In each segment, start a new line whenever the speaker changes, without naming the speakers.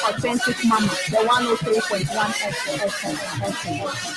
Authentic Mama, the 103.1 FM.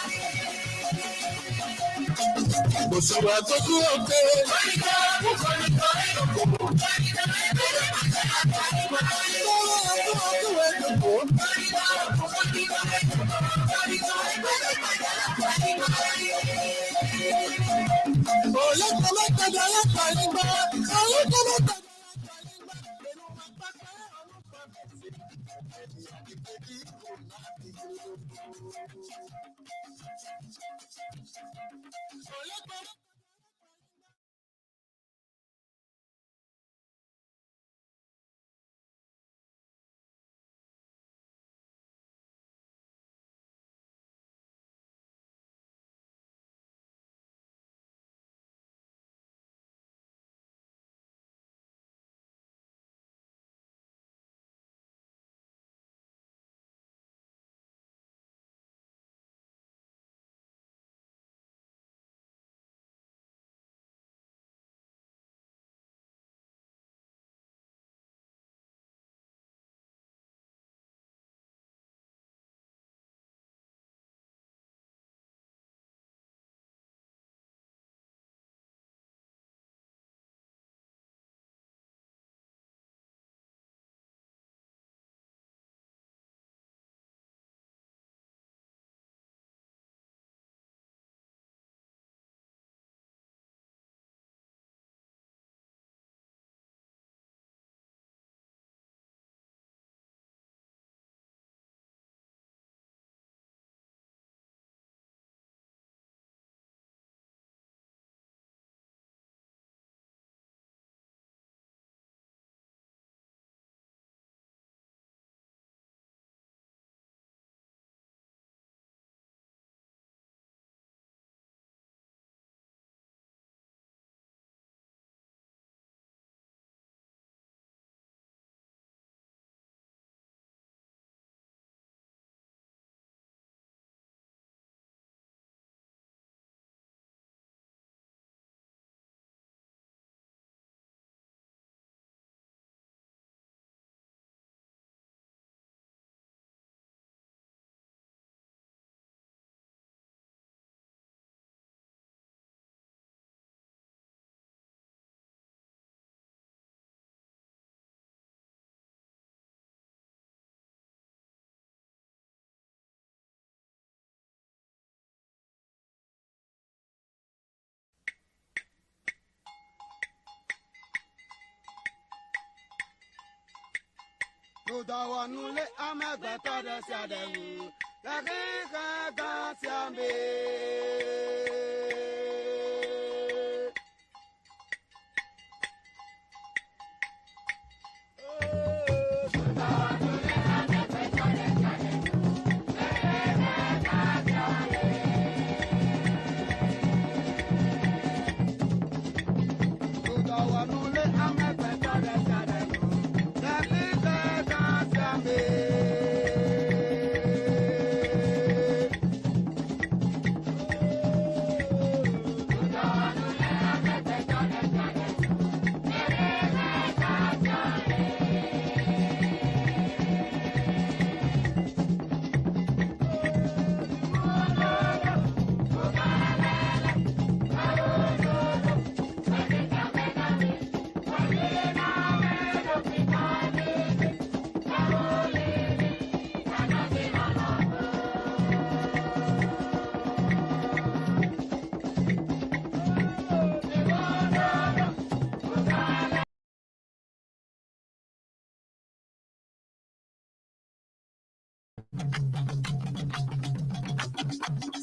Nous devons les amateurs de Siadou, la riche dans Siamé.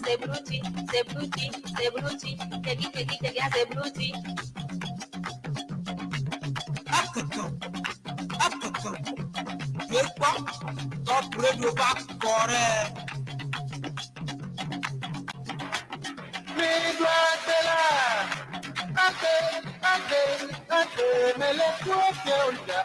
C'est bruti, c'est bruti, c'est bruti. Tegi, tegi, tegi, c'est bruti.
Akaka, akaka. Yepa, top radio back kore.
Mi doit être là. Ate, me le tuoke onda.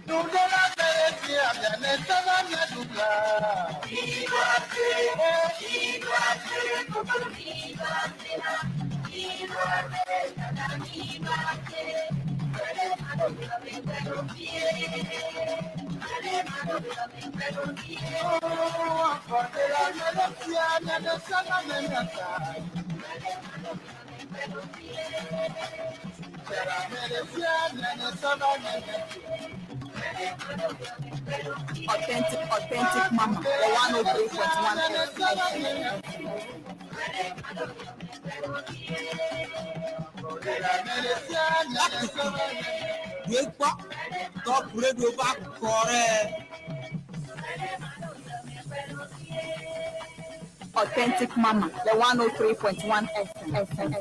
Nunca la merecía, me anestaba mi dupla.
Authentic mama, the 103.1
Yepa, top radio back kore.
Authentic mama, the 103.1 FM.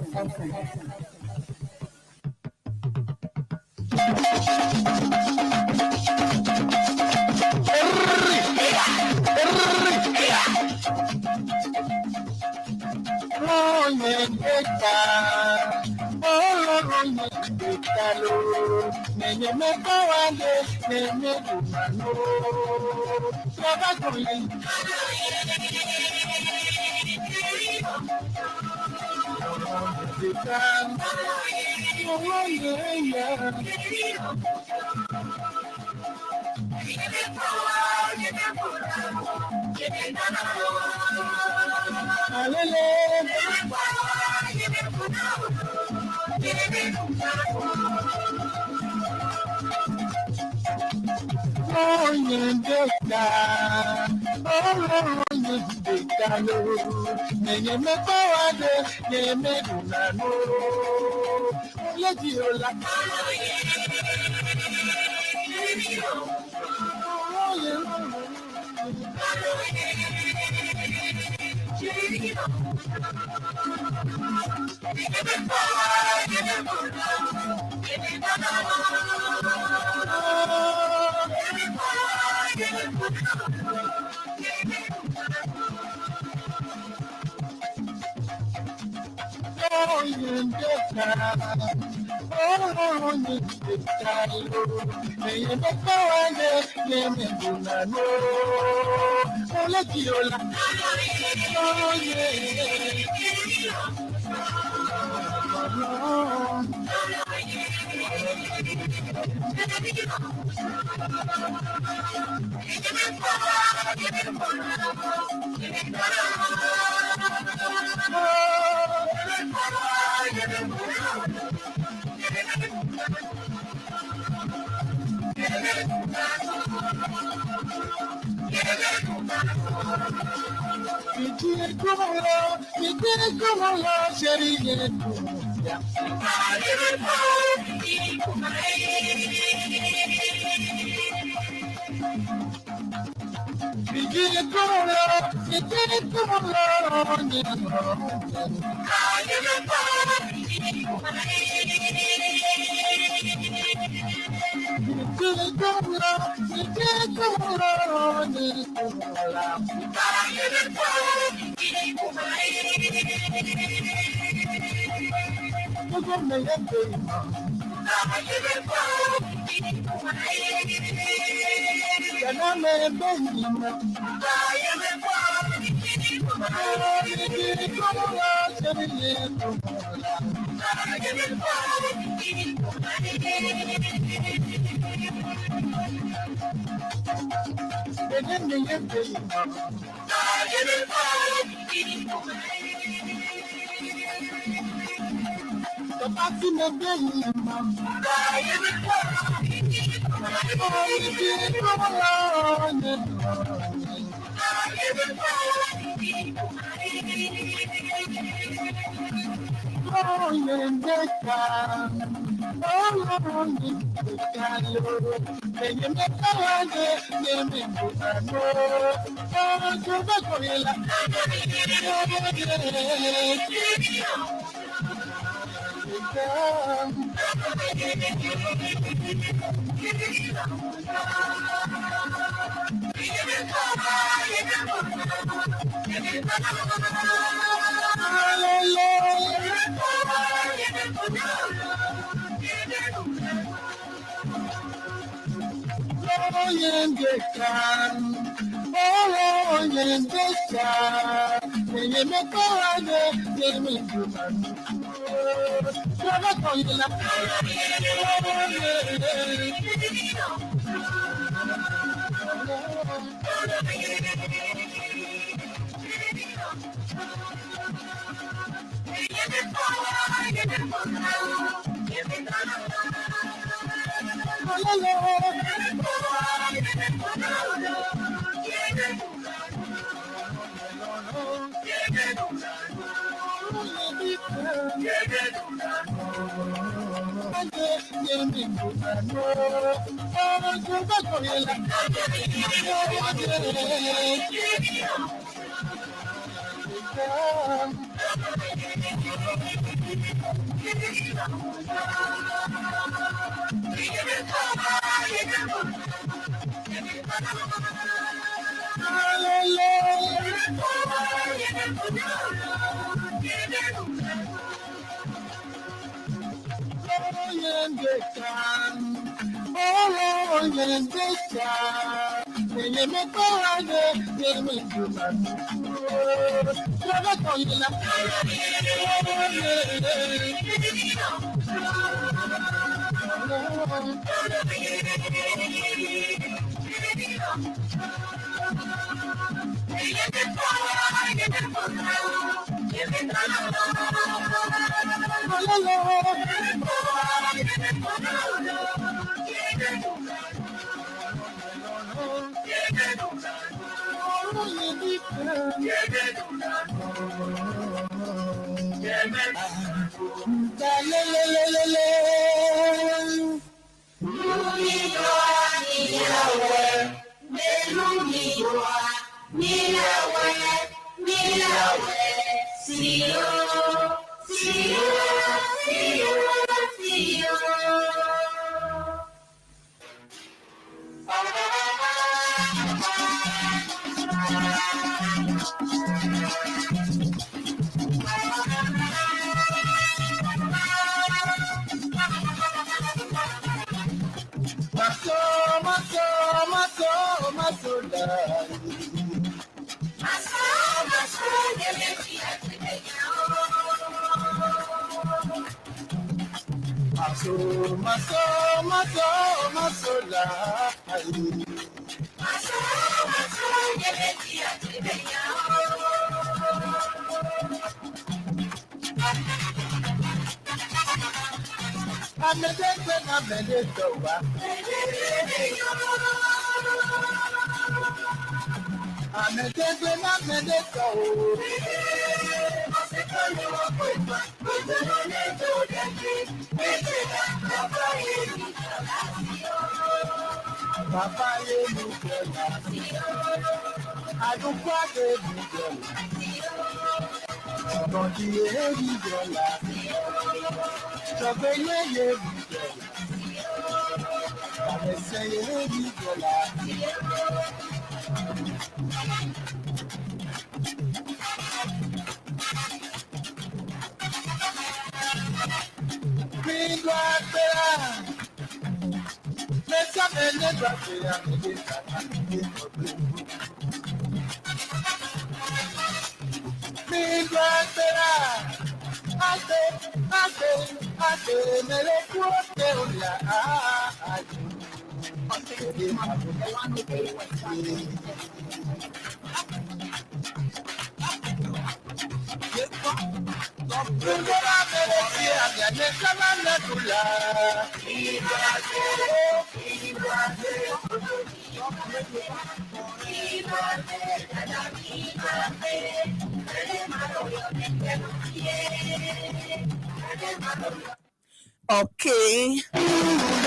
Okay.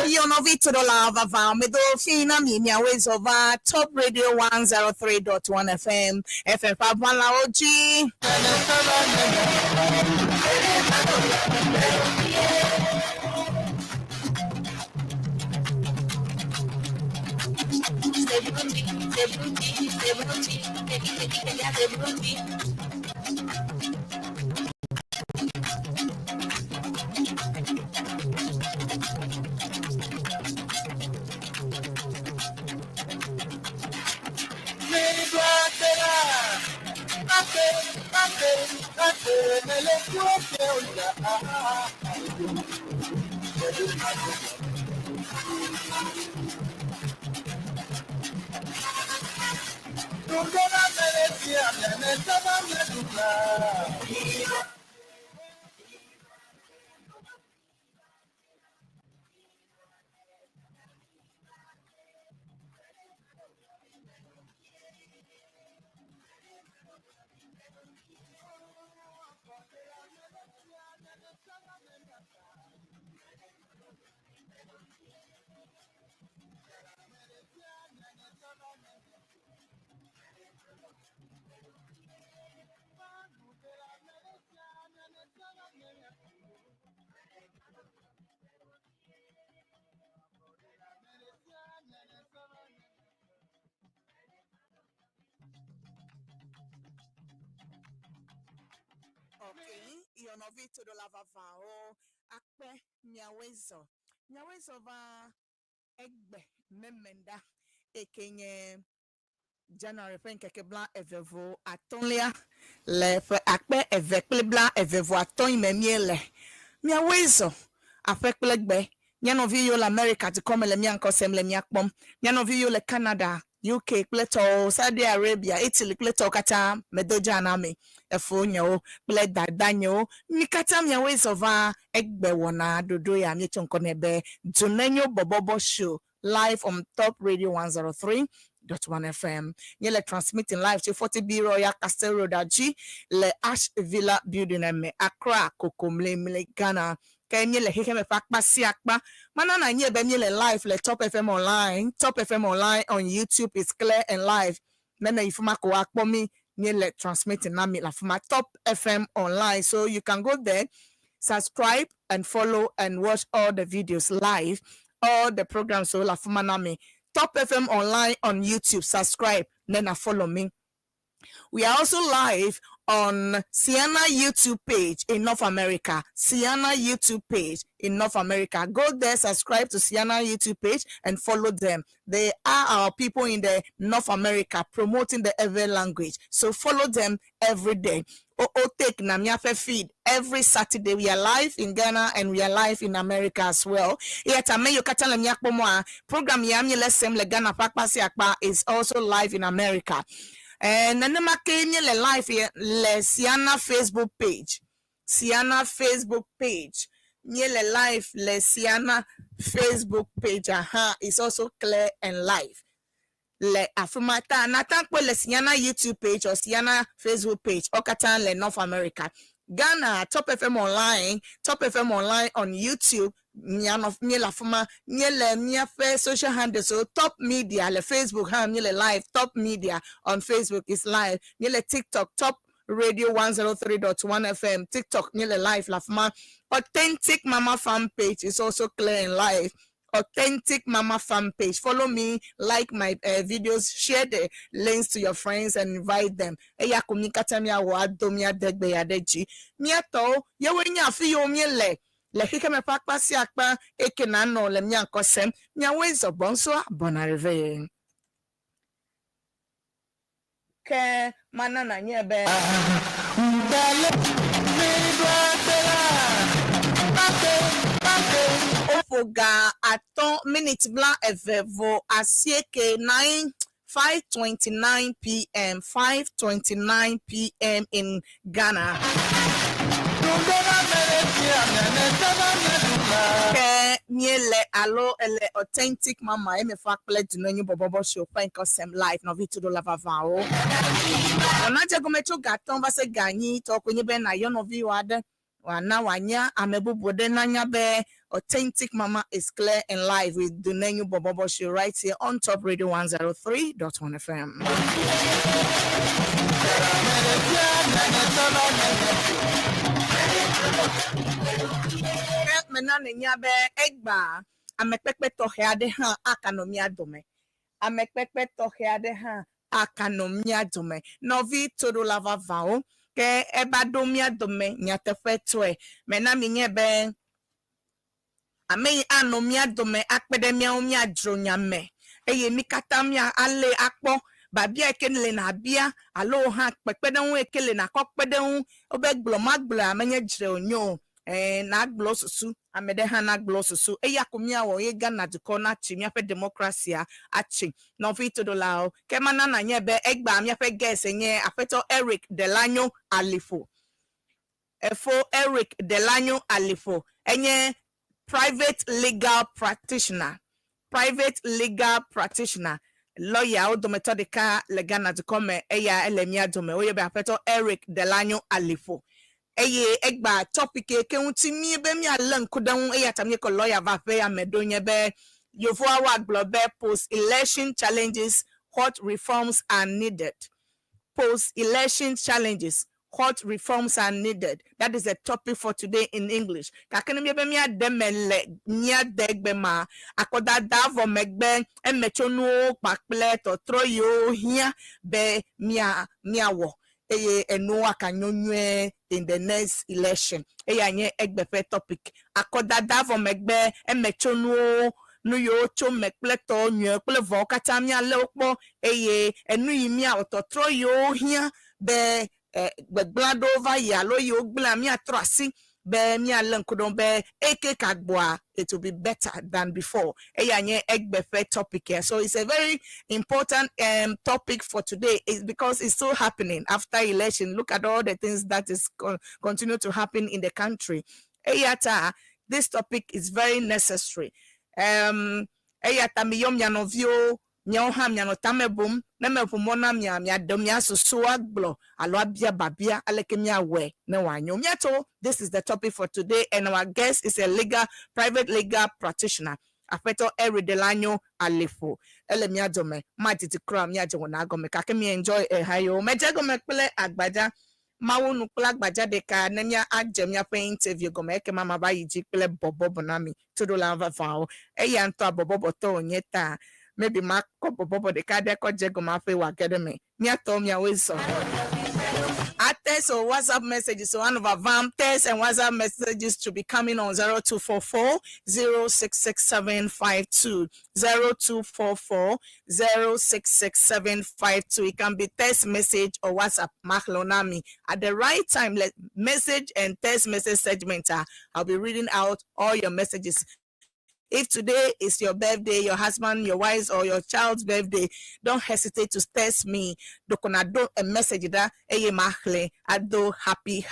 Io non vi trovo la va me do fina mia ways over Top Radio 103.1 FM FM Pabala oggi. Okay, io non vi trovo la va o akpe nyawezo va egbe memenda ekenye January penkeke blanc evevo atonlia le akpe evekle blanc evevo aton memiele nyawezo afekle gbe nyano vi yo l'America ti come le mianko sem le miakpom nyano vi yo le Canada UK pleto Saudi Arabia Italy pleto kata medoja nami efonyo ple dadanyo nikata miawezo va egbe wona dodo ya mi tonkonebe dunenyo bobobo show live on Top Radio 103.1 FM. Nyele transmitting live to 40B Royal Castle Road G, le Ash Villa Building me Accra, Kokomle, Mile Ghana. Nyele hekeme pakpa siakpa. Manana nye be nyele live le Top FM online. Top FM online on YouTube is clear and live. Nene ifuma ko akpomi nyele transmitting nami la fuma Top FM online. So you can go there, subscribe and follow and watch all the videos live. All the programs so la fuma nami. Top FM online on YouTube. Subscribe, then follow me. We are also live on Sienna YouTube page in North America. Sienna YouTube page in North America. Go there, subscribe to Sienna YouTube page and follow them. They are our people in the North America promoting the Ewe language. So follow them every day. Take Namiafe feed every Saturday. We are live in Ghana and we are live in America as well. Yet program Yami Lesem Le Ghana Pakpasi Akpa is also live in America. And then le live here le Sienna Facebook page. Sienna Facebook page. Le live le Sienna Facebook page. It's also clear and live. Le afumata natan po le Sienna YouTube page or Sienna Facebook page. Okatan le North America. Ghana Top FM online on YouTube. Social handles so Top Media le Facebook le live Top Media on Facebook is live le TikTok Top Radio 103.1 FM TikTok le live la fuma Authentic Mama fan page is also clear and live. Authentic Mama fan page. Follow me, like my videos, share the links to your friends and invite them. Eya kumikata miya wa domia degbe ya deji. Miato yewe nya fiyo miele. Le hike me pakpa si akpa eke nano le miya kosem. Miya wezo bonso bonareve. Ke manana nyebe. Ofoga aton minute blanc evevo asieke 5:29 p.m. 5:29 p.m. in Ghana. miele alo ele authentic mama e me fa kple du no nyu bobobo show pa nkosem live no vi to do lava va o ona je go mecho gaton va se ganyi to kwenye be na yo no vi wade wana wanya amebubu de nanya be authentic mama is clear and live with Dunenyu Bobobo show right here on Top Radio 103.1 FM. Menane nyabe egba amekpekpe toheade ha akanomia dome amekpekpe toheade ha akanomia dome novi todo lava vao ke ebadomia dome nyatefe toe menami nyebe ame anomia dome akpedemia omia dronyame eye mikatamia ale akpo babia ekenle na bia alo ha kpekpedenwu ekele na kokpedenwu obegblo magblo amenye jre onyo na glo susu amede ha na glo susu eya kumia wo ye Ghana de kona chimia pe democracy achi no fit do lao kemana na nyebe egba amia pe guess enye afeto Eric Delanyo Alifo efo Eric Delanyo Alifo enye private legal practitioner lawyer odometodica legana de come eya elemia dome oye be afeto Eric Delanyo Alifo eye egba topic ke unti mi be mi alan kudan eya tamye ko lawyer va fe ya medonye be yofo awa globe post election challenges, what reforms are needed. Post election challenges, what reforms are needed. That is a topic for today in English. Kakene mi be mi ademele nya degbe ma akoda davo megbe emechonu pakple to troyo hia be miawo eye enu akanyonwe in the next election eye anye egbefe topic akoda davo megbe emechonu nu yo cho mekpleto nyu kple vo kata mi ale okpo eye enu yimi ototro yo hia be gbegblado va ya lo yo gbla mi atrasi be mi ale nkudon be eke kagboa it will be better than before eye anye egbefe topic here. So it's a very important topic for today is because it's still happening after election. Look at all the things that is continue to happen in the country. This topic is very necessary. Eyata miyom yanovio nyoham yanotamebum nemepumona mia domia susuaglo alwabia babia alekemia we no wanyo miato. This is the topic for today, and our guest is a private legal practitioner afeto Eric Delanyo Alifo elemia dome matiti kra mia je wona agome kakemi enjoy hayo mejego mekpele agbaja mawu nukla gbaja de ka nemia ajemia pe interview gome ke mama ba yiji pele bobo bonami todo lava fao eya nto abobo to onyeta maybe makko bobo de ka de ko jego ma fe wa kedeme mia to mia weso text or WhatsApp messages. So one of our VAM text and WhatsApp messages to be coming on 0244 066752 0244 066752. It can be text message or WhatsApp. Mahlonami at the right time. Let message and text message segment. I'll be reading out all your messages. If today is your birthday, your husband, your wife's, or your child's birthday, don't hesitate to text me. Dokonado a message that eye mahle ado happy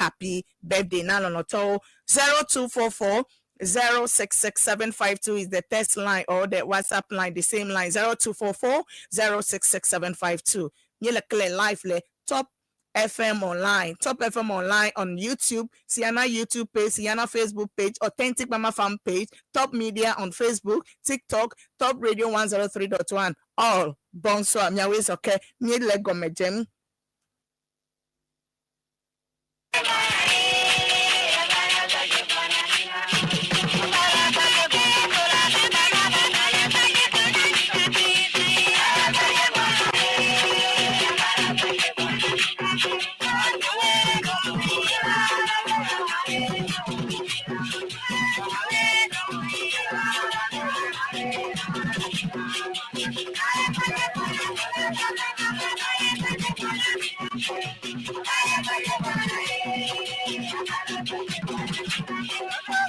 birthday. Now no 0244 066752 is the text line or the WhatsApp line, the same line 0244 066752. Yele clear life le Top FM online, Top FM online on YouTube, Sienna YouTube page, Sienna Facebook page, Authentic Mama Fan page, Top Media on Facebook, TikTok, Top Radio 103.1. All bonsoir, miawes okay, mi lego mejem.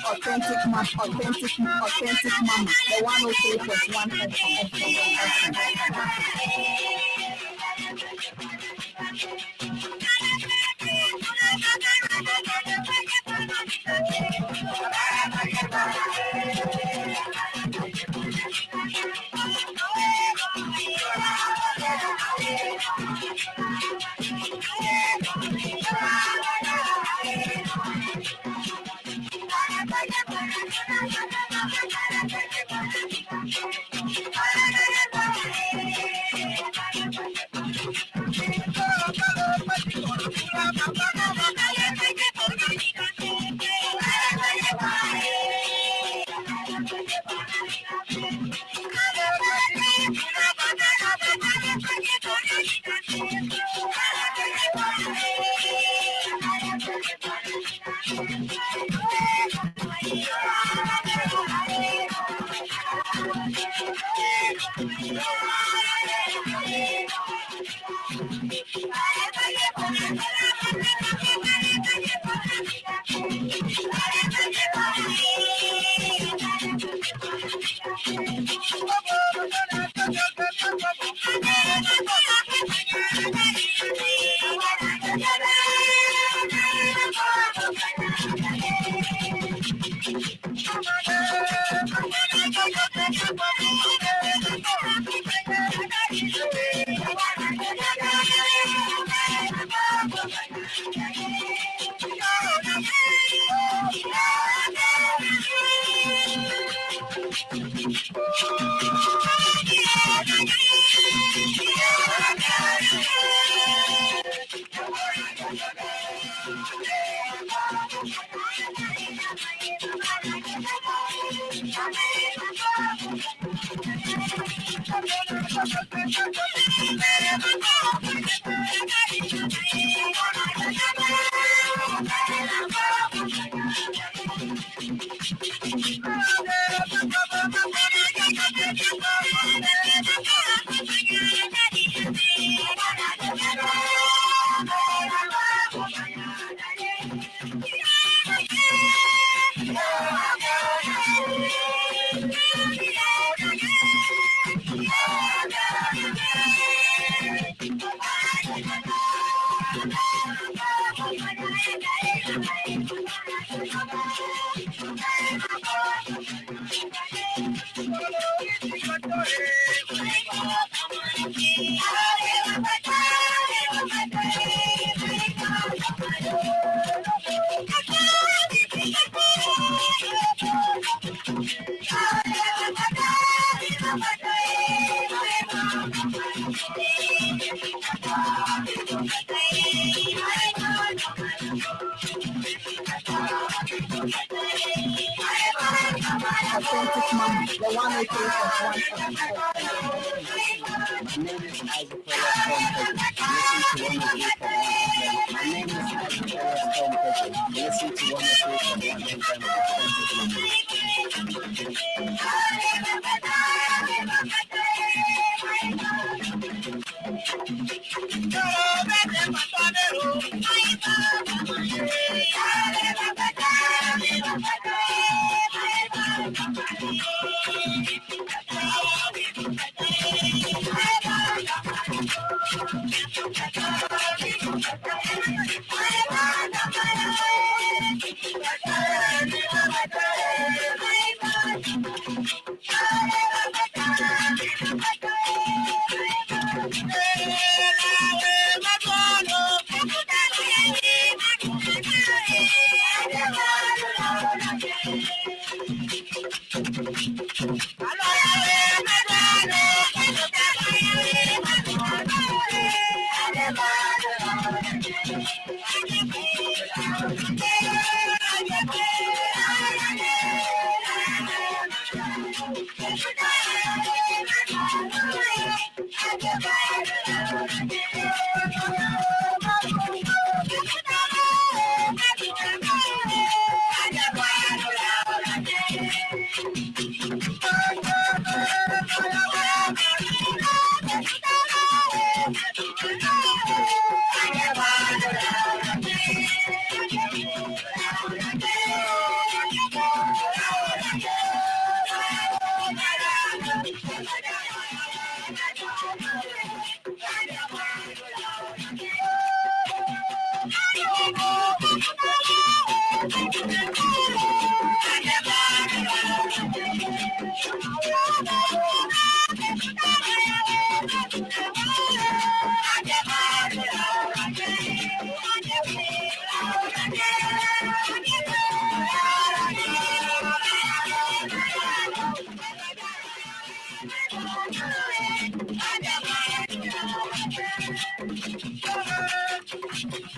Authentic mama, the 103.1 FM.
Authentic Mom, the one who takes us one step My name is Isaac Stone Pepe. Listen to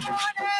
我的。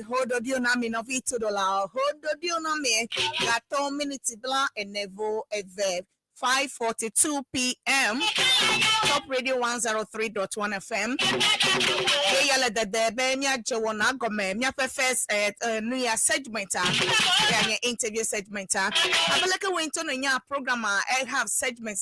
Hold on, you know me, no vito dollar. Hold on, you know me. Gato minutes blanc and nevo ever. 5:42 p.m. Top Radio 103.1 FM. Yele de Benya Jowana Gome. Mia first New Year segment. Yeah, interview segment. I feel like we into a program. I have segment.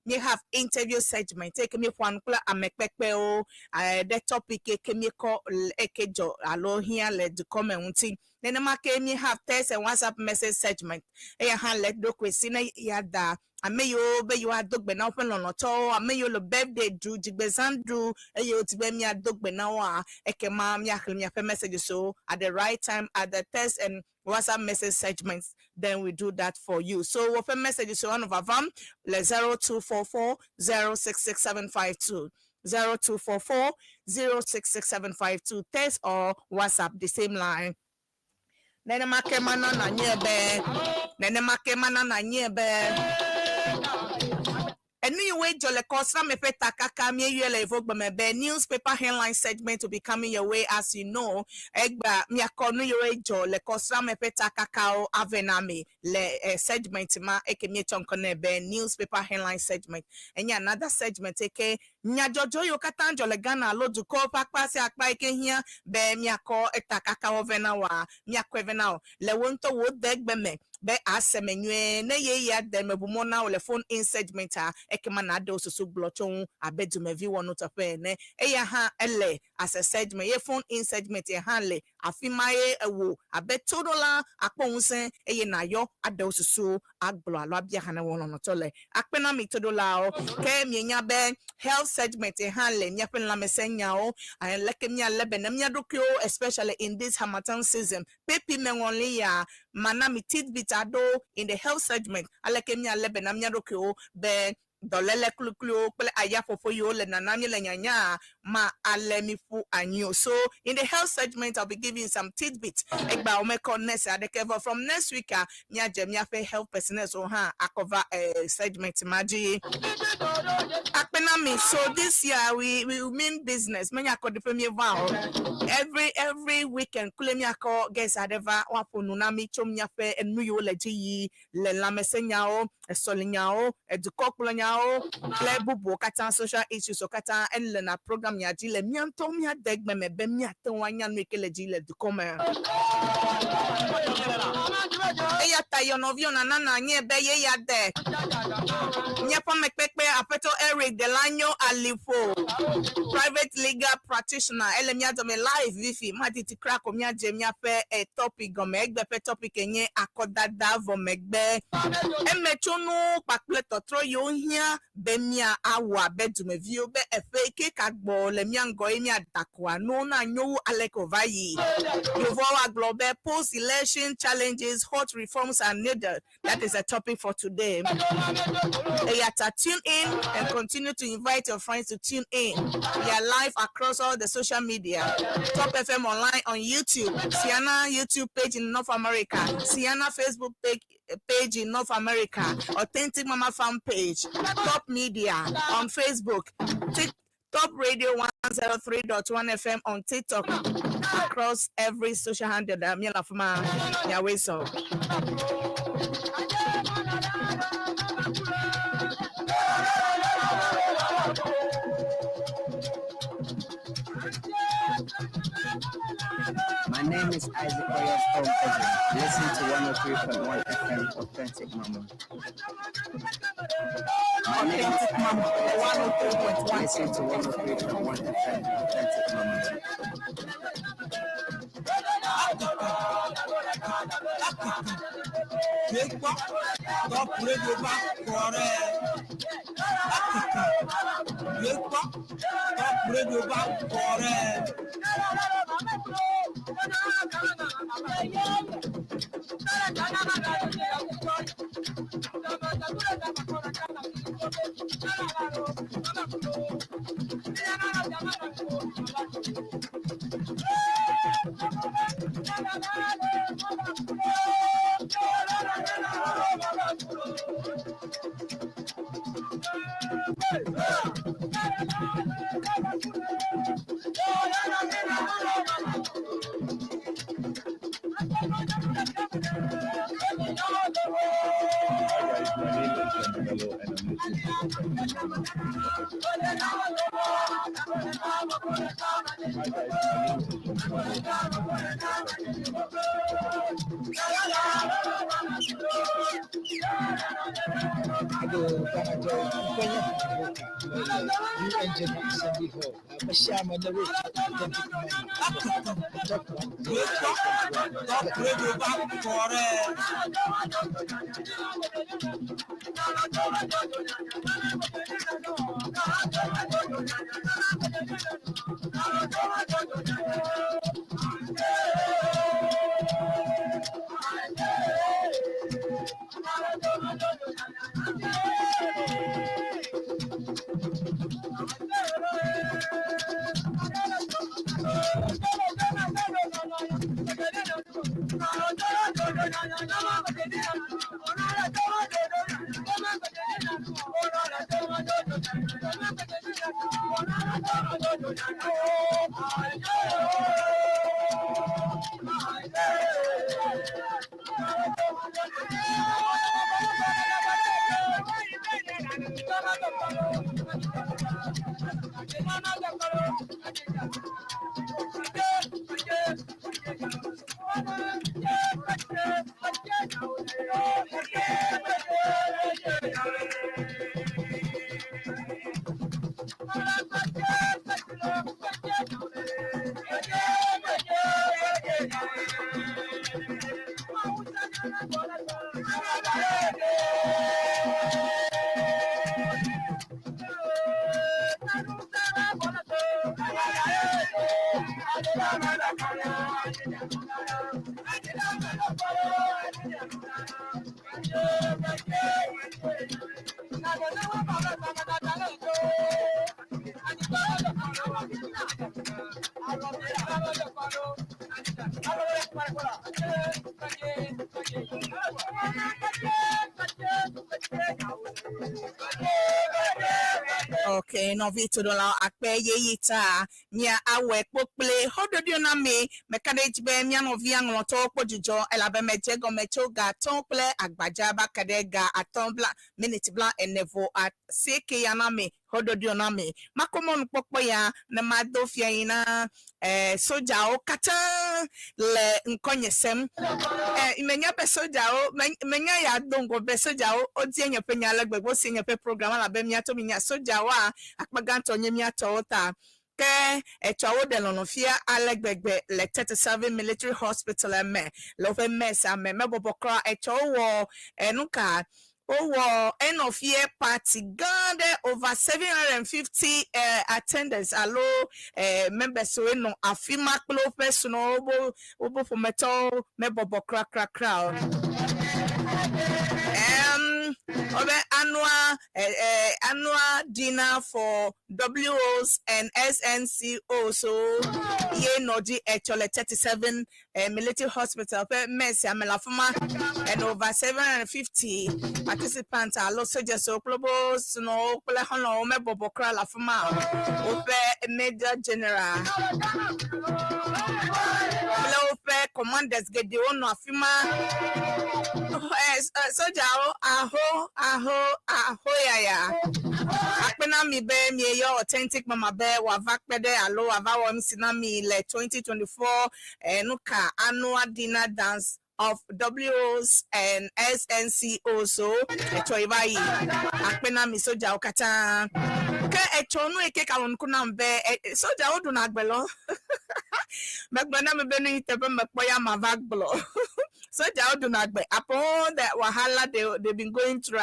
Me have interview segment. Take me one kula amekpekpeo. The topic ke me ko ekejo alo here let the comment. Then me have text and WhatsApp message segment. Han let do kwesina yada. Ame yo be you a dog be na open on to. Ame yo lo birthday do jigbezan do. Yo tibe mi a dog be na wa. Ekema mi akli mi message so at the right time at the text and WhatsApp message segments, then we do that for you. So open messages to one of our vam, 0244 066752. 0244 066752. Text or WhatsApp the same line. Nene makemana na nyebe. Anyway, Jole Costa me peta kaka me yele evoke be newspaper headline segment will be coming your way as you know. Egba mi akonu yore Jole Costa me peta kakao avename le segment ma eke mi chonkone be newspaper headline segment. Enya another segment eke nya jojo yo katan Jole Ghana lo du ko pakpa se akpa eke here be mi ako eta kakao venawa mi akwe venao le wonto wo degbe me. Be asemenwe na ye ya dem ebumo na ole phone in segment a ekema na ade osusu blochon abedume vi wono to pe ne eya ha ele as a segment ye phone in segment ye ha le afimaye ewo abetodola akponsen eye na yo ade osusu agblo alo abia ha na wono no to le akpena mitodola o ke mienya be health segment ye ha le nyapen la mesenya o and leke mia lebe na mia dokyo especially in this Harmattan season pepi menwonli ya manami tidbit ado in the health segment aleke mia lebe na mia dokyo be dolele kluklu pele aya fofo yo le nanami le nyanya ma alemifu anyo. So in the health segment I'll be giving some tidbits egba omeko nurse adekeva from next week mia je mia fe health personnel so ha akova segment maji akpena me. So this year we mean business menya ko de premier vow every weekend kule mia ko guys adeva wapo nunami chom mia fe enu yo le ji le lamesenya o esolinya o edukokula nya play bubu kata social issues o kata en na program ya ji le mianto mia degbe me be mia tan wanya no ekele ji le du come eya tayo novio na nye be ye ya de nya pa me pepe apeto Eric Delano Alifo private legal practitioner ele mia do me live vifi ma titi crack o mia je mia pe topic go me egbe pe topic enye akodada vo megbe emechonu pakleto tro yo hia bemia awa bedume vio be efeke kagbo le miango emia dakwa no na nyo alekovayi yovo aglobe post election challenges hot reforms are needed. That is a topic for today. Eyata tune in and continue to invite your friends to tune in. We are live across all the social media. Top FM online on YouTube, Sienna YouTube page in North America, Sienna Facebook page page in North America, Authentic Mama fan page, Top Media on Facebook, Top Radio 103.1 FM on TikTok, across every social handle that me love ma Yahweh so.
My name is Isaac Oyastone Pedro. Listen to 103.1 FM Authentic Mama. My name is Isaac Oyastone. Listen to 103.1 FM Authentic Mama.
Top Radio back for Top Radio back for Top Radio back for Okay, no vito dola akpe yeyita nya awe pokple hododio na me mekanage be nya no via ngoto pojijo elabe mejego mechoga tonple agbaja ba kadega atombla minute blanc enevo at seke yana me hododio na me makomon pokpo ya na madofia ina soja o kata le nkonyesem imenya pe soja o menya ya dongo be soja o odienye penya legbegbo sinye pe program la be mia to minya soja wa akpaganto nye mia to ta ke etwawo de lonofia alegbegbe le 37 military hospital me lo fe mesa me bobokra etwawo enuka end of year party gande over 750 attendants allo members so no afima klo personal obo for metal me bobokra crowd obe annual dinner for WOs and SNCO. So ye noji actually 37 military hospital Messi Amelafuma and over 750 participants are lost soldiers so global no Hono Mebobokra Lafuma Ope Major General commanders get the one of soldier aho ya akpena mi be mi yo authentic mama be wa vakpede alo avawo msinami le 2024 nuka annual dinner dance of WOs and SNCO so etoibai akpena mi soja okata ke etonu eke kalon kuna be soja odu na agbelo magbana me be no itepe mekpoya ma vagblo so do not be upon that wahala they've been going through.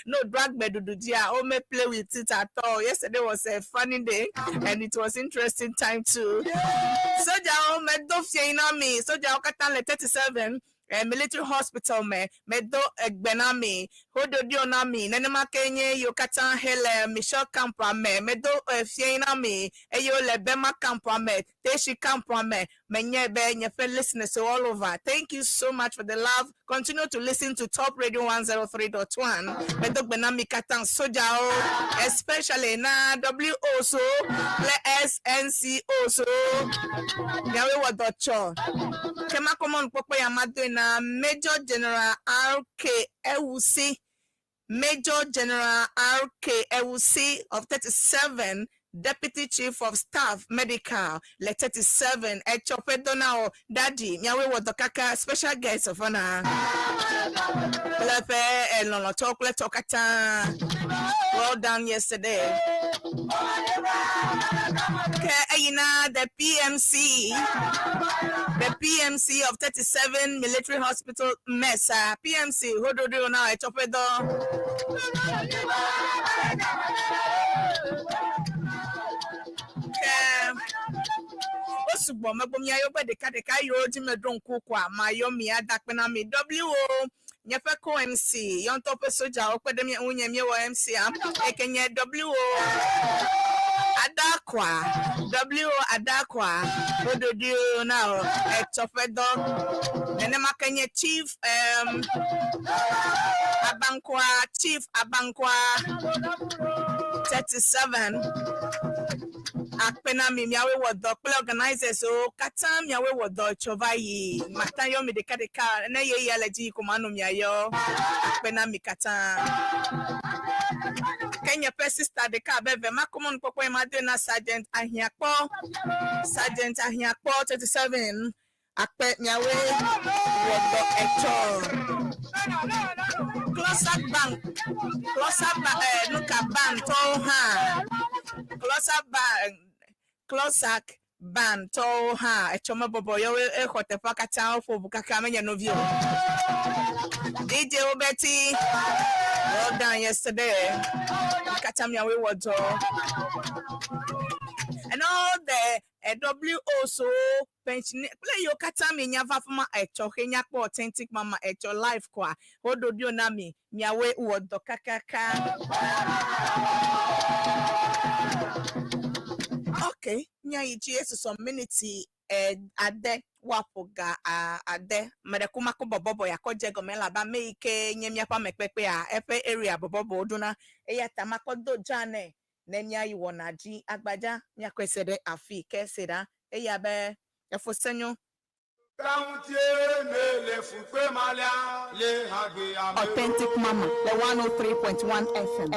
No drag bedudia. Oh, may play with it at all. Yesterday was a funny day and it was interesting time too. So me do me. So katan le 37 military hospital me do egbenami hodo dionami nenema kenye yo katan hele Michelle Campa me do fiena me eyo le bema Campa me teshi Campa me menye be nye fe listeners all over. Thank you so much for the love. Continue to listen to Top Radio 103.1 me do benami katan sojao especially na WO so le SNCO so yawe wadocho kema common popo ya madu na Major General RK Ewusi, Major General RK Ewusi of 37, Deputy Chief of Staff Medical, le 37, Echopedonao, Daddy, Nyawe Wadokaka, special guest of honor. Lepe, Elono Chocolate Tokata, well done yesterday. The PMC of 37 military hospital Mesa PMC Hododo now a chopedo. Osubo mabomya yoba de kadeka yo jime don kokwa mayomi adakpena mi WO nyefeko MC yon tope soja okpedemi unyemye wo MC am ekenye WO Adakwa Adakwa Ododio now Echofedo Nenema Kenya Chief Abankwa 37 Akpena mi miawe wodo play organizers so katam miawe wodo chovayi matayo mi de kadeka na ye yaleji komano miayo akpena mi katam Kenya sister de ka beve makomon popo madena Sergeant Ahiakpo 37 akpe miawe wodo echo Closer bank nuka ban to ha Closak ban to ha echoma bobo yo ekote pakata ofo bukaka menya novio DJ Obeti well done yesterday katamya we wodo and all the WO so pension play your katami nyava fuma echo kenya ko authentic mama echo life kwa ododio nami nyawe wodo kakaka. Okay, nya Jesus some minute ade wapoga ade medekuma ko bobo ya ko jego mela ba meike nyemia pa mekpepe a efe area bobo oduna eya tamako do jane nemia yi wonaji agbaja nya kwesede afi keseda eya be efosenyo
Authentic Mama, the 103.1 FM.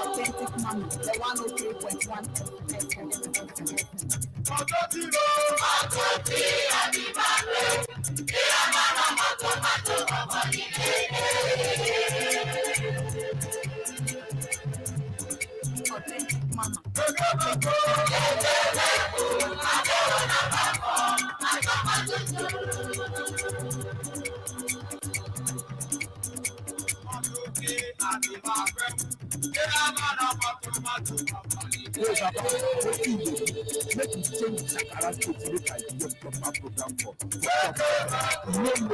Authentic Mama, the 103.1 FM.
Yes, Papa. Make you change Sakara State to make a proper program for. No,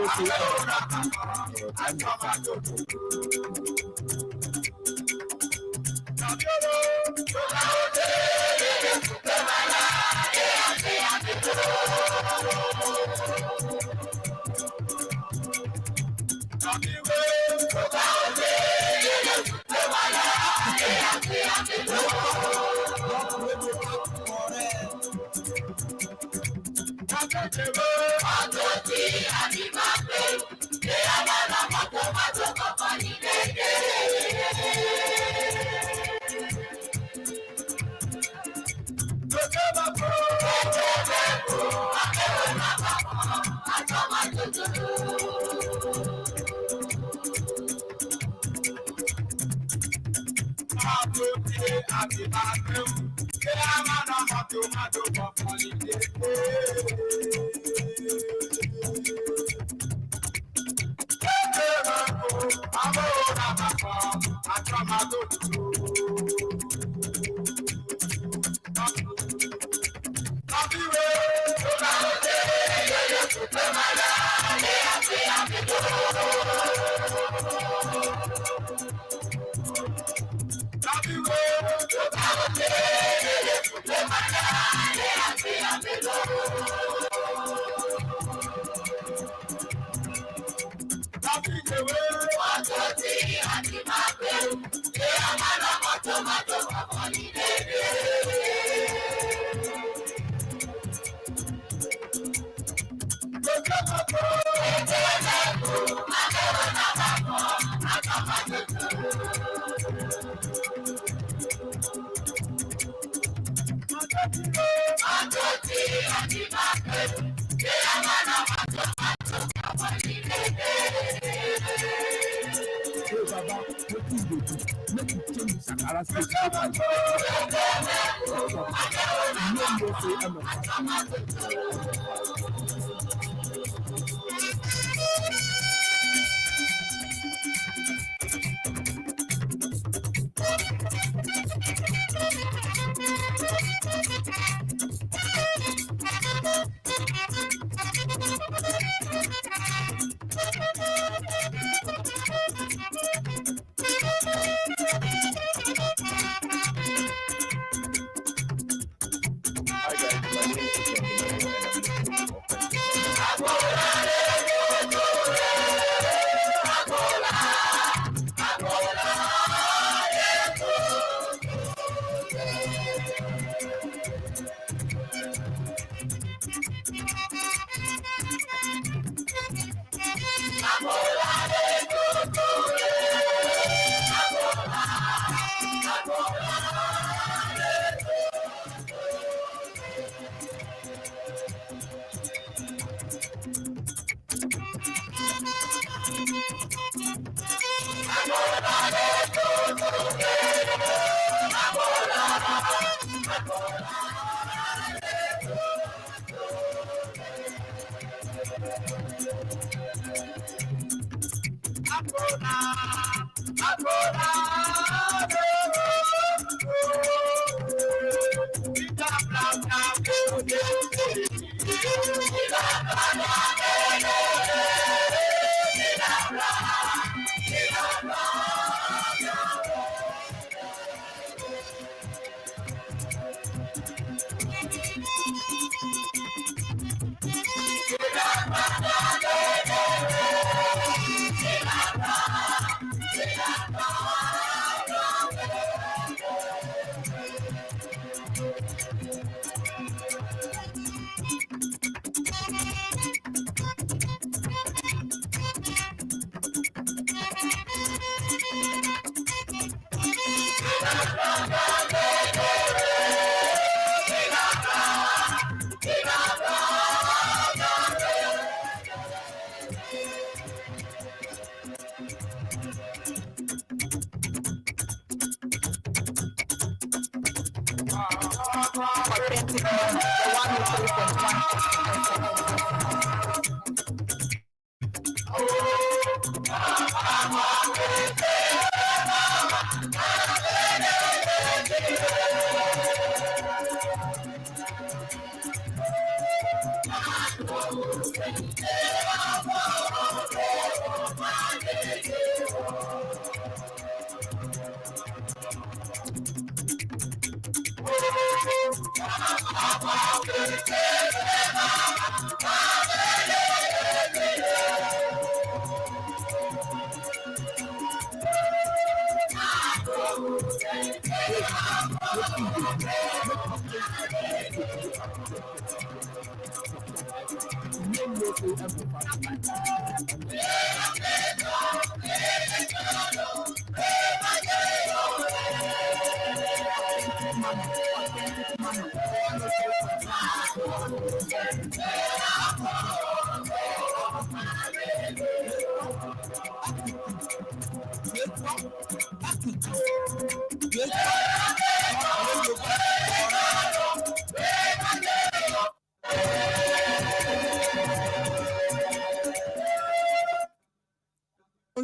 Authentic Man, the 103.1.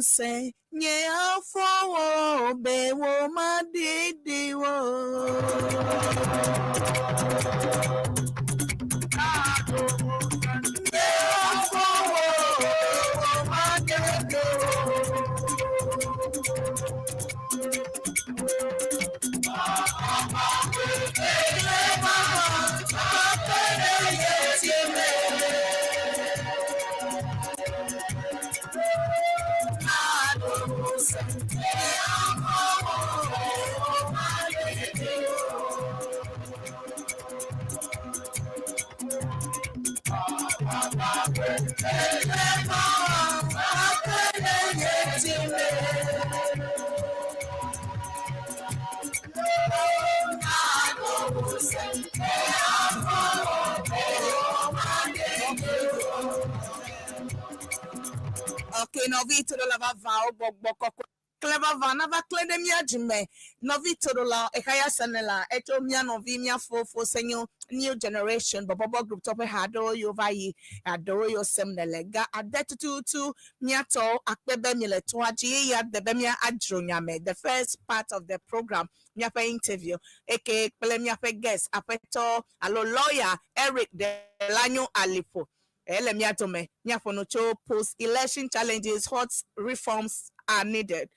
Say, yeah, for be woman did the Okay, no vito la va bok clever van ava clede mia jime no vito la e kaya sanela eto mia no vi mia fo senyo new generation bobo group top hado yo vai adoro yo sem nelega adetutu mia to akbebe mile to aji ya de mia adro nyame the first part of the program mia pe interview eke pele mia pe guest apeto alo lawyer Eric de Lanyo Alipo ele mia to me mia for no cho post election challenges what reforms are needed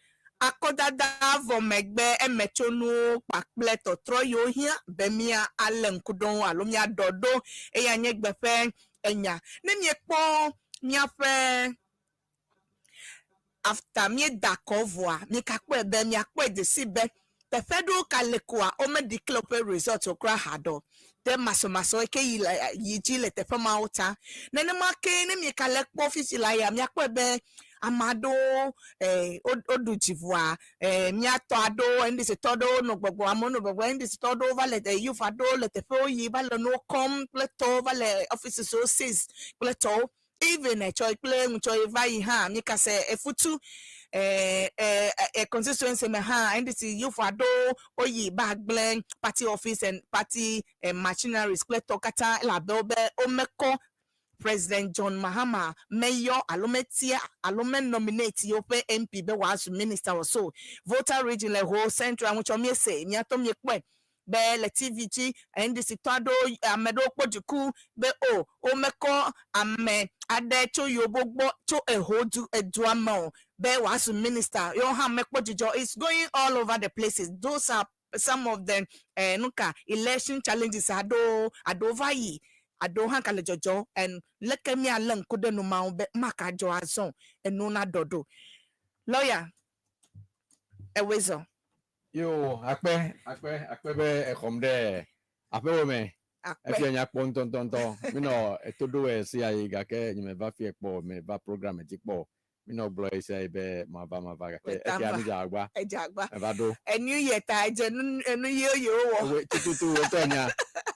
akodada vomegbe emechonu pakpleto troyo hia bemia alenkudon alomia dodo eya nyegbefe enya ne mi ekpo mia fe after mi dakovoa mi kakpo ebe mi akpo edesibe the federal kalekwa o me declare result okra hado te maso eke yiji le te fama ota nene make ne mi kalekpo office la ya mi akpo ebe amado oduchivwa miato ado ndi se todo no gbogbo amono gbogbo ndi se todo vale the youth ado le te fo yi vale no com pleto vale offices so says pleto even a choy play mucho vai ha mi ka se efutu constituency me ha ndi se youth ado oyi bag blend party office and party machineries pleto kata la belbe omeko President John Mahama mayor alometia alome nominate yope MP be was minister or so voter region le whole central which me say mi atom ye pe be le TVG and the situado amedo pojuku be o meko ame ade cho yobogbo cho ehodu eduama be was minister yo ha meko jijo is going all over the places. Those are some of the nuka election challenges adovai adohan kale jojo and leke mi alan kude no maube maka jo azon enuna dodo lawyer ewezo
yo akpe be ekomde ape me efi nya pon ton mi no etodo e si ayi ga ke ni me va fi epo me va programme ti po mi no glo ise be ma va ga ke e ya mi jagba e va do
enu yeta enu yo wo
tutu to nya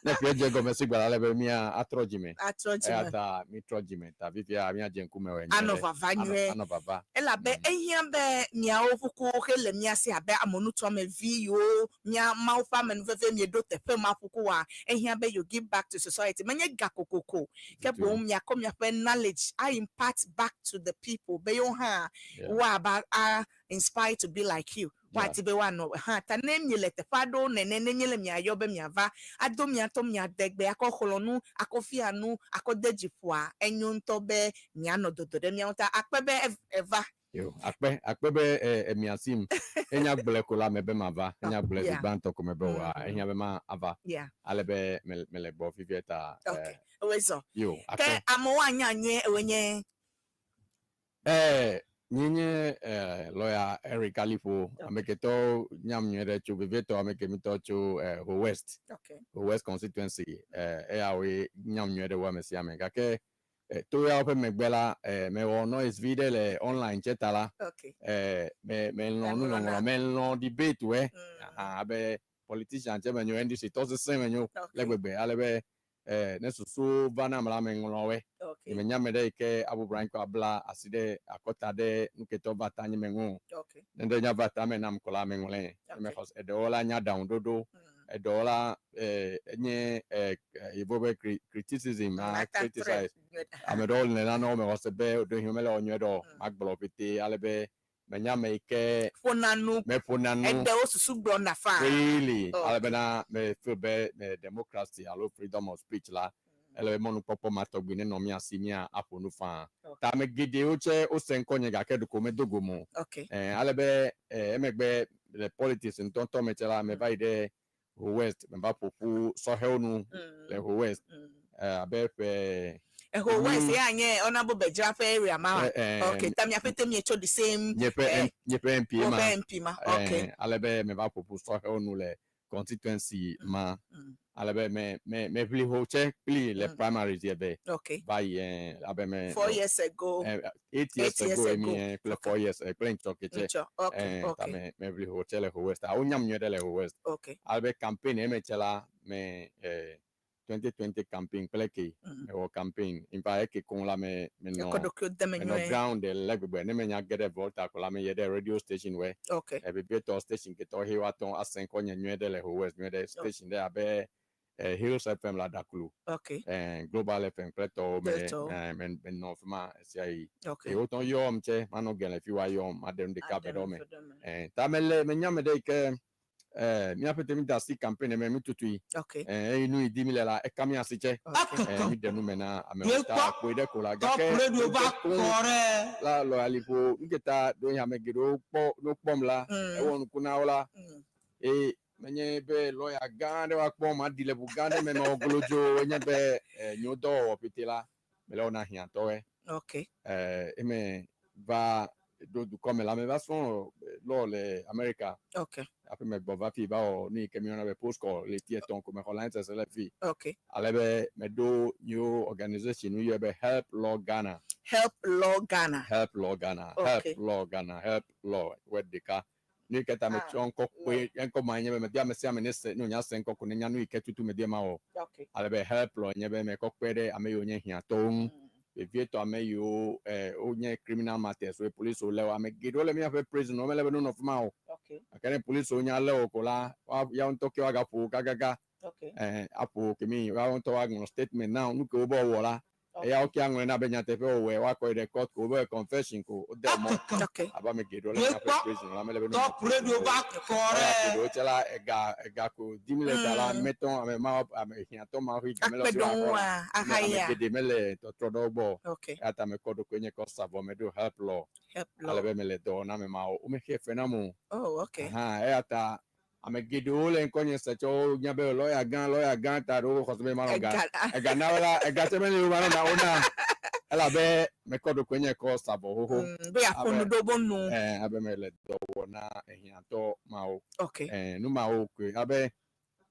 na fi je go me sigba le be mi atrojime ata mi trojime ta vi fi mi ajenku me we
anova ela be ehia be nya ofuku hele mi ase abe amonu to me vi yo nya maufa men veve mi do te pe mafuku wa ehia be you give back to society menye gakokoko kebo mi akom ya pe knowledge I impart back to the people be yo ha wa about are inspired to be like you what be one no ha ta nem yele te fado nene nyele mi ayo be mi ava ado mi atom mi adegbe akoholonu akofianu akodejifua enyunto be mi anododo de mi ota akpebe eva
Yo, akpe be emiasim. Enya gbele kola mebe mava. Enya gbele
yeah.
vibanto komebe wa. Enya be ma ava.
Yeah.
Alebe mele bo fifieta.
Okay. Wezo.
Yo,
Ke
akpe.
amowa nyanye wenye.
Nyinyi lawyer Eric Alipo. Ameketo nyam nyere chu viveto amekemito chu Ho West.
Okay.
Ho West constituency. Eyawe nyam nyere wa mesiame. Kake to ya open megbela me wono is video le online chetala
Okay.
me no debate we abe politician che menyo ndc to se menyo legbegbe alebe ne susu vana mala me ngolo we me nyame de ke abu branko abla aside akota de nuketo bata nyi mengu
Okay.
nende nya bata me nam kola me ngole me khos edola nya down dodo edola nye ibobe criticism criticize amedol ne na no me was be do humele onyedo magblopiti alebe menya make
Fonanu
me fonanu
ede osusu bro na fa
really alebe na me feel be democracy allo freedom of speech la elebe monu popo matogbi ne no mi asimia aponu fa ta me gide oche o senkonye ga kedu ko me dogomo
okay
alebe emegbe the politics ntonto mechela me ba ide Ho West me ba popu so helnu le Ho West abepe
Ho West ya anye honorable Bejafa area ma okay tam ya pete mi echo the same
nyepe MP
ma okay
alebe me ba popu so helnu le constituency ma alebe me pli ho check pli le primaries yebe
okay
by abe me
4 years ago
8 years ago me pli 4 years playing chocolate
okay
okay me pli ho chele Ho West a unyam nyede le Ho West
okay
albe campaign emechela me 2020 campaign pleke o campaign in pa ke kon la me no ground the legbe ne menya get volta ko la me yede radio station we
okay
e be to station ke to he waton asen ko nyede le Ho West nyede station there abe Hills FM la dakulu
okay
Global FM preto me no fma sei
okay
e oton yom che mano gele fi wa yom adem de cabedo me ta mele me nyame de ke mi apete mi da si campaign me mi tutui
okay
inu idimi la e kami asiche mi denu mena ameta ko ide ko la ga ke la lo alipo ngeta do ya me gido po no pom la e won kuna ola menye be lawyer gande wa pom adile bu gande me no golojo enye be nyodo opitela me lo na hia to
okay
me va do comme la me va son lo le America
okay
après me bova fi ba o ni ke mi ona be post ko le tieton ko me holland se le fi
okay
alebe me do new organization you be help law Ghana
help law
where they ka ni ke ta me chon ko pe en ko manye me dia me sia me ne se no nya sen ko ko nya no ike tutu me dia ma o
okay
alebe help law nye be me ko pe de ame yo nye hia ton evieto ame yo onye criminal matters we police o le ame gido le mi afa prison o me le no of ma o
okay
akane police o nya le o ko la ya on to ke aga fu gaga
okay
apo ke mi wa on to wa no statement now nu ke o bo wo la ya o ke anwe na be nya te fe o we wa ko de court ko be confession ko o de mo
okay
aba me gido le mi afa prison la me le no
radio back kore
do tela ega ko dimile tala meton ame ma ame hia to ma hu me lo
ahaya
me de mele to trodo bo
okay
ata me kodo kwenye ko savo me do help law alebe me le do na me ma o me jefe na mo
okay
ata ame gido le kwenye se cho nyabe lawyer gan ta do ko me ma ga ega na wala ega te me le ma na ona ala be me kodo kwenye ko savo ho
be akonu do bonu
abe me le do na ehia to ma o
okay
nu ma o kwe abe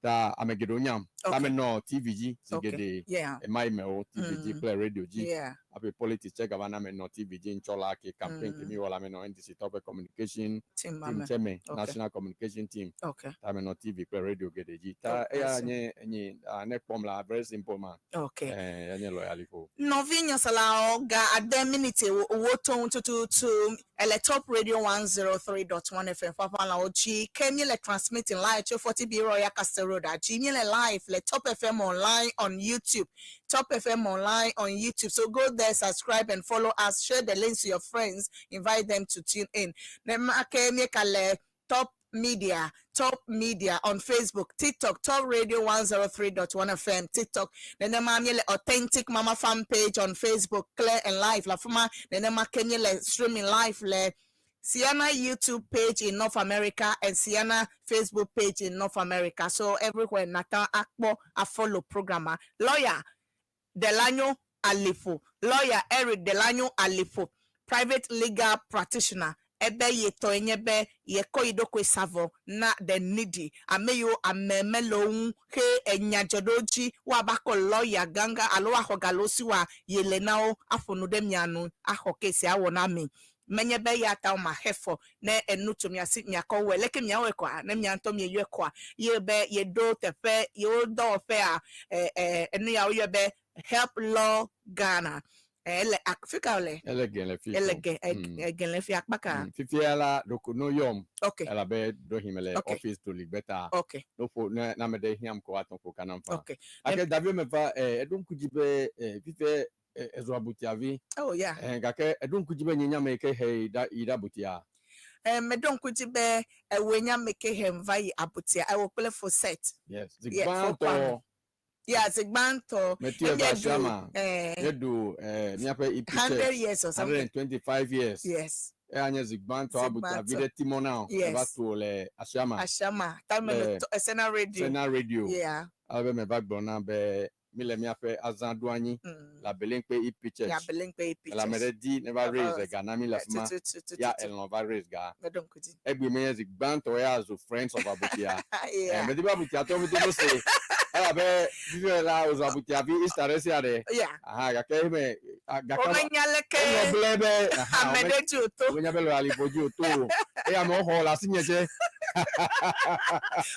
ta amegedo nyam ta me no tvg sigede mai me o tvg play radio g abe politics check avana me no tvg nchola ke campaign ke mi wala me no ndc top communication team cheme national communication team ta me no tv play radio gede g ta ya nye ne pom la very simple man
okay
ya nye loyally for
novinho sala ga ade minute wo ton to Top Radio 103.1 FM Papa la ochi kemi le transmitting live to 40B Royal Castle Road Jimmy le live le Top FM online on YouTube Top FM online on YouTube so go there subscribe and follow us share the links to your friends invite them to tune in ne ma kemi kale Top Media Top Media on Facebook, TikTok, Top Radio 103.1 FM, TikTok. Then the mammy Authentic Mama fan page on Facebook, Clear and Live. La Fuma, then the Makenya streaming live le. Sienna YouTube page in North America and Sienna Facebook page in North America. So everywhere Nathan Akpo a follow programmer. Lawyer Delano Alifo. Lawyer Eric Delano Alifo. Private legal practitioner. Ebe ye toenyebe ye koidoko savo na the needy. Ameyo amemelo he enyajodoji wabako lawyer ganga aloa hogalosi wa ye lenao afonudemianu ahoke se awonami. Menye be ya ta ma hefo na enutum ya sit nya ko we leke mia we kwa na mia ntom ye kwa ye be ye do tefe ye do fe a enu ya ye be help law Ghana ele Africa le
elegen
le fi akpaka
fifiala dokuno yom
okay
ela be do himele
Okay.
office to libeta
okay
no fo na me de hiam ko aton ko kanamfa
okay
ake davio me va edun kujibe fife ezo abutiavi
oh yeah
gake edun kujibe nyanya me ke he da ida butia
me don kuji be wenya make him vai abutia I will play for set
yes
Yeah, for
zigbanto
yeah zigbanto
metie ba shama yedu miape
100 years or something
125 years
yes
anya zigbanto abutia
Zigbanto.
vide timona
Yes.
ba to le ashama
Ashama time
Le-
Sena radio
sena radio
yeah
albe me ba gbona be mile miape azandu anyi la belenpe ipiche
yeah belengpe
la
pictures
meredi ne va raise gana mi la fuma ya
yeah
el no va raise ga
medon kuti
egbe me zigbanto ya zo friends of abutia
yeah
me di ba abutia to me to say ala be vive la os abutia vi istaresi ade
yeah
aha ga ke me ga ka
omenyaleke
no blebe
amedeji oto
onya belo ali boju to e ya mo ho la sinyeje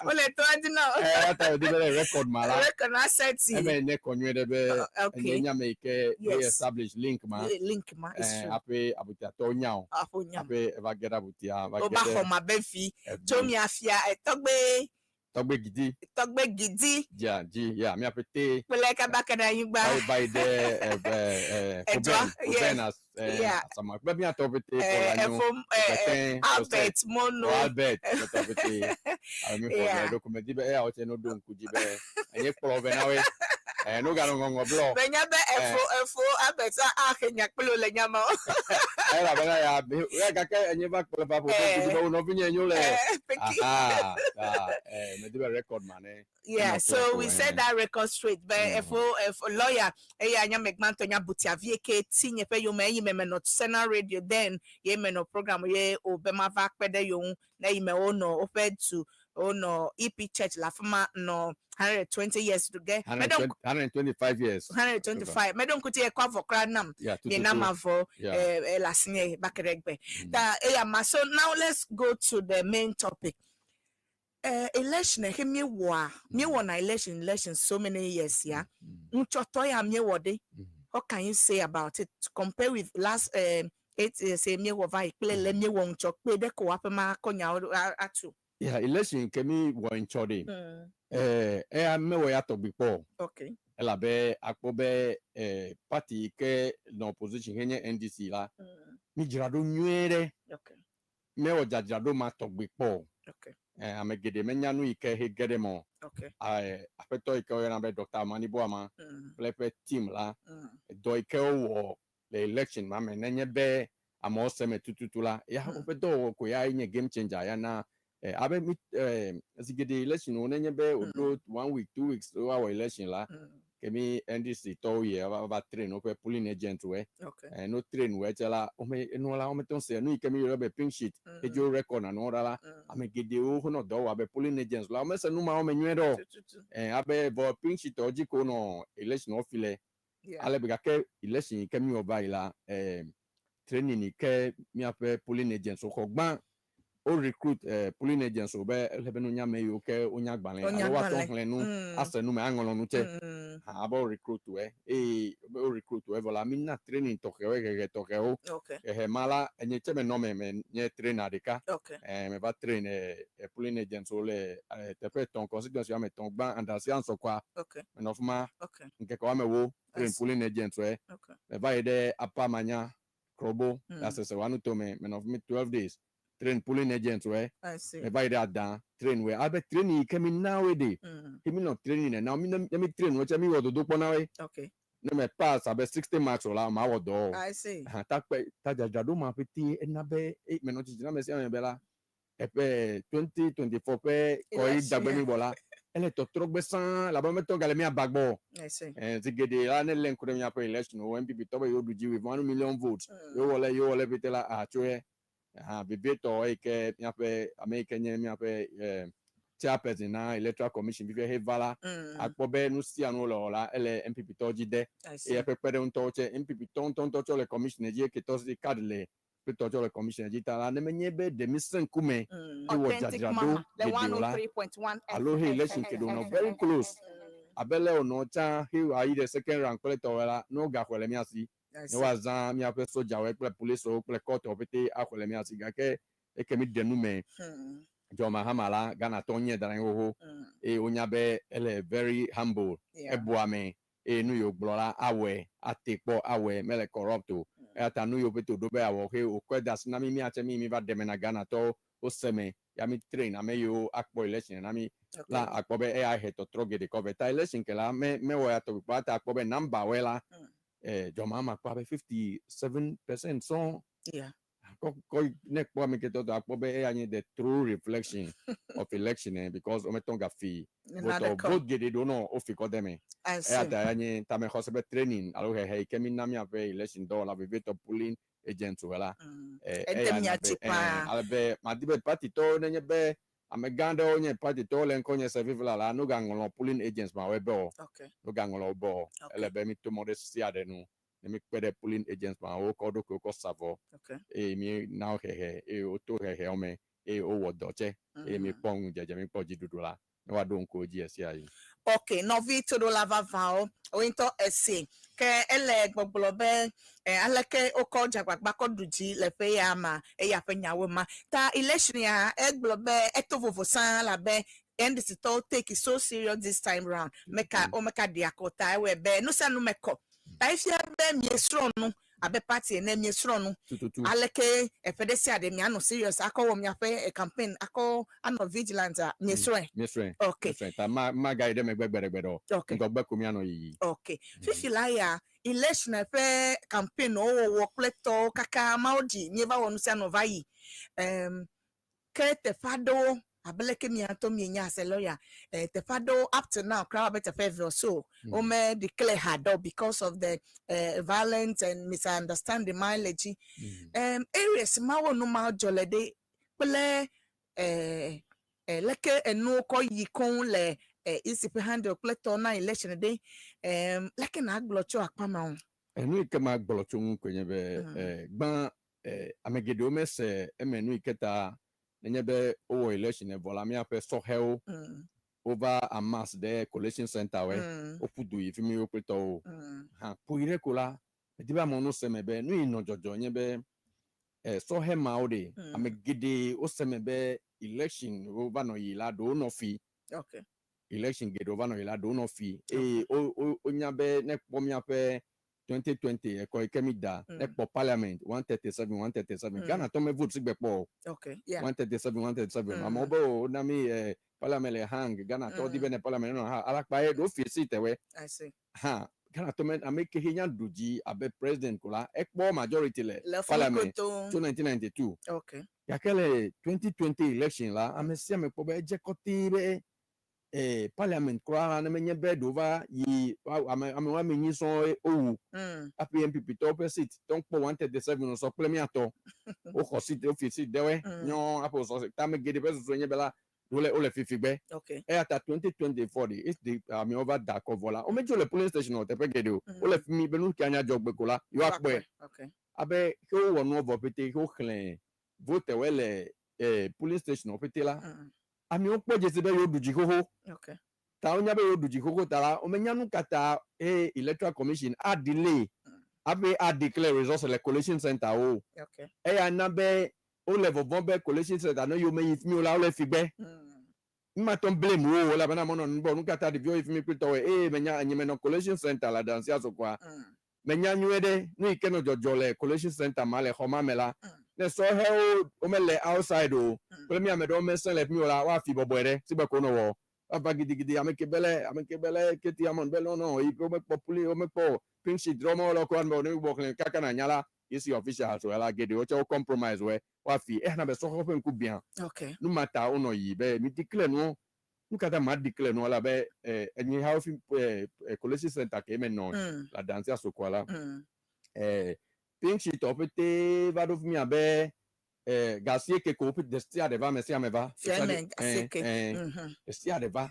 ole to adina
ata de be record mala
recognize set
e me ne konwe de be
okay
enya me ke
Yes.
establish link ma
link ma is true
ape abutia to nyao
afonya
ape va get abutia va
oba
get
homa befi tomi afia
togbe gidi
togbe gidi
ja ji ya mi ape te
pele ka bakana yugba
by the
Edwa,
Provenas
yeah.
sama be mi atope te ko la no
efom Albert Mono
Albert atope te ami for
Yeah.
the document be e o te no don kuji be enye Provenawe no ga no ngo blo
benya be efo Albert a kenya pelo le nyama
era be na ya ga ke enye ba ko ba bo kuji be no binye nyo le
peki
aha me di be record man
yeah
no
so
play
we
for,
said that record straight but
Mhm.
if lawyer anya megmanto nya butia vie ke tinye pe yo me me no Sena radio then ye me no program ye obema va pede yo na ye me ono open to ono EP church la fama no 120 years to get me don
125 years
125 me don kuti e kwa vokra nam
yeah
ye na mavo
yeah
la sinye bakeregbe that so now let's go to the main topic. Election me wo na election so many years yeah nchoto ya me wo de what can you say about it to compare with last 8 years me wo vai play me wo nchokpe de ko apema konya atu
yeah election kemi wo in chode me wo ya to bipo
okay
ela be akpo be party ke no opposition henye NDC la mi jirado nwere
okay
me wo jajado ma to bipo
okay
amegede menya nu ike he gede mo
okay
apeto ike o na be Dr. Manibo ama plepe team la do ike wo the election ma me nenye be ama seme tututu la ya opeto ko ya nye game changer ya na abe mi zigede election o nenye be odo 1 week 2 weeks o our election la kemi NDC to ye ba train o pe polling agent we
okay
no train we tela o me no la o me ton se no ikemi yo be pink sheet e jo record na no la amegede o no do wa be polling agents la o me se no ma o me nwedo abe bo pink sheet o ji ko no election o file ale be ga ke election kemi o ba ila training ke mi ape polling agents o ko gban o recruit polling agents o be lebe no nya me yo ke o nya gban le alo wa ton hlen nu ase nu me angolo nu che abo recruit we o recruit we vola mi na training to ke we to ke o
okay
mala enye che me no me nye trainer de ka
okay
me va train polling agents o le te pe ton conséquence ya me ton gban and science quoi
okay
me no fuma
okay
nke ko me wo train polling agents we
okay
me va ide apa manya krobo that's se wanu to me no fuma 12 days train polling agents we
I see.
me buy that down train we abe training kemi now we dey kemi no training now me train we che mi wo do pona we
Okay.
no me pass abe 60 marks ola ma wo do
I see.
ta jajado ma peti enabe me no ti na me se me bela epe 2024 pe koi dagbe mi bola ele to trogbe san la ba me to gale mi abagbo
I see.
zigede la ne len kure mi apo election o MPP to be yo duji with 1 million votes yo wole betela a choe bebeto eke mi ape american mi ape chairperson na electoral commission bi he vala akpobe nu si anu lo la ele MPP to jide e ape pere un to che MPP ton to le commission je ke to si card le to le commission je ta la ne menye be de misen kume
Authentic mama. The 103.1
alo he election ke do no very close abele ono cha he ayi the second rank pele to la no ga kwele mi asi ne wazan mi ape soja we pele police o pele court opete akwele mi asi ga ke e ke mi denu me jo mahamala gana tonye daran ho e onya be ele very humble ebuame e nu yo gblola awe atepo awe mele corrupto ata nu yo beto do be awo he o kweda na mi ache mi va deme na gana to o seme ya mi train ame yo akpo election na mi la akpo be ai he to troge de cover ta election ke la me wo ya to pa ta akpo be number we la jo mama akpo be 57% so ko ne kwa me ke to akpo be ai the true reflection of election because o me tonga fi vote get do no o fi ko dem ata ani ta me hosebe training alo he ke mi na mi ave election do la be to polling agent wala albe madibe party to ne be ameganda onye party to len konye service la no gangolo polling agents ma we bo no gangolo bo elebe mi to mode sia de no mi pede polling agents ma o ko do ko savo e mi now he e o to he o me e o wo doche e mi pong jeje mi poji dudula no wa don ko ji esi ayi.
Okay, no vi todo lava vao o into ese ke ele gbogbo be aleke oko jagbagba ko duji le fe ya ma e ya fe nyawo ma ta election ya egbo be etovovo san la be and this to take it so serious this time round meka diakota we be no sanu meko ta if ya be mi esro no abe party na mi esro no aleke efedesi ade mi ano serious akọ mi afe campaign akọ ano vigilant mi esro okay
ta ma guide me gbegberegbedo ngogbe ko mi ano yi
okay fifila ya election efe campaign o wo pleto kaka maudi mi ba wonu se no vai kete fado abeleke mi ato mi nya se lawyer te fado up to now crowd better favor so o me declare her because of the violence and misunderstanding mileage areas ma wonu ma jolede pele leke enu ko yikon le isipe handle pleto na election day leke na agblocho akpama on
enu ike ma agblocho nkwenye be gban amegede o mese emenu iketa Nenyebe o election vola mi ape so hell over a mass de collation center we opudu ifimi opeto ha puire kola ediba mono semebe no ino jojo nyebe so he maode amegede o semebe election over no yila do no fi election get over no yila do no fi o nyabe ne kpo mi ape 2020 eko ikemida ekpo parliament 137 Ghana to me vote sigbepo 137 amobo na mi parliament hang Ghana to di bene parliament no ha alakpa e do fi seat we
I see
ha Ghana to me ameke hinya duji abe president kola ekpo majority le parliament to 1992 yakele 2020 election la amesi amekpo be jekoti be parliament kwa na menye bed over yi wa menyi so owu api MPP to opposite don po 137 so plemi ato o ko sit office dewe nyon apo so ta me gede be so nye bela ole fifigbe ata 2024 is the me over da covola o mejo le police station o te pe gede o ole mi be nu kanya jogbe kola yo akpe abe ko wo no vo pete ko clean vote wele police station o pete la ami o poje se be yo duji hoho ta onya be yo duji hoho tara o menyanu kata electoral commission a delay abe a declare results le collation center o ya na be o level bombe collation center no yo me if mi o la o le figbe ma ton blame o la bana mono nbo nu kata de if mi pito menya anyime no collation center la dansia so kwa menya nyuede nu ikeno jojo le collation center male homa mela ne so he o mele outside o pele mi amedo me sen let mi ola wa fi bobere si be ko no wo aba gidi amekebele keti amon belo no I o me populi o me po pink sheet dromo lo ko an bo ni bo klen kaka na nyala isi official so ela gede o che compromise we wa fi na be so ko pen ku bien
okay
no matter ono yi be mi declare no nukata ma declare no la be enyi house collection center ke men no la danse asokwala pink sheet opete va do mi abe gasie ke ko pete destia de va merci ameva
fiamen aseke
destia de va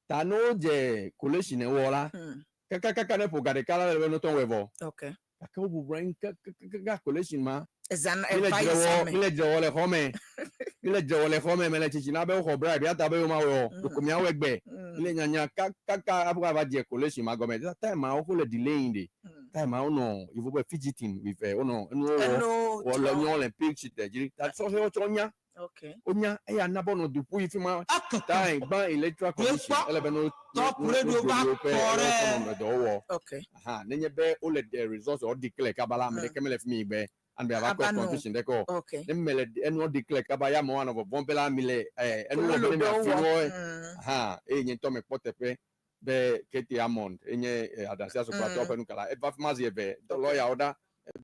ta no je collection e wola kaka ne po gade kala le no ton wevo
okay
kaka bu brain kaka collection ma
ezan
mile jewole home mile jewole home mele chichi na be ho bribe ya ta be ma wo ko mi awe gbe mile nyanya kaka abuga ba je collection ma government that time ma o le delay inde time ma no you be fidgeting with no o le nyon le picture te jiri that so he o nya
okay
onya e ya nabo no dupu ifi ma time ban electoral commission ele be no top radio back for
okay
nenye be o le results o declare kabala me kemele fi mi be and be have confusion de ko mele eno declare kabaya mo one of bombela mile eno be me afiro enye to me potepe be keti amond enye adansia so kwa top enu kala e ba mazi be the lawyer order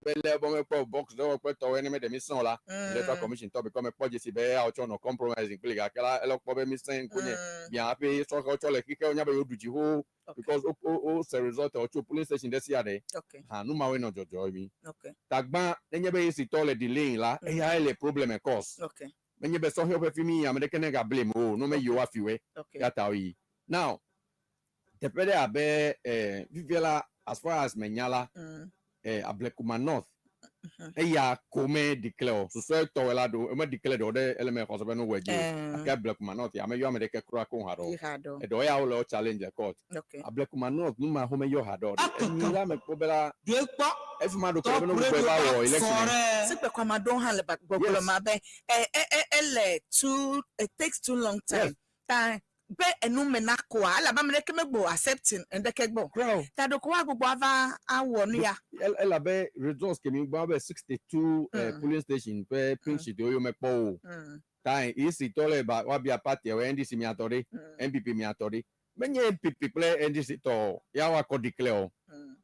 bele bo me po box do pe to ene me de mission la electoral commission to be come po jesi be a ocho no compromise include akala elo po be mission kunye bien ape so ko le kike onya be oduji ho because o se result o cho police station this year de no ma we no jojo mi tagba enye be isi to le delay la e ya le problem e cause enye be so help fi mi am de kene ga blame o no me you afiwe ya ta yi now the pede abe vivela as far as menyala Ablekuma North ya come declare so to wela do e ma declare do de element ko so be no waje aka Ablekuma North ya me yo america kura ko hado e do ya o challenge court Ablekuma North no ma home yo hado ni la me ko bela e fi ma do ko be no go ba wo election
se pe kwa ma don han le back gbogbo ma be it takes too long time be enu menako ala ba me kemegbo accepting endekegbo ta do ko wa gbogbo ava awo nu ya
ela be results ke mi gba be 62 polling station pe pink sheet oyo mepo time isi tole ba wa bia party we NDC mi atore MPP mi atore menye MPP play NDC to ya wa ko declare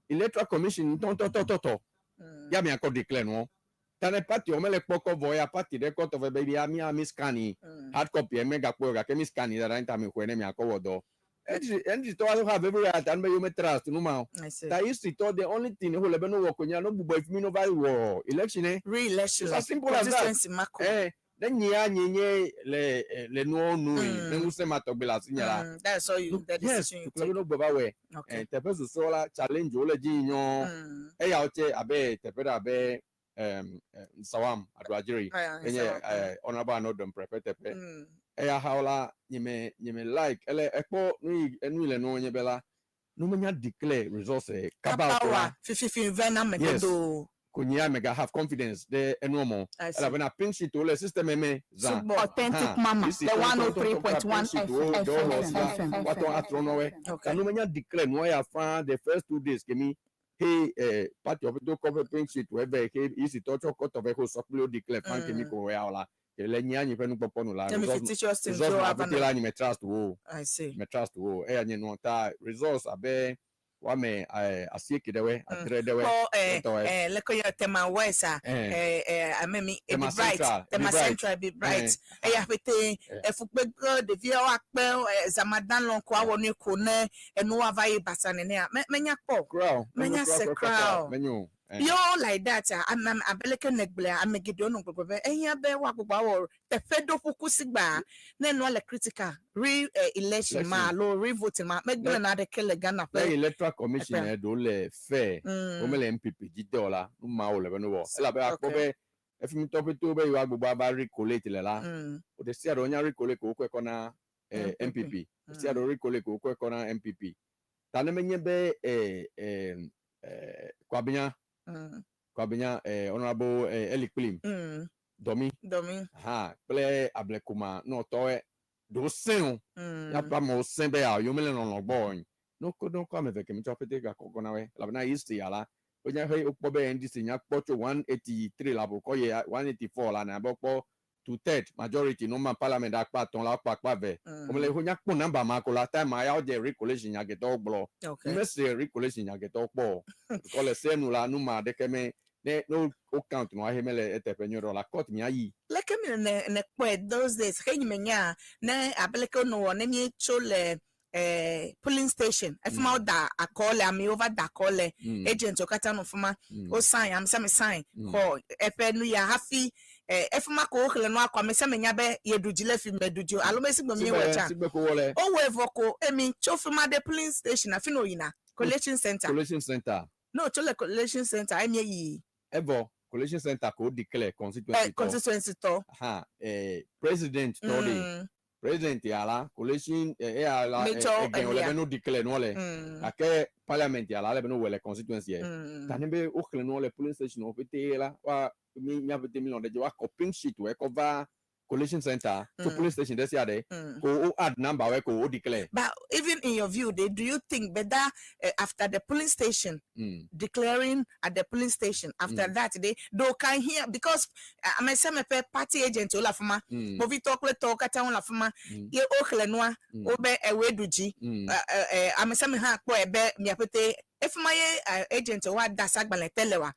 electoral commission to ya mi ko declare no tane party o mele poko voya party de court of baby ami scanning hard copy mega ko ga kemi scanning da enta mi kwene mi akowodo and to have every right and you me trust no ma that is to the only thing who le be no work nya no bubo if me no vai war election
re-election
as simple as that then nye le no ne mu se matogbela sinyala
that's all you that decision you take
no baba we te pe so la challenge o le ji nyo ya o che abe te pe abe Sawam Adwajiri enye honorable anodom prepetepe eya haula nyime like ele ekpo enu ile no onye bela no menya declare resource
kabawa 50 vena metodo
kunya mega have confidence de enuomo ela bena pink sheet ole system eme za
authentic mama the 103.1 FM
what on atronowe no menya declare no ya fa the first 2 days kemi hey party of the cover pink sheet we be ke isi to cho ko to be ko supply declare fan ke mi ko ya ola ele nya nyi pe nu popo no la
results
me trust wo
I see
me trust wo nyi no ta results abe wa me asieke dewe adredewe
leko ya tema wesa amemi e be bright tema central be bright ya pete efukpe de via wa pe zamadan lon ko awonu ko na enu wa vai basane ne menya po menya se crown
menyo
yo like that am abeleke negle amegido no gbogbo eyan be wa gbogbo awo te fedo fokusi gba na no le critical election ma lo re-voting ma megbele na de kele Ghana
play electoral commission do le fair o mele MPP jide ola no ma o le be no wo ela be akpo if mi to to be wa gbogbo aba recollect le la o de si ado nya recollect ko ko na MPP si ado recollect ko ko na MPP tane menye be kwabenya honorable Eli Klim domi play Ablekuma no to do sen ya pa mo sen be a yo mele no boy no ko me ke mi chopete ga ko na we la na isti ala onya he okpobe NDC nya kpocho 183 la bo koye 184 la na bo kpo two-third majority no man parliament akpa ton la akpa ve omele ho nya kpo number ma ko la time ma ya o je recollection nya get ogbo me se recollection nya get ogbo ko le se nu la nu ma de keme no account no ahemele etepenyo la court mi ayi
like me ne those days he nyimenya na abeleke no ne mi chole polling station efuma da akole ami over da akole agent okata no fuma o sign am say me sign ho epe nu ya hafi efuma ko okele no akwa me say me nya be yedugile fi medujo alomesi gbo mi wecha o we voko emi chofuma the polling station afi no yina collection center no chole collection center emi yi
evo collection center ko declare constituency
to
president to president yala collection yala again no declare no le ake parliament yala le no wele constituency tanebe o kle no le police station o pete la wa mi avete million de wa copying sheet we cover collection center to police station this year go add number we go declare.
But even in your view, do you think better after the police station declaring at the police station after that they can hear because I'm a party agent ola fuma movi talk ata ola fuma ye okle noa obe eweduji I'm a ha ko ebe mi apete if my agent wa dasagbalẹ telewa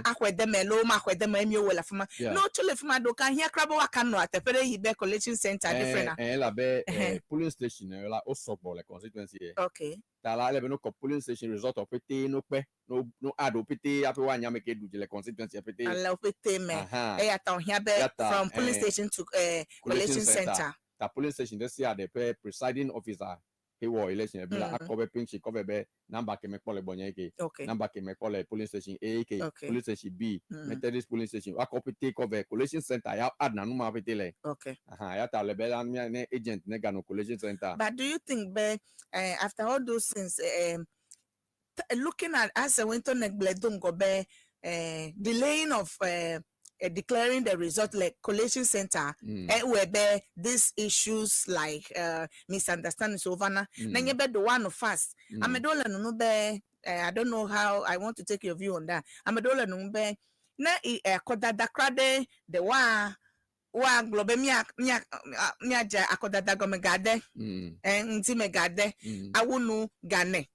akwedeme ma akwedeme emi owola fuma no chole fuma do kan here crabo wa kan no atepere hibe collection center different
la be polling station la osogbo le constituency
okay
ta la le be no polling station result of pete no pe no add pete ape wa nya make do le constituency pete
ala pete me ata here be from polling station to collection center
ta polling station this year the presiding officer he was election bila akobe pinchi cover be number ke me call bonya ke number ke me call police station A ke police station B Methodist police station akope take over collection center ya add na numa petele ya ta le be na agent ne ga no collection center.
But do you think be after all those things looking at as a winter negledon go be delaying of declaring the result like collation center where there these issues like misunderstandings over na be the one of fast I'm a dollar no be I don't know how I want to take your view on that I'm a dollar no be na kodada krade the wa globe mia ja akodada go megade nti megade awunu gane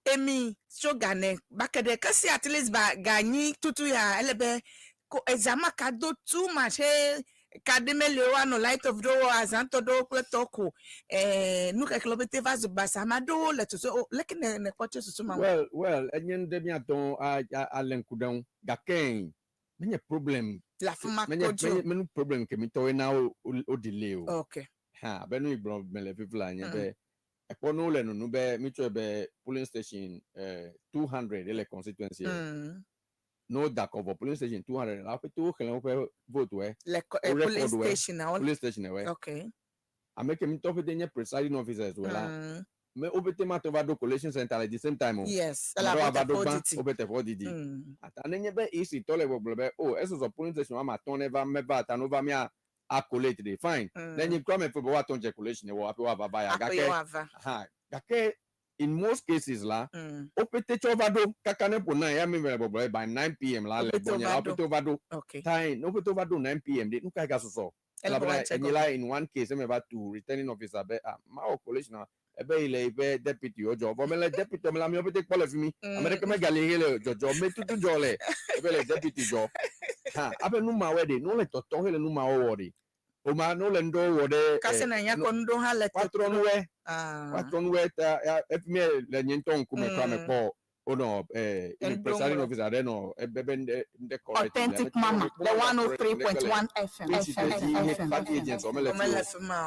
emi so gane bakede kasi at least ba ganyi tutu ya elebe ko exama kado too much kademele wa no light of do azanto do toko nuka kilobete vazo basa mado le to so lekene ne kwacho so ma
well enyen de biaton a lenkudan gaken menye problem
la fuma
kojo menye problem ke mi to na o delay o
okay
ha be no igbo mele people anya be epo no le no be mi to be polling station 200 ele constituency no that cover police station 200 la pe to kele pe vote we police station we
okay
I make him top the presiding officers we la me obete ma to vado collection center at the same time
yes
ala obete for didi ata nenye be isi to le be eso so police station ma ton never me va ta no va mi a collect the fine then you come for what on collection we wa baba ya gake in most cases la opete chovado kakane po na ya me by 9 p.m. la le bonya opete ovado time opete ovado 9 p.m. de nuka ga so ela in one case me ba to returning officer be ma collection ebe ile be deputy ojo bo me le deputy me la mi opete pole fi mi america me gale hele jojo me tutu jo le ebe le deputy jo abe nu ma we de no le toto hele nu ma o de o ma no le ndo wo de
kasi na nya ko ndo ha le
patron we ta fme le nyinton ku me kwa me po o no presiding officer de no bebe de correct
authentic mama the 103.1 FM
party agents o me le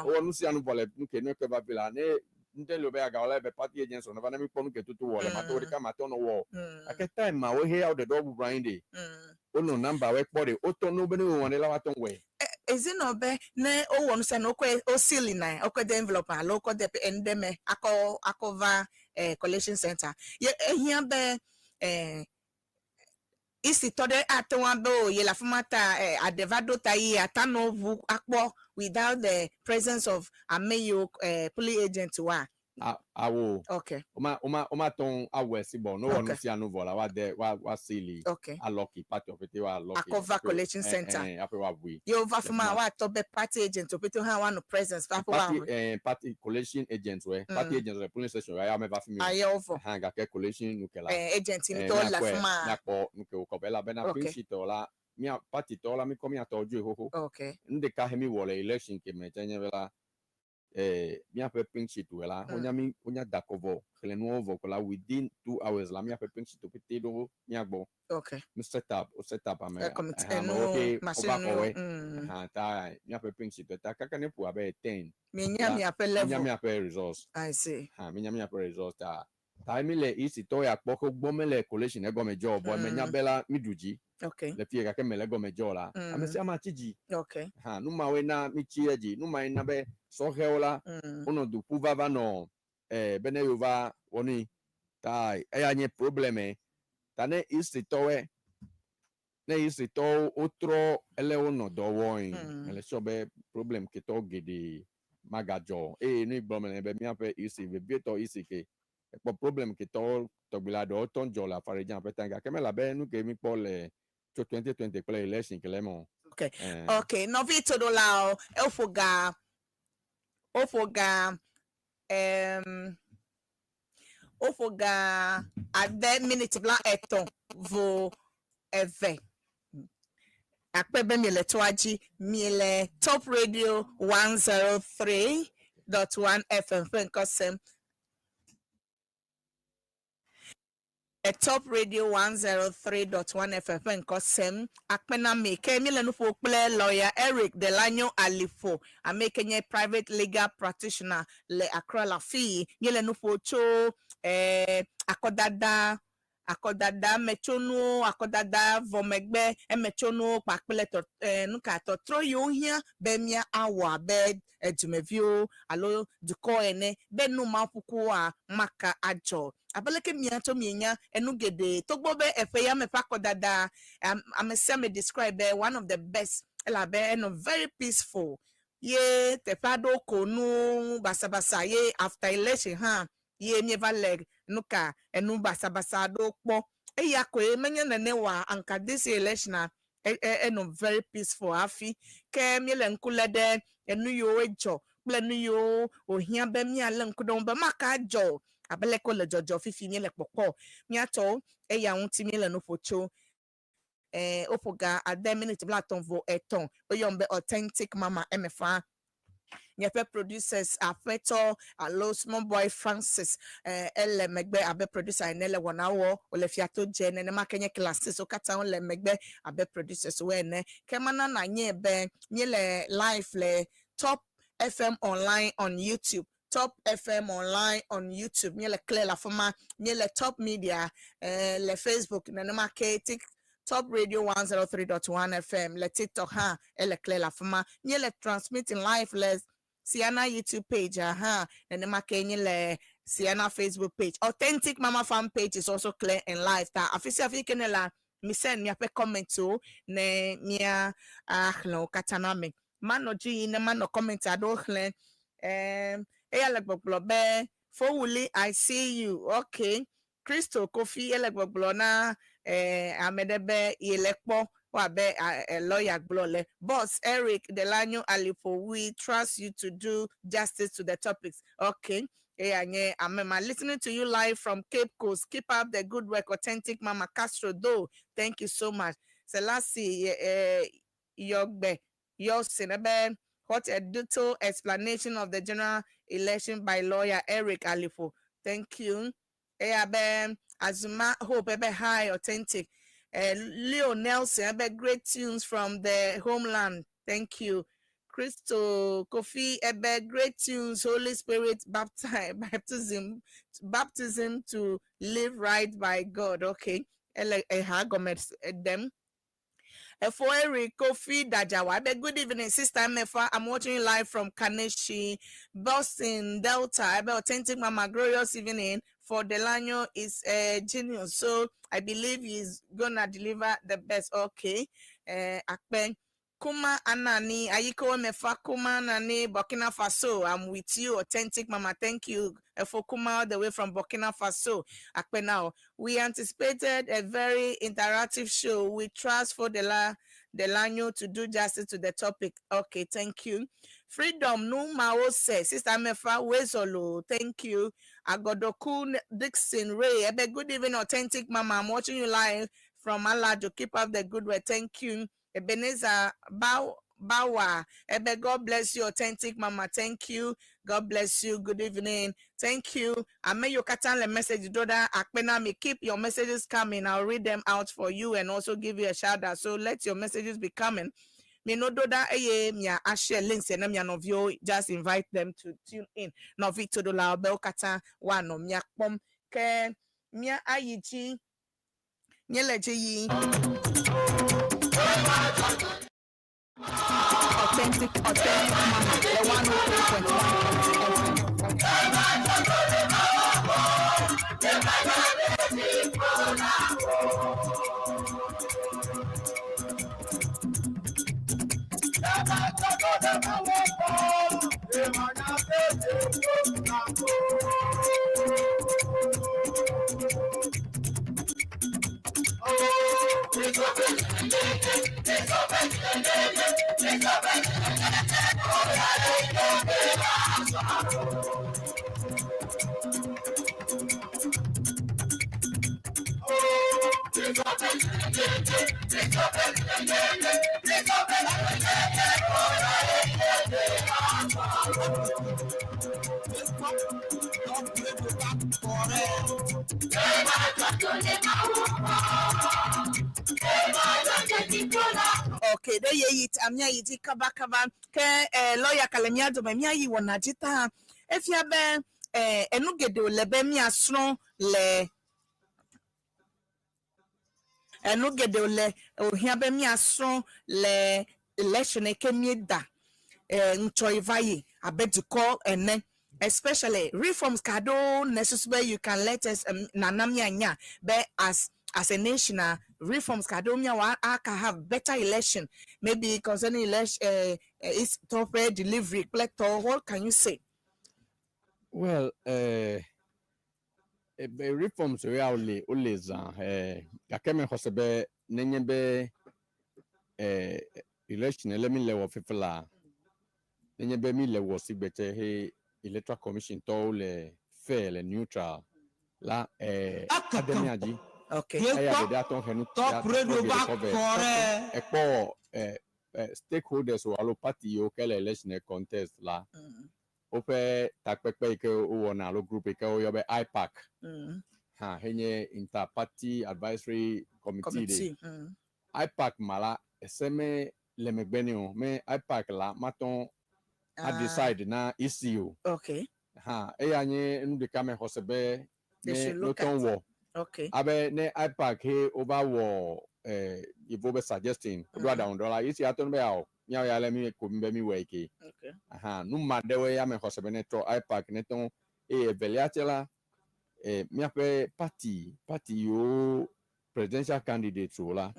o nu si anu bole nke no ke ba bila ne ndelo be aga ole be party agents o na ba na mi po nu ke tutu wo le ma to ka ma to no wo ake time ma we here out the double blind day o no number we po de o to no be ni won la wa ton we
is it no be ne o won se no kwe o seal na o kwe the envelope a lo ko de endeme akova collection center ye ehia be isi to de atwan be o ye la fumata adevado tai atano vu akpo without the presence of ameyo police agent wa
awo
Okay.
Oma ton awe si bon no one
Okay.
si anu vola wa de wa sili
Okay.
a lucky part of it wa lucky
Akova Collection Center.
ape wa bui
You over
Yes,
from my
ma'am.
what to be party agent to put ha one presence for
party collection agents we party agents we police station ya me ba fi mi
aye over
hanga ke collection nukela
agent in to left ma.
na ko nuke ko bela bena
Okay.
pinchi to la mi party to la mi komi atoju ho ho
Okay.
nde ka hemi wole election ke me tenye bela mi ape pinchi to la onya dakovo hele no ovo ko la within 2 hours la mi ape pinchi to pete do mi agbo
Okay.
mi set up ame
okay machine
over ha ta mi ape pinchi to ta kaka ne pu abe 10
me nya mi ape level.
mi ape results
I see.
ha mi nya mi ape results ta mi le isi to ya poko gbomele collection ego me job boy me nya bela miduji
Okay.
le fie ka ke mele go me jola ame se ama chiji
Okay.
ha nu ma we na mi chieji nu ma na be so heola uno du puva vano bene yuva woni tai anye probleme tane isi towe ne isi to otro ele uno do woin ele so be problem ke to gidi magajo ni gbomele be mi ape isi be bieto isi ke po problem ke to gbilado ton jola farejan petanga ke me la be nu ke mi po le 2020 play election ke le mo
Okay. Okay. No vito do lao ofoga ade minute bla eton vo eve akpebe miele toaji miele Top Radio 103.1 FM fenkosem Top Radio 103.1 FM kosem akpena me ke miele no fo ple lawyer Eric Delanyo Alifo amekenye private legal practitioner le Accra la fi miele no fo cho akodada mechonu akodada vomegbe emechonu pakpele to nuka to tro yo hia be mia awa be edumevio alo duko ene be nu mafuku a maka ajo abeleke mia to mienya enugede togbo be efe ya me pakodada me describe one of the best elabe no very peaceful ye tepado konu basabasa ye after election ye never leg nuka enu basabasa do kpo eya ko emenya nene wa anka this election no very peaceful afi ke miele nkulede enu yo ejo ple nu yo ohia be mi ale nkudon be maka jo abele ko le jojo fifi miele popo mi ato eya unti miele no focho opoga ade minute blaton vo eton oyombe authentic mama mfa Nyefe producers afeto alo small boy Francis ele megbe abe producer enele wanawo ole fiato je ne makenye classes o kata on le megbe abe producers we ne kemana na nye be nye le live le Top FM online on YouTube Top FM online on YouTube nye le Claire la fama nye le Top Media le Facebook ne make Top Radio 103.1 FM le TikTok ele Claire la fama nye le transmitting live les Siana YouTube page, and the Makenye le Siana Facebook page. Authentic Mama fan page is also clear and live. Ta afisi afikenela mi send mi ape comment to ne mia no kataname. Mano ji ne mano comment adokle. Eya legboglobe Fowuli I see you. Okay. Crystal Kofi elegbogblona amedebe yelekpo. Wabe a lawyer blole. Boss Eric Delanyo Alifo, we trust you to do justice to the topics. Okay. I'm listening to you live from Cape Coast. Keep up the good work, authentic Mama Castro. Though, thank you so much. Selassie Yogbe Yosinebe. What a detailed explanation of the general election by lawyer Eric Alifo. Thank you. Azuma Hope High Authentic. Leo Nelson, great tunes from the homeland. Thank you. Crystal Kofi, great tunes. Holy Spirit baptism to live right by God. Okay. Them. For Eric Kofi Dajawa, good evening, Sister Mefa. I'm watching you live from Kaneshi, Boston, Delta. Authentic Mama, glorious evening. For Delanyo is a genius, so I believe he's gonna deliver the best. Okay, Akpen Kuma Anani, Ayiko Mefa Kuma Nani, Burkina Faso. I'm with you, Authentic Mama. Thank you. For Kuma all the way from Burkina Faso. Akpe now. We anticipated a very interactive show. We trust for Delano to do justice to the topic. Okay, thank you. Freedom no Mao says, Sister Mefa Wezolo. Thank you. Agodoku Dixon Ray. Good evening, Authentic Mama. I'm watching you live from Alajo. Keep up the good work. Thank you. Ebenezer Bawa. Ebe, God bless you, Authentic Mama. Thank you. God bless you. Good evening. Thank you. I may you katan the message, Doda Akpena. Me keep your messages coming. I'll read them out for you and also give you a shout out. So let your messages be coming. Me no Doda mia I share links and them of you. Just invite them to tune in. No Victor Dola Bel Katan one no mia pom ke mia ayiji nyeleje yi.
Authentic Mama, the 103.1
Okay, there ye it. Amia yiti kaba ke lawyer kalemia do memia yi wonajita. If ya be enugede lebe mi asron le enugede le ohia be mi asron le election ekemieda nchoivayi abeduko ene. Especially reforms kado necessary you can let us nanamia be as a nation reforms kadomia I can have better election maybe concerning election it's top delivery collector. What can you say?
Well, reforms we are only yakeme hosebe nenyebe election elemi lewo fifla nenyebe mi lewo sigbete he electoral commission to le fair le neutral la academia ji.
Okay.
Aya de aton henu top radio back for stakeholders who allo party yo kele election contest la ope takpepe ke o na lo group ke o yo be IPAC ha henye inter-party advisory committee de IPAC mala eseme le megbeni o me IPAC la maton a decide na issue.
Okay.
Ha eyanye nu de kame hosebe me loton wo.
Okay.
Abe ne IPAC he over war ivo be suggesting do down dollar isi aton be ao nya ya le mi ko mbe mi weke.
Okay.
Nu madewe ya me hosebe ne to IPAC ne ton eveliatela mi ape party yo presidential candidate so la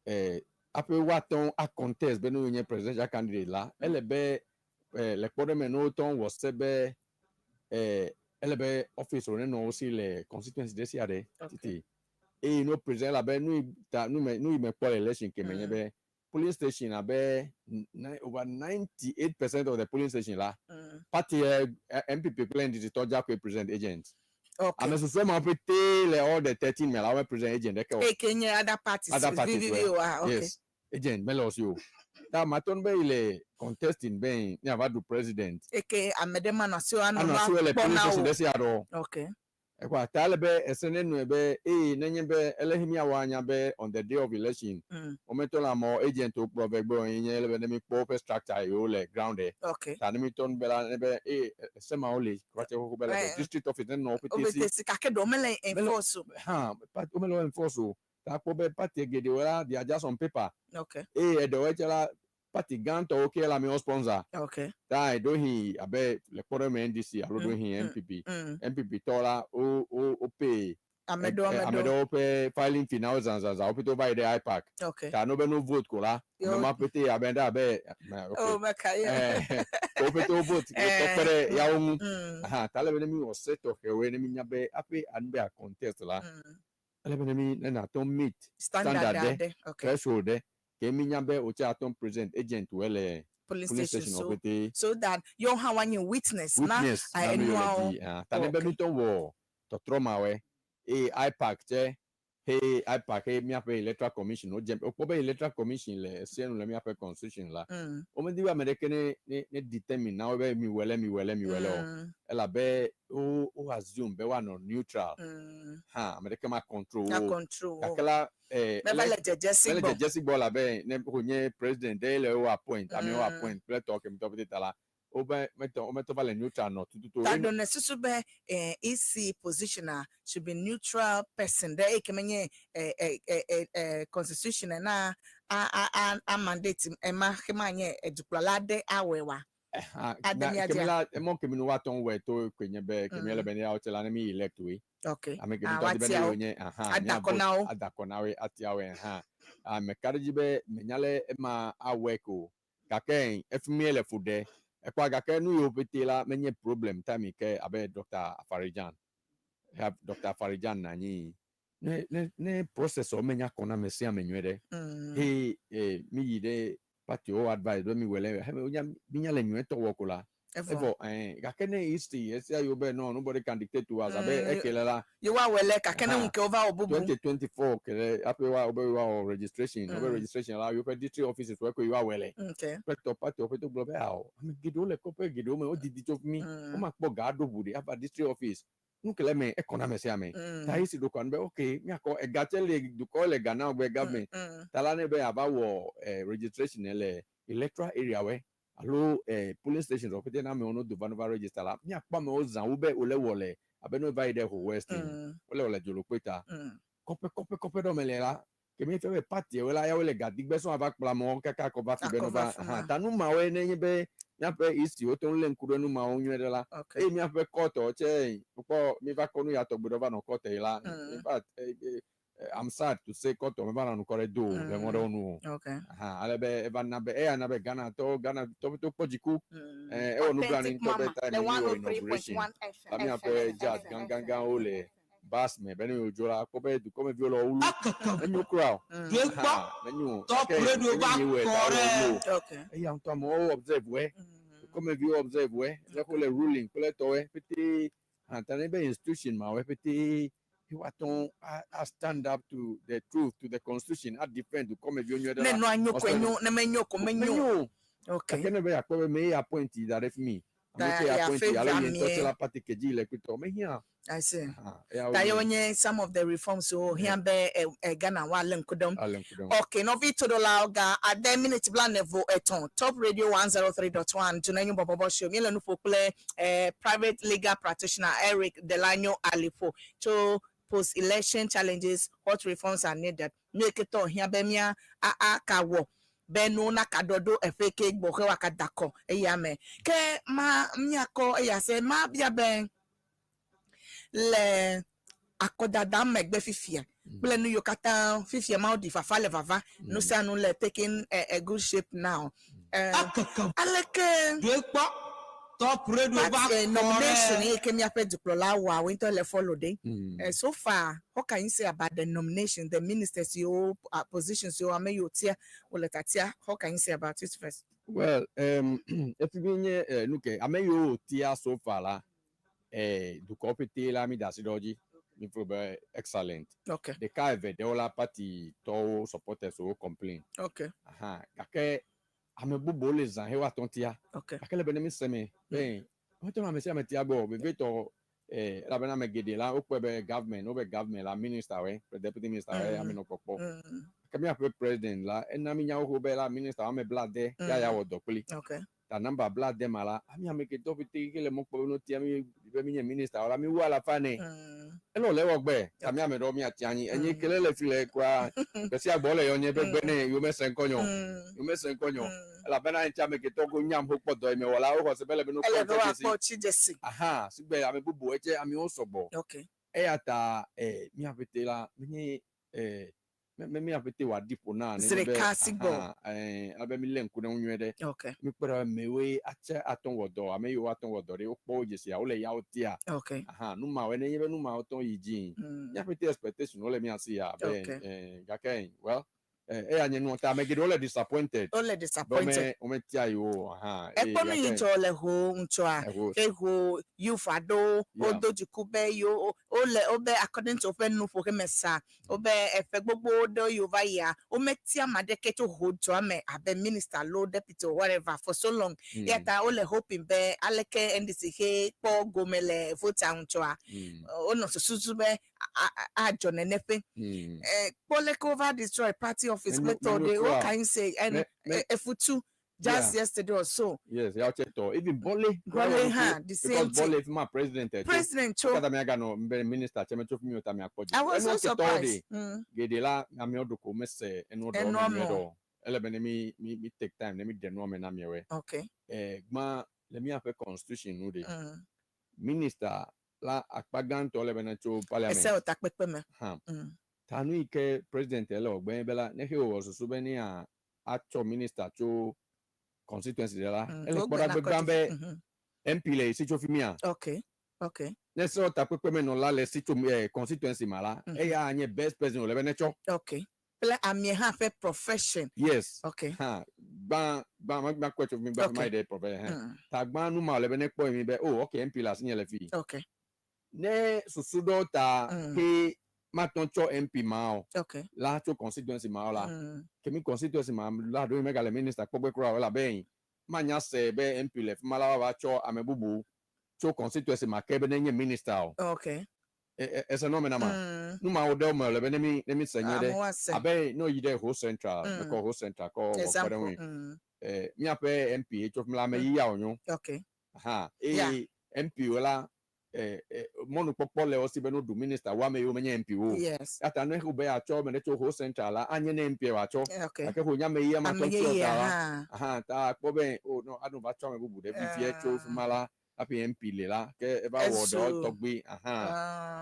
ape waton a contest be no nye presidential candidate la elebe le podeme no ton wo sebe elebe office on no aussi les constituencies de siade titi et no president la be nous me pour election que me be police station la be over 98% of the police station la party MPP plan to toja ko present agents.
Okay.
I'm so ma pete le all the 13 me la we present agent
e kenye other parties
okay. Yes agent melos yo da maton be ile contesting ben ni ava do president
eke amedema na so anu
ma police de siado.
Okay.
Ekwa talebe esene nu ebe nenye be elehimi awanya be on the day of election ometola mo agent o provegbo yin elebe ne mi po structure yo le ground e.
Okay.
Tani mi ton bela ebe sema ole kwache ko bela district office no
PTC kake do mele enforce
but omelo enforce ta ko be party gede wala dia just on paper.
Okay.
Edo wechela party ganto okay la mi sponsor.
Okay.
Dai do hi abe le pore me NDC alo do hi MPP. MPP tola o pay
Amedo.
pe filing finance za opito by the IPAC.
Okay.
Ka no be no vote kola. Me ma pete abenda be
Oh, Makaya.
opito vote to pere ya wu.
Mm.
Aha, tale be mi o seto hewe ne mi nyabe ape anbe a contest la. Tale be mi na to meet standard de.
Okay.
Threshold de. Ke mi nyabe o cha ton present agent wele
Police
police
station
station opete.
so that you have one witness na
Anyone tale be mi to wo to trauma we IPAC che hey IPAC hey mi ape electoral commission o jem o be electoral commission le se no le mi ape constitution la o me di america ne determine na we mi wele o ela be o assume be wa no neutral america ma control akela jesse bola be ne ko nye president de le o appoint ami o appoint play talk mi to be tala o meto vale neutral no to
that don't necessarily be EC positioner should be neutral person there kemenye constitution na a mandate ma kemanye edukulade awewa
kemela mo kemino waton we to kwenye be kemela be ya otela na mi elect we
okay
amekemi to be onye adakonawe atiawe amekarjibe menyale ma aweko kaken efmiele fude ekwa gake nu yo petela menye problem time ke abe Dr. Afarijan have Dr. Afarijan nani ne process o menya kona mesi amenwere mi yide party o advice do mi wele onya binya le nwe to wokola evo gake ne history esia yo be no nobody can dictate to us abe ekelela
you wa wele ka kene nke over obubu
2024 kele apewa obewa registration registration la yo pe district offices we ko you wele
okay
peto party opeto globe ao ami gido le ko pe gido me o didi to mi o ma po ga do bude aba district office nkele me economy se ame ta isi do kan be okay mi ako e gatele do ko le gana ogbe government tala ne be aba wo registration ele electoral area we allo police stations opete na me ono do vanova register la mi apa me o zan wo be ole wole abeno vai de ho west ole jolo peta kope do mele la ke mi fe party we la ya wele gadigbe so aba pla mo kaka ko ba fi benova tanu ma we ne be mi ape isi o to nle nkuro nu ma o nywere la mi ape court o che po mi va konu ya to gbodo ba no court la in fact I'm sad to say court me ba na no corredo le mo do nu
okay
alebe eba na be na be Ghana to pojiku e wonu planning to be time ni inauguration ami ape jazz ganga ole bas me beni ojola ko be du come violo ulu enyu crowd enyu top radio back
okay
e ya nto mo observe we come view observe we le ko le ruling ko le to we peti antane be institution ma we peti you want to stand up to the truth, to the constitution, at defend to come if you know okay. I can never appoint that if me. I party
I see. That some of the reforms so here be Ghana wa lenkudom. Okay, no vi to the lauga at the minute plan level eton Top Radio 103.1 Junenyu Bobo show me no for play private legal practitioner Eric Delano Alipo to post-election challenges, what reforms are needed. Make it on here, Bemia, kawo. Beno na kadodo efeke boke wakadako. Eyame. Ke ma miako eyase ma bia ben le akodada megbe fifia. Bele nu yokata fifia ma odi fafa le vava. No say anu le taking a good shape now. Aleke Top Radio back nomination here came here Duplola wa winter le follow day. So far, what can you say about the nomination, the ministers you positions you are may you tia or letatia? How can you say about it first?
Well, if you look, I may you tia so far la du copy la mi dasidoji mi probe excellent.
Okay.
The cave de ola party to supporters so complain.
Okay.
Kake ame bubo le zan he wa tontia
okay
akele bene mi seme ben o to na me se me tia bo be veto la bena me gede la o pe be government la minister we deputy minister we ame no popo kami ape president la na mi nya o be la minister ame blade ya wo dokuli
okay
ta number blade mala ami ame ke to fiti ke le mo po no tia mi be mi minister la mi wa la fane elo le wo gbe kami ame do mi atiani enyi kele le file kwa be si agbo le yo nye be ne yo me sen konyo la bena ntia me ke to ko nyam ho podo me wala o ko se bele be no ko
jesi
sigbe ame bubu eche ami o sobo
okay
eyata mi apete la mi me apete wa dipo na
Zre kasibo.
abe mi lenku na unwede
Okay.
mi pera mewe ache aton wodo ame yo aton wodo re opo jesi a ole ya otia
Okay.
numa we ne yebe numa oton yijin mi apete expectation ole mi asi ya be gake well anye no ta me get ole disappointed ome tia yo
Ekono yincho le ho nchoa eho you fado odo jikube yo ole obe according to open no for mesa obe efe gbogbo do yo va ya o metia madeke to hold to ame abe minister low deputy or whatever for so long yet I ole hoping be aleke ndc he po gomele vote nchoa ono susu be ajo nenefe poleko over destroy party office method what can you say and efutu just yesterday or so.
Yes, ya cheto. Even Bole
the same
because Bole is my president.
Cho.
Kada me aga no minister cheme cho fimi ota me akpoje.
I was so surprised.
Gedela na me odoko mese eno do. Ele bene mi take time, let me de no me na me we.
Okay.
Gma let me have constitution no dey. Minister la akpaganto le bene cho parliament.
Ese otakpepe me.
Tanu ike president ele ogben bela ne he o so beni a acho minister cho constituency de la ele kpoda gbe gambe MP le si cho fimia
okay
ne so ta pepe me no la le si cho constituency mala e ya anye best president le bene cho
okay pele ami ha fe profession
yes
okay
ba kwa cho mi ba my day profession ta gba nu ma le bene po mi be okay MP la sinye le fi
okay
ne susudo ta ke matoncho MP mao
okay
la cho constituency mao la kemi constituency ma la do mega le minister pogbe kura la ben manya se be MP le mala wa cho amebubu cho constituency ma kebe nenye minister
okay
ese no mena ma nu ma odo mo le be nemi senye de abe no yide ho central ko ho central ko we mi ape MP cho mla me yi ya onyo
okay
MP wala monu popole osi be no do minister wa me yo menye MP wo
yes
ata no hu be a cho me cho ho central la anye na MP wa cho
okay
ake ho nya me yi ma to ta ta ko be no adu ba cho me bubu de bi fie cho fumala api MP le la ke e ba wo do to gbe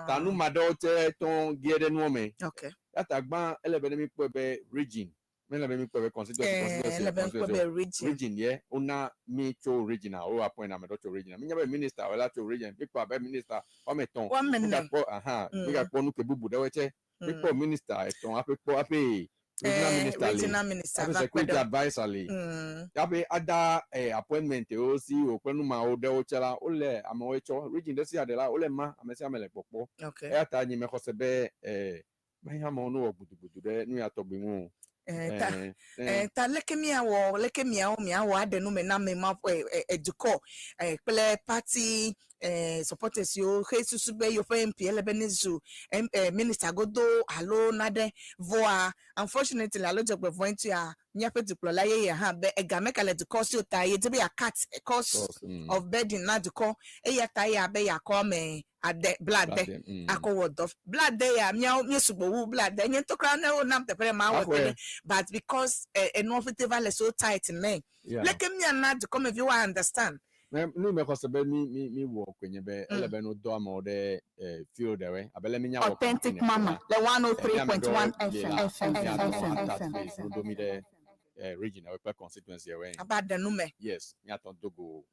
ta nu ma do te ton giede no me
okay
ata gba ele be mi po be region me le be mi po be constituency region ye una mi cho regional o appoint na me do cho regional mi nya be minister wala cho region people abe minister o me ton mi ga po nu ke bubu de weche people minister ton ape regional minister security advisor le ape ada appointment o si o penu ma o de o chela o le amo echo region de si adela o le ma amesi amele popo
okay
ata nyi me ko se be me ha mo no ogudugudu de nu ya to gbe mu
ta lekemia o mi awo ade no me na me ma eduko pele party supporters yo Jesus be yo for MP elebenezu minister godo alo nade voa unfortunately alo jogbe vointu ya nyape diplola ye ha be egameka le de cause ta ye de be a cat cause of bedding na de ko ya ta ya be ya ko me ade blood de akowod of blood de ya mi sugbo blood de yen to kra na o nam te pere ma wo but because no festival is so tight in lekemia na de come if you understand
no me ko se be mi wo kwenye be elebe no do ama de field we abele mi nya wo
authentic mama the 103.1 FM
do mi de regional we constituency we
about the nume
yes mi aton dogo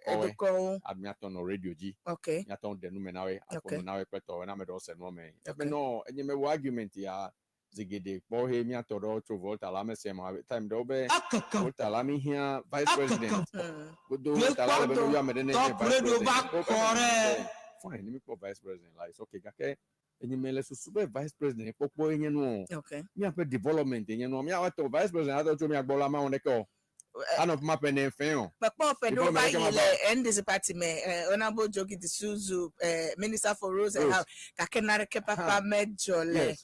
eduko
admi aton no radio ji
okay
mi aton de nume na we akono na we peto na me do se no me ebe no enye me wo argument ya zigede po he mi atoro cho volta la me se ma time do be volta la mi here vice president godo volta la be no ya me de vice president fine ni mi po vice president like okay gake enye me le super vice president popo enye no
okay
mi ape development enye no mi ato vice president ato cho mi agbola ma won ko ano ma pe ne fen
Papa Fedo ba ile NDC party me honorable Jogi Disuzu minister for roads and how kakenare ke papa mejo le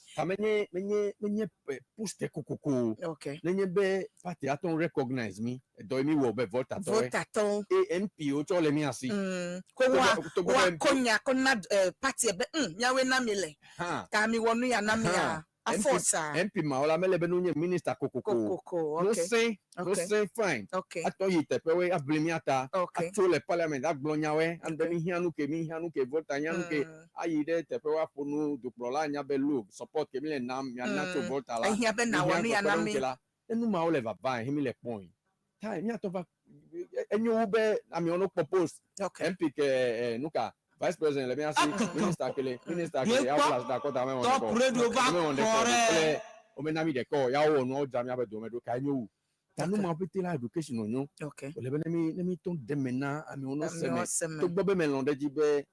menye push te kukuku
okay
menye be party aton recognize me do mi wo be vote aton MP o cho le mi asi
ko wa konya konna party be nyawe na mi le ka mi wonu ya na mi ya Afosa.
MP Maola Melebenu Minister Kokoko.
Koko.
No
Okay.
say, no
Okay.
say fine.
Okay.
Ato yi tepewe ablimiata.
Okay.
Ato le parliament aglonyawe and then hianu ke vota hianu ke ayide tepewa fonu duplola nyabelu support ke mile nam ya nato vota la.
Ahia be na wonu ya na me.
Enu Maola va ba himi le point. Tai mi atova enyo ube ami ono propose.
Okay.
MP ke nuka Vice President, let me ask you, Minister Kele, how class Dakota me
Top radio back correct.
Omenami de ko, ya o no jam ya be do me do ka nyu. Tanu ma pete la education onyo.
Okay.
Le be me ton demena ami ono seme. To gbo be me londe ji be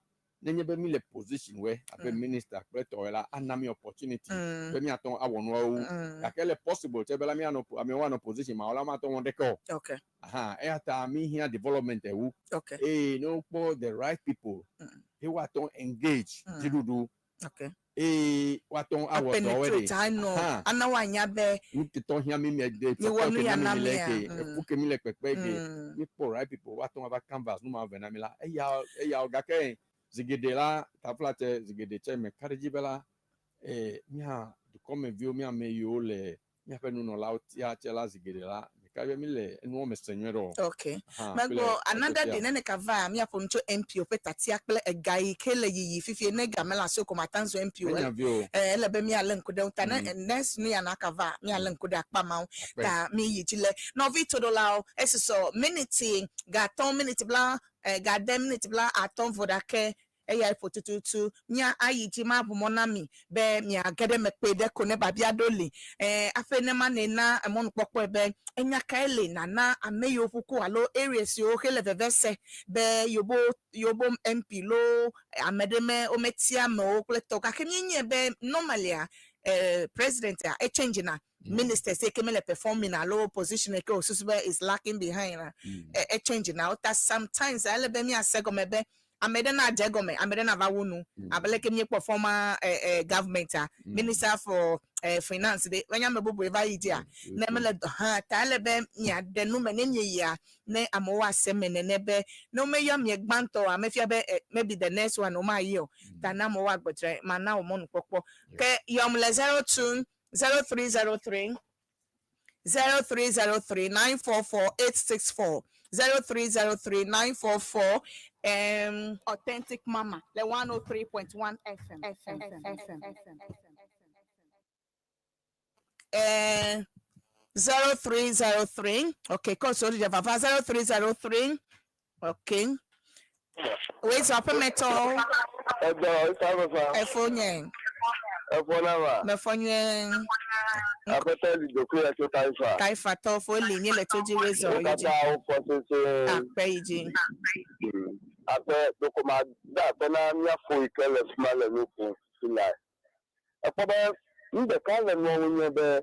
nenye be mi le position we ape minister preto la anami opportunity. Be mi aton awon wo. Ya kele possible te be la mi ano ami one position ma ola ma ton won de ko.
Okay.
Aha, e ata mi here development e wu.
Okay.
No for the right people. He want to engage. Jidudu.
Okay.
Waton awo already.
I know. Ana wanya be.
You to hear me me de.
You want me na me.
Fuke mi le pepe ke. We for right people. Waton aba canvas no ma venamila. Eya ogake zigede la taflate zigede che me kariji bela. Mia du come view mia me yo le. Mia pe no la tia chela zigede la.
Okay. Mago another day nene kava mi aponcho MP opetati akple egai kele yi fifi ne gamela so komatanzo MP ele be mi alenko de utana next ni anakava mi alenko de akpama ta mi yijile no vito dolao esiso minute ga ton minute bla ga dem minute bla aton vodake eya ifotututu mia ayiji ma bu monami be mia gede mekpede ko ne babia doli afene ma ne na emonu popo ebe enya kaele na ameyo fuku alo areas yo hele vevese be yobo MP lo amedeme ometia me o kleto ka kemnye be normally president a change na minister say kemele performing a low position ke osusube is lacking behind a change now that sometimes ele be mi asego mebe amedena jegome amedena vawunu abeleke mi performer government minister for finance de wanya mebo eva idia na mele ha talebe nya de no menye ya ne amowa semene nebe no meya mi gbanto amefia be maybe the next one o ma yo tana mo wa gbotre mana o monu popo ke yom le 02 0303 0303 944 864 0303 944 Authentic Mama, the 103.1 FM. 0303. Okay, call sorry, 0303. Okay. Where's up metal? Efonye. Mefonye. Taifa to for linye le toji wezo. Akpeji.
Ape dokoma da bena mia fo ikele smale nuku silai apobe nde kale no nyebe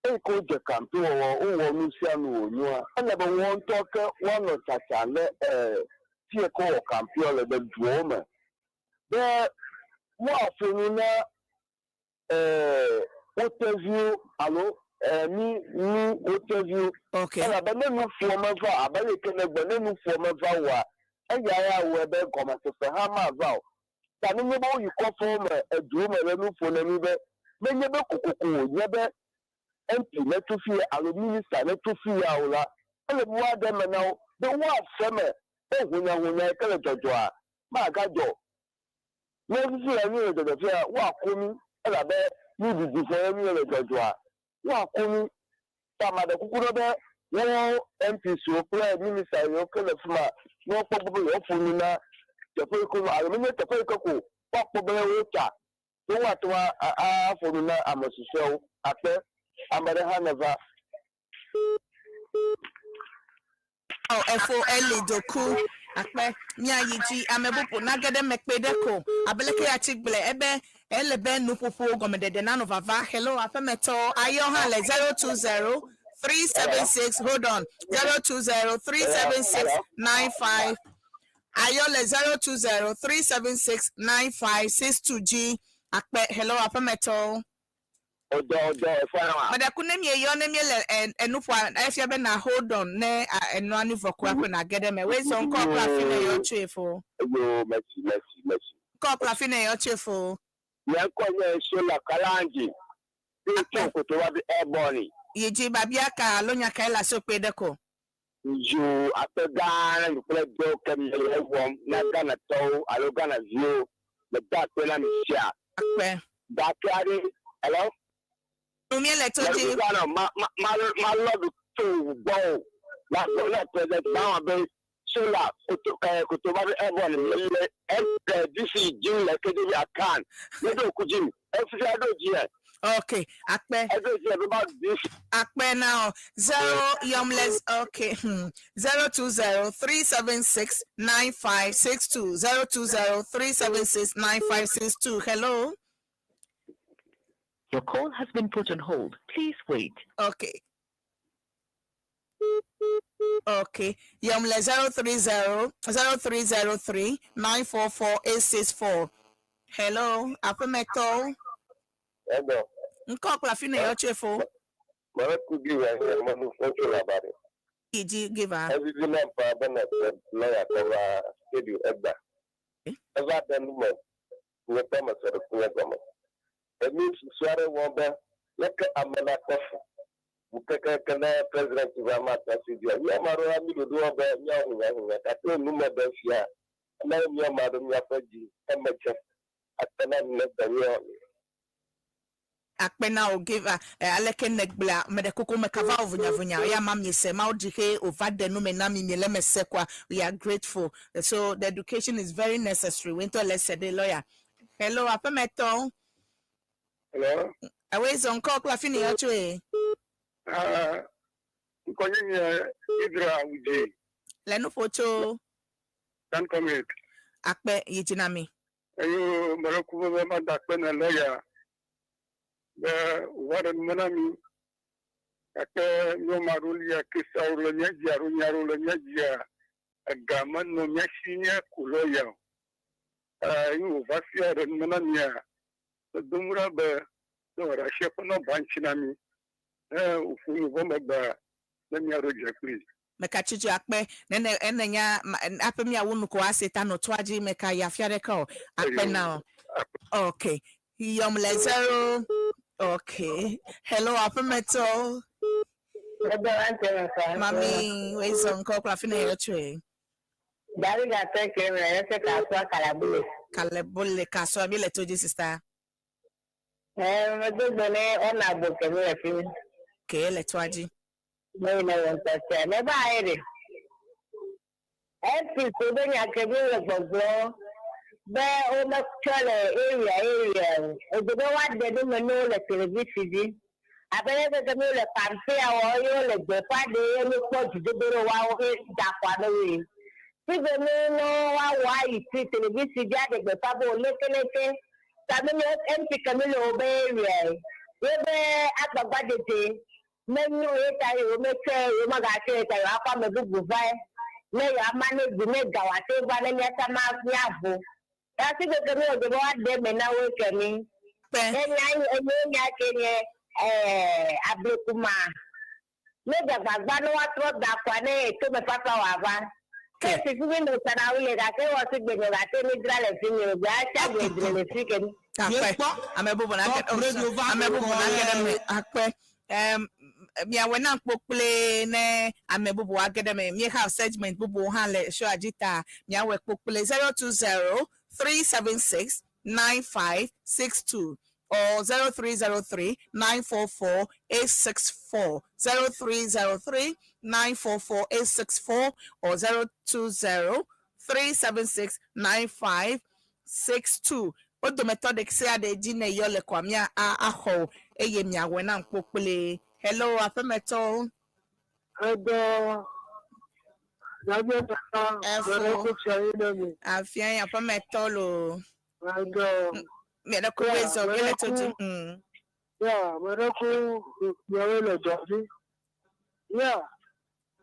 e ko je kampi wo nusia no onua ana be won toke wono chacha le tie ko kampi ole be duoma be wo afunu na interview alo ni interview
okay
ana be no fo mava abale kene gbe no fo mava wa eya we be goma se ha ma va ta ni bo yi ko fo me edu me le nu fo na ni be menye be kokoko nye be MP na tu fi alo minister na tu fi ya ola ele bu ade me na de wa fe me e hunya kele jojo a ma ga jo no fi ya ni jojo fi wa komi ela be ni didi fo ni le jojo a wa komi ta ma de kukuro be wo MP so play minister yo kele fuma no popo yo funu na tepo ko alo me tepo ko popo be wo cha to wa to a funu na amosise ape amare ha never
efo eli doku ape nya yiji amebupu na gede mekpedeko abeleke ya chigbele ebe elebe nupupu gomedede na novava hello afemeto ayoha le 020 376 hold on 020 376 95 ayole 020 376 9562G akpe hello apemeto
ojo efara
but akunem ye yo nem ye enufo afia be na hold on ne eno ani vokwa ko na gedeme we so nko plafi na yo chefo
yo merci
ko plafi na yo chefo
ye ko ye so la kalanji Ito kutuwa bi airborne.
Yeji babia ka lonya kaila so pe deko.
You after Ghana, you play Bill Camille, not Ghana Tow, I look Ghana View, the dark when I'm share.
Akpe.
That carry, hello?
Umiele toji.
My love to go. That's not present now, baby. Solar, kutuba airborne, this is Jim, like I can. Little Kujim, every other year.
Okay, Akpe.
About this.
Akpe now. 0 yomless. Okay. 020-376-9562. 020-376-9562. Hello.
Your call has been put on hold. Please wait.
Okay. Okay. Yomle 030-0303-944-864. Hello. Apemeto.
Hello.
Nkokla fine yo chefo.
Mara kugi wa manu foto la bare.
Iji give her.
Every man pa bana lawyer cover schedule egba. Ever done mo. We tama soro kuya goma. Emi suare womba leke amana kofu. Mukeka kana president wa mata sidia. Ya maro ami do ba nya hunya ka to nume ba fia. Na mi amado mi afaji emeche. Atana ne dawo.
Akpena o give aleke negbla medekoko mekava ovunya ya mam yese ma odike over the no menami nyele sekwa. We are grateful. So the education is very necessary. Wento let's say the lawyer. Hello apemeto.
Hello.
Away on call fini yo chwe.
Konye Idra Uji.
Lenu foto
Can commit.
akpe yijinami.
Ayo Marakuba ma dakpena lawyer. Waran manami aka no marulia kisa ulonya jia agaman no nyashinya kuloya yu vasia ran mananya dumura ba no rashe no banchinami ufu bomba ba nanya roja please
Mekachiju akpe nene enenya apemia wunu ko aseta no twaji meka ya fiare ko akpe now. Okay. Yomle 0. Okay. Hello, Apemeto. Mami, where's Uncle Clafina your tree?
Dari ga take me ese kaswa kalabule.
Kalebule Caswa Mille to this sister.
Me do bone ona boke me afi.
Okay, let's watch.
Me na won tete. Me ba ere. Epi so be nya kebule gbogbo. Be o ma chole area. O do wa de do me no le television. Abere de me le pampe awo yo le gbe pade ni po jidoro wa o da kwa no wi. Si be me no wa iti television ja de gbe pabo lekeleke. Tabi me MP Camille obe area. Ebe agbagba dete. Menyo eta yo me che yo ma ga che eta yo akwa me gugu vai. Me ya manage me gawa te ba le nyata ma fiavo. Asi be kemi o de wa de me na we kemi. Enya kenye ablekuma. Me gbagba no wa tro da kwa ne to me papa wa ba. Ke ti fi no sana ule ga ke wo si gbe no ga te mi dra le fi mi o ga cha gbe dre le fi kemi.
Amebubu na get akpe mi awena pokple ne amebubu agedeme mi have segment bubu han le show agita mi awe pokple 020-376-9562 or 0303-944-864 0303-944-864 or 020-376-9562 Odo methodic say de jine yole kwamia aho eye mi awena pokple. Hello apemeto.
Ado Nabe
Afia apemeto lo.
Ado
Me na ko wezo gele to
Yeah, Maraku Yawela Jofi. Yeah,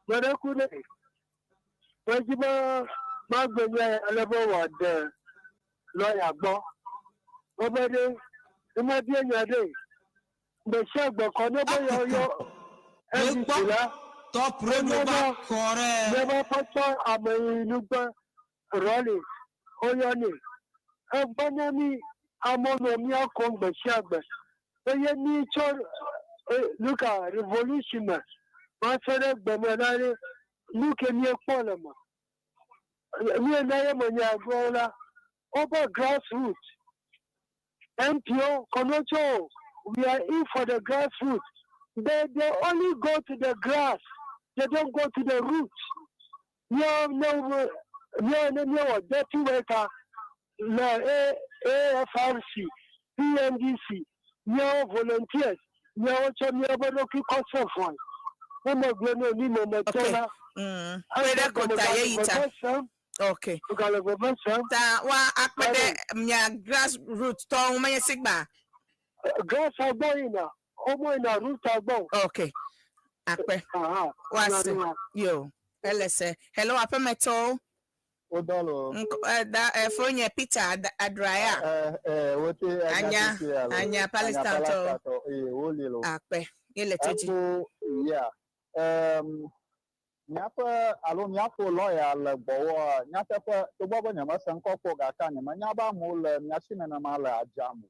Maraku ne. Wajiba Magbe Alabo wad lawyer gbo. Obede imadi enyade. The shagbo ko no bo yo Ebisila
top radio ba kore
never pata amelugba Rollins Oyani Ebanyami amono mi akongbe shagbe ye ni cho look at revolution ma fere gbemenare look at me polema me na ye manya gola over grassroots MPO Konocho we are in for the grassroots. They only go to the grass. They don't go to the roots. No, dirty worker, no AFRC, PNDC, no volunteers, no Chamiabanoki Kosofon.
Okay. Ta wa akpede mnya grassroots to umanye sigba.
Grass aboina, omo ina root abo.
Okay. Akpe. Wasi. Yo. LS. Hello, apemeto.
Odalo.
Da fonye Peter Adraya. Anya Palestine to.
Olilo.
Akpe. Ile toji.
Yeah. Nyapa alo nyapo lawyer le bowo nyapa to bobo nyama sanko ko ga ka nyama nyaba mu le nyasine na mala ajamu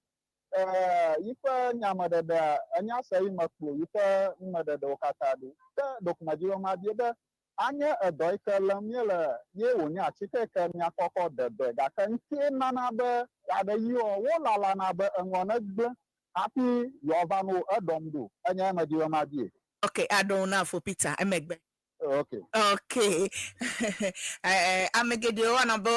yipa nyama de anya sai maklo yipa mmade de okatadu ta dokumajiwa ma biebe anya edoi ka lamele ye wonya chike ka nya kokko de ga ka nti nana be ade yo wo lala na be ngona gbe happy yovanu edomdu anya majiwa ma bie.
Okay, adona for Peter emegbe.
Okay.
Amegede wana bo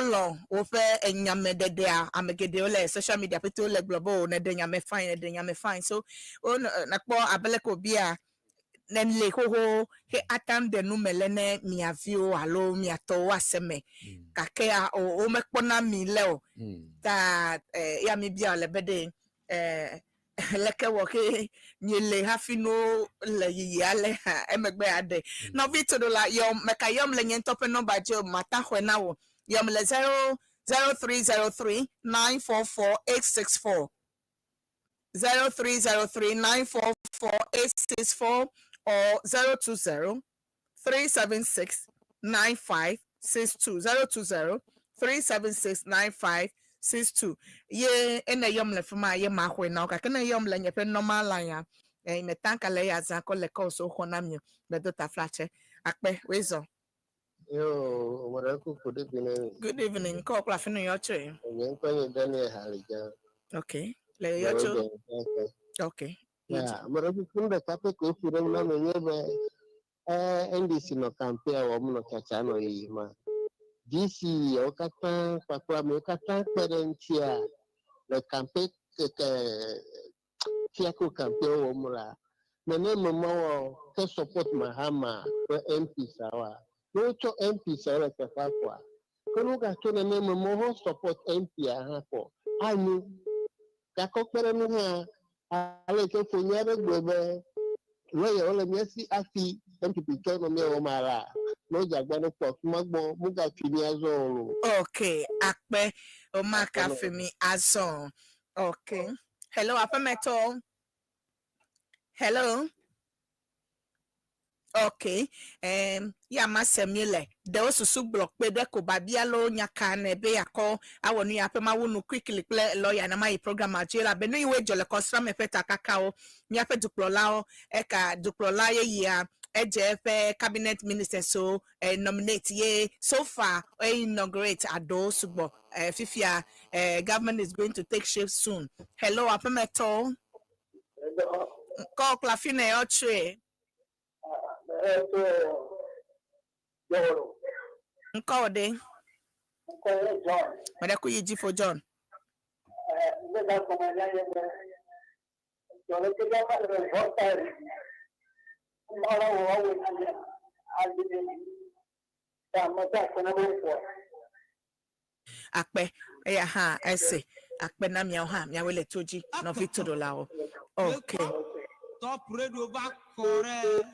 long ofe enyamedede a amegede ole social media pete ole global na de nyame fine so on na kpo abeleko bia nen le ho he atam de numele ne miavio alo miato waseme kake a o mekpo na mi leo ta ya mi bia le bede leke woke nyele hafino le yale emegbe ade no vito la yom meka yom le nyentope number jo mata hwena wo yom le 0303 944 864 0303 944 864 or 020 376 9562 020 376 9562 ye ene yom le fuma ye ma hwe na ka kana yom le nyepe normal line ya me tanka le ya za ko le ko so hona mi be do ta flache akpe wezo
Yo,
good evening ko kla finu yo che
Daniel Halija.
okay le yo che okay
yeah kumbe kape ko fure na menyebe NDC no campaign wa muno chacha no yima DC okata pakwa me okata perentia le campaign fiako campaign wa mura nene mama ke support Mahama for MP sawa no cho MP sawa ke pakwa kono ka to nene mama ho support MP aha ko anu ka ko perenu ha ale ke funyere gbebe lawyer ole miesi afi MPP to no me o mara no jagba no pok magbo muga fini azoro.
Okay akpe o maka fimi azon okay hello apameto hello okay ya masemile de osusu block pe de ko babia lo nyaka na ebe yakọ awonu ya pe mawunu quickly play lawyer na my program ajela be no iwe jole kosra me peta kakao nya pe duplola eka duplola ye ya ejefe cabinet minister so nominate ye so far inaugurate ado sugbo fifia government is going to take shape soon. Hello apameto ko klafine otre Nkode.
John.
Madaku yiji for John. Akpe eya ha ese akpe na mia ha mia wele toji no Victor Dolao. Okay.
Top radio back correct.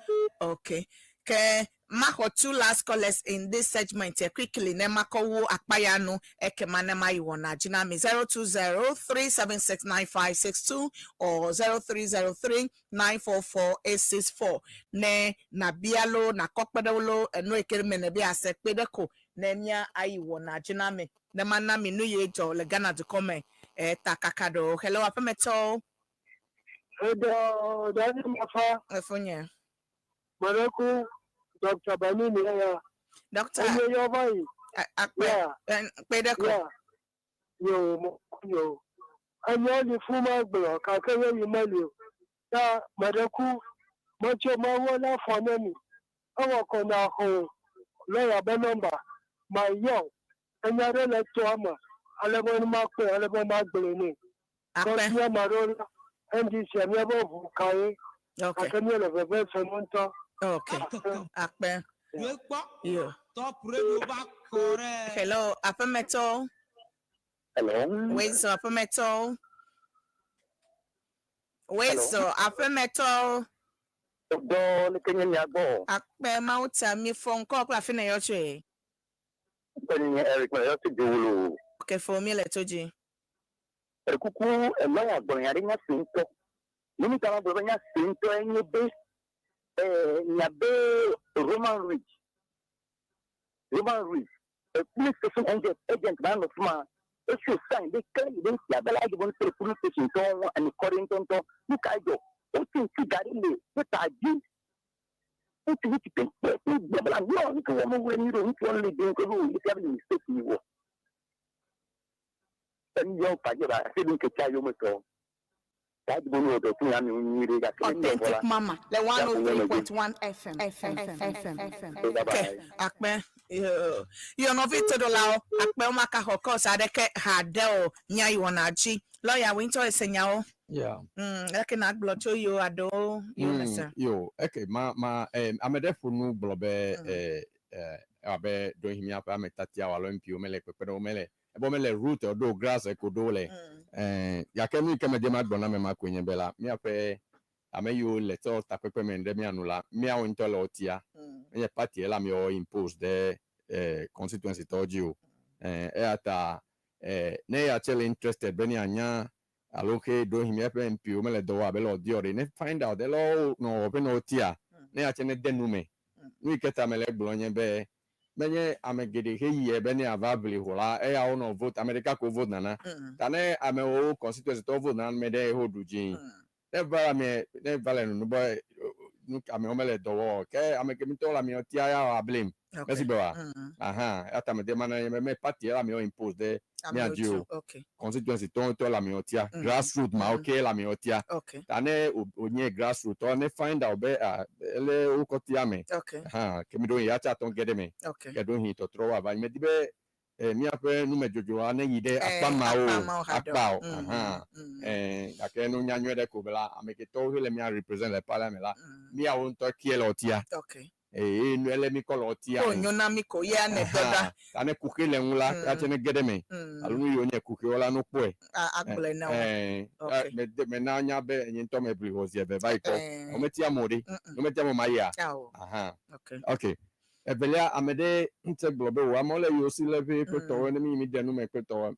Okay. Ke mako two last callers in this segment quickly ne mako akpayanu ekemane mai wona jina mi 020-376-9562 or 0303-944-864 ne na bialo na kokpedolo eno ekereme ne bia sekpedeko ne mia ayi wona jina mi ne manami no ye jo le Ghana de come Takakado. Hello, Apemeto.
Dani Mafa,
Efunya.
Maraku, Dr. Banini,
Doctor,
your boy. Yeah,
Pedeko.
yeah. Yo. And you're the former block, I can you mail you. Maraku, much of my one for me. I work on our home. Lawyer Benumber, my young, and I don't like to hammer. I live on Mark, I live on Mark Bellini.
Akpe.
And this year, never carry.
Okay.
I can hear a very familiar.
Okay. Akpe. Yeah.
Top radio back correct.
Hello, Apemeto.
Hello.
Where's Apemeto? Where's Apemeto?
Do Kenyan Yabo.
Akpe Mauta, me phone call, Clafina Yoche.
Eric, my Dulu.
Okay, for me, let Toji.
Kuku, a lawyer going at a simple. Many times, when you're simple and you base Roman Ridge. A police station agent, man of man. If you sign, they claim they see a like one to the police station and according to look I go. What things you got in there? What I do? What you think? No, you can when you don't only do you have a mistake you work. And you're I didn't catch you much. That's one of the things I'm really
Authentic Mama, the 103.1 FM. Okay, Akpe. You know, Victor Dolao, Akpe Maka Hokos, Adeke Hadel, Nyai Wanaji, Lawyer Winter Senyao.
Yeah.
I can act blood to you, Ado.
Yo, okay, I'm a deaf no blobe, abe do him up, I'm a tatia, Olympio, mele, pepero mele. Bomele root or do grass e kodole yakemi keme de madbona me makunye bela mi ape ameyo leto tapepe mende mi anula mi a ontola otia ye party la mi o impose de constituency toju ata ne ya chele interested beni anya aloke do him ape mpi o mele do abelo diore ne find out de lo no open otia ne ya chene denume mi keta mele glonye be menye amegede heyi beni avabli hola ya ono vote America ko vote nana tane amewo constituency to vote nan mede hodujin never no boy ame omele dowo ke amegemi to la mi otia ya blame merci bewa ata me demana me party la mi impose de mi adio constituency to la mi otia grassroots ma okay la mi otia tane onye grassroots to ne find out be ele ukotia me ke mi do ya cha ton gede me ke do hin to tro wa me dibe mi ape nu me jojo ane yide akpa ake no nyanwe de ko bela ameke to hele mi represent le parliament la mi a won to kiele otia no ele mi ko otia
nyona mi ko ya ne beba
ane kuke le nla ya chene gede me alunu yo ne kuke ola no po
agbele na
me na nya be yin to me bli hozie be vai ko o metia modi o metia mo maya okay ebelia amede inte globe wa mole yo si leve peto ne mi de no me peto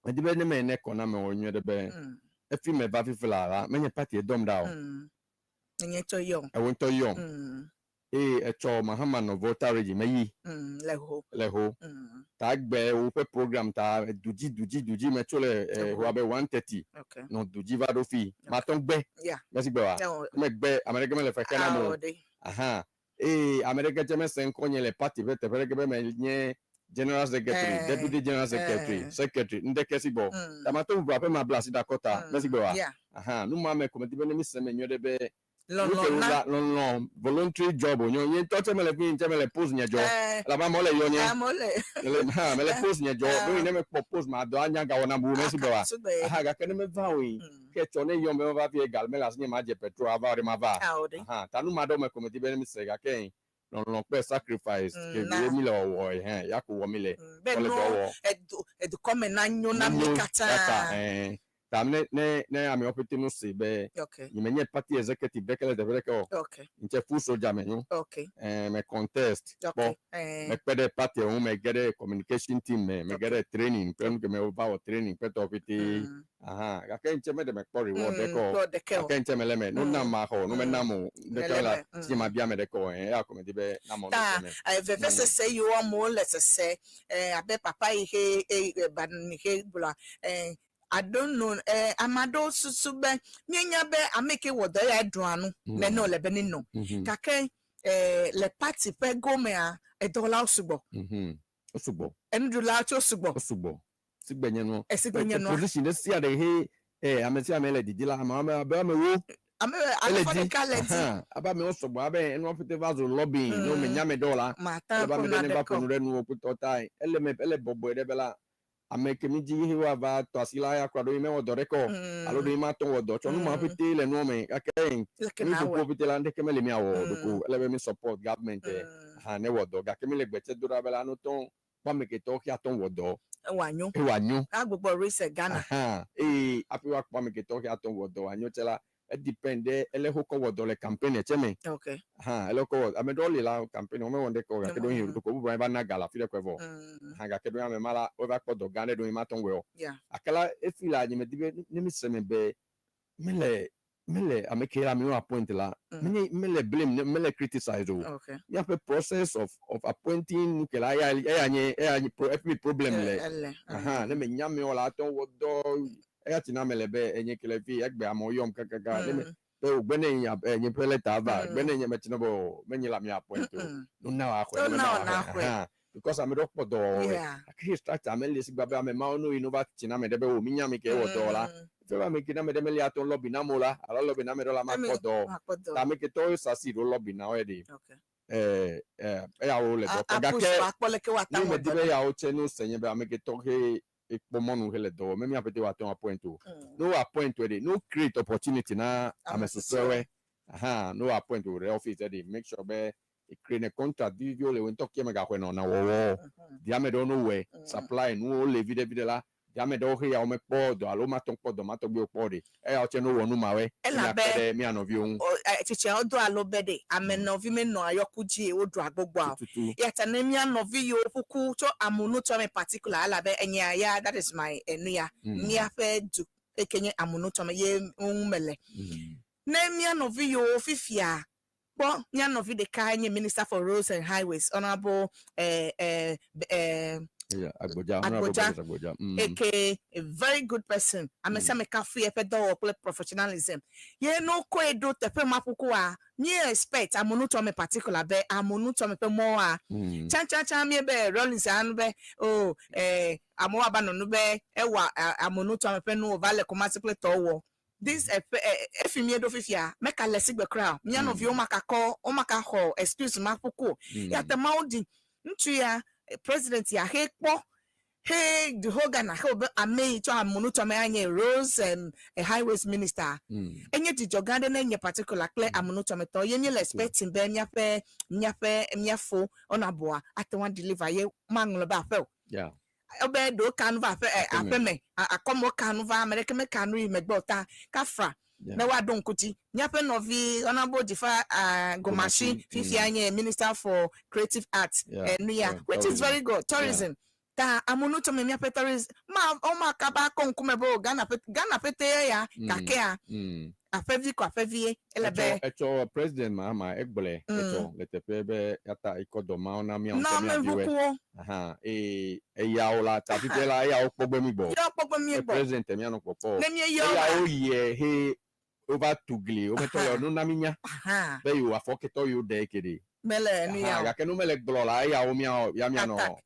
edibe ne me ne kona me onye de be efi me ba fi flara me nye party e dom da o
nye to yo
e won to yo echo mahama no voter regi meyi leho ta gbe o pe program ta duji me chole ho be 130 no duji va do fi ma ton gbe merci gbe wa me gbe america me le fe kana mo America jeme sen konye le party vete fere ke be me nye general secretary deputy general secretary ndeke sibo tamato bu ape ma blasi Dakota merci gbe wa nu ma me komiti be mi se me nyo de be non voluntary job onyo yin to che me le pin che me le pose nye job la ba mo le yo nye me le pose nye job do ine me propose ma do anya ga wona bu merci gbe wa ga kene me va wi ke chone yo me va vie gal me la sinye ma je petrol ava re ma va tanu ma do me komiti be mi se ga ken non pe sacrifice ke be mi lo wo ya ko wo mi le
edu come na nyo na mi kata
tamne ne ami opetinu se be yimenye party executive bekele de breko nche full soldier menyu me contest bon me pede party on me get communication team me get training prem ke me over training peto piti ga kenche me de me for reward deko kenche me le me no na ma ho no me na mo de kala si ma bia me deko ya ko me dibe na mo
de ve se you are more let's say abe papa ihe ban ihe bula I don't know amado susube mienya be ameke wodo ya duanu me no le beni no kake le party pe gomea $1
Osugbo
$1 osugbo
sigbenye no
sigbenye no
position de sia de he amesi amele didila ama ba me wo
ame alfa kaleti
aba me osugbo abe eno fete vazo lobby no me nyame $1
mata
me de ba ponu renu okuto tai ele bobo de bela ameke mi ji hi wa ba to asila ya kwado ime wodo reko alo do ima to wodo cho no ma fete le no me akeng mi ko fete la ndeke mele mi awo do ko ele be mi support government ne wodo ga kemi le gbete dura bela no ton pa me ke to ki aton wodo wanyo
agbogbo race Ghana
api wa pa me ke to ki aton wodo wanyo tela depende ele hoko wodo le campaign cheme
okay
ele ko amedoli la campaign o me wonde ko ga ke do hin ko bu ba na gala fi de kwevo ga ke do ya me mala o ba ko do gane do ma ton we o akala e fi la ni me dibe ni mi seme be mele amekela mi appoint la mele blame mele criticize o ya pe process of appointing kela ya ni problem le le me nyame o la ton wodo ya tina mele be enye kele fi egbe amoyom kaka le me pe ogbene ya enye pele tava gbene enye metina bo menye la mi appoint o no na akwe because I'm a doctor do akhi start amele si gba me ma onu inova tina me debe o mi nyame ke wodo la fela me kina me deme aton lobby na mola ala lobby na me do la ma kodo ta me ke to sasi do lobby na we di ya o le do ga ke ni me dibe ya o chenu senye be me ke to he pomonu hele do me mi apete wa ton appoint o no appoint we no create opportunity na amesusewe no appoint we office dey make sure be create a contract video le won to ke me ga hwe no na wo dia me do no we supply no le video la ya me do he ya o me podo alo ma ton podo ma to gbe opode ya o che no wonu ma we
ela be
mi anovi ohun
chiche odo alo bede amenovi me no ayokuji odo agbogbo a ya tane mi anovi yo puku to amunu to me particular ala be enya ya that is my enuya mi afa du ekenye amunu to me ye unmele na mi anovi yo fifia bo mi anovi de kanye minister for roads and highways honorable
Agboja.
A very good person. I'm a cafe pedo professionalism. Ye no ko edo tepe mapuku a me expect amunu to me particular be amunu to me pe more chan me be rollins anu be amo abano no be ewa amunu to me pe no vale commercial to wo this efimie do fifia make a lesigbe crowd me no vi o maka ho excuse mapuku ya te maudi ntu ya president ya hekpo hey the Hogan hobe amei to amunu to me anye roads and a highways minister enye di jogande na enye particular clear amunu to me to ye nye expecting be miafo onaboa atwan deliver ye mangulo ba fe obe do canva apeme akomo canva america me canri megbota kafra na wa don kuti nyape novi honorable difa gomashi fifi anye minister for creative arts which is very good tourism ta amunu to me nyape tourism ma o makaba konkume bo Ghana pete ya kakea afevi elebe
echo president ma egbole echo letepebe yata ikodo ona mi on ya ola ta fitela ya opogbe mi bo president mi anu popo ya o ye he over tugli o meto yo no na minya be you afoketo you de kede
mele ni
ya ke no mele gblola ya o mi ya mi no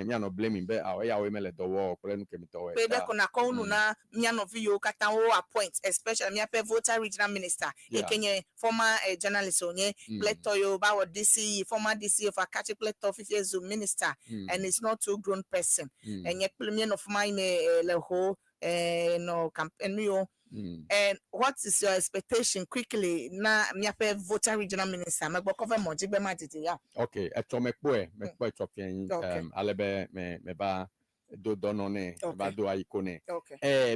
mi ano blaming be ya o mele do wo kole nu ke mi to
pe de kona ko unu na mi ano vi yo kata wo appoint especially mi ape voter regional minister ekenye former journalist onye pleto yo ba wo DC former DC of Akachi pleto 50 years minister and it's not too grown person enye mi no former le ho no campaign yo. And what is your expectation quickly na miape voter regional minister me cover mo jigbe ma tete ya
okay eto me chopien alebe me ba do donone ba do aikone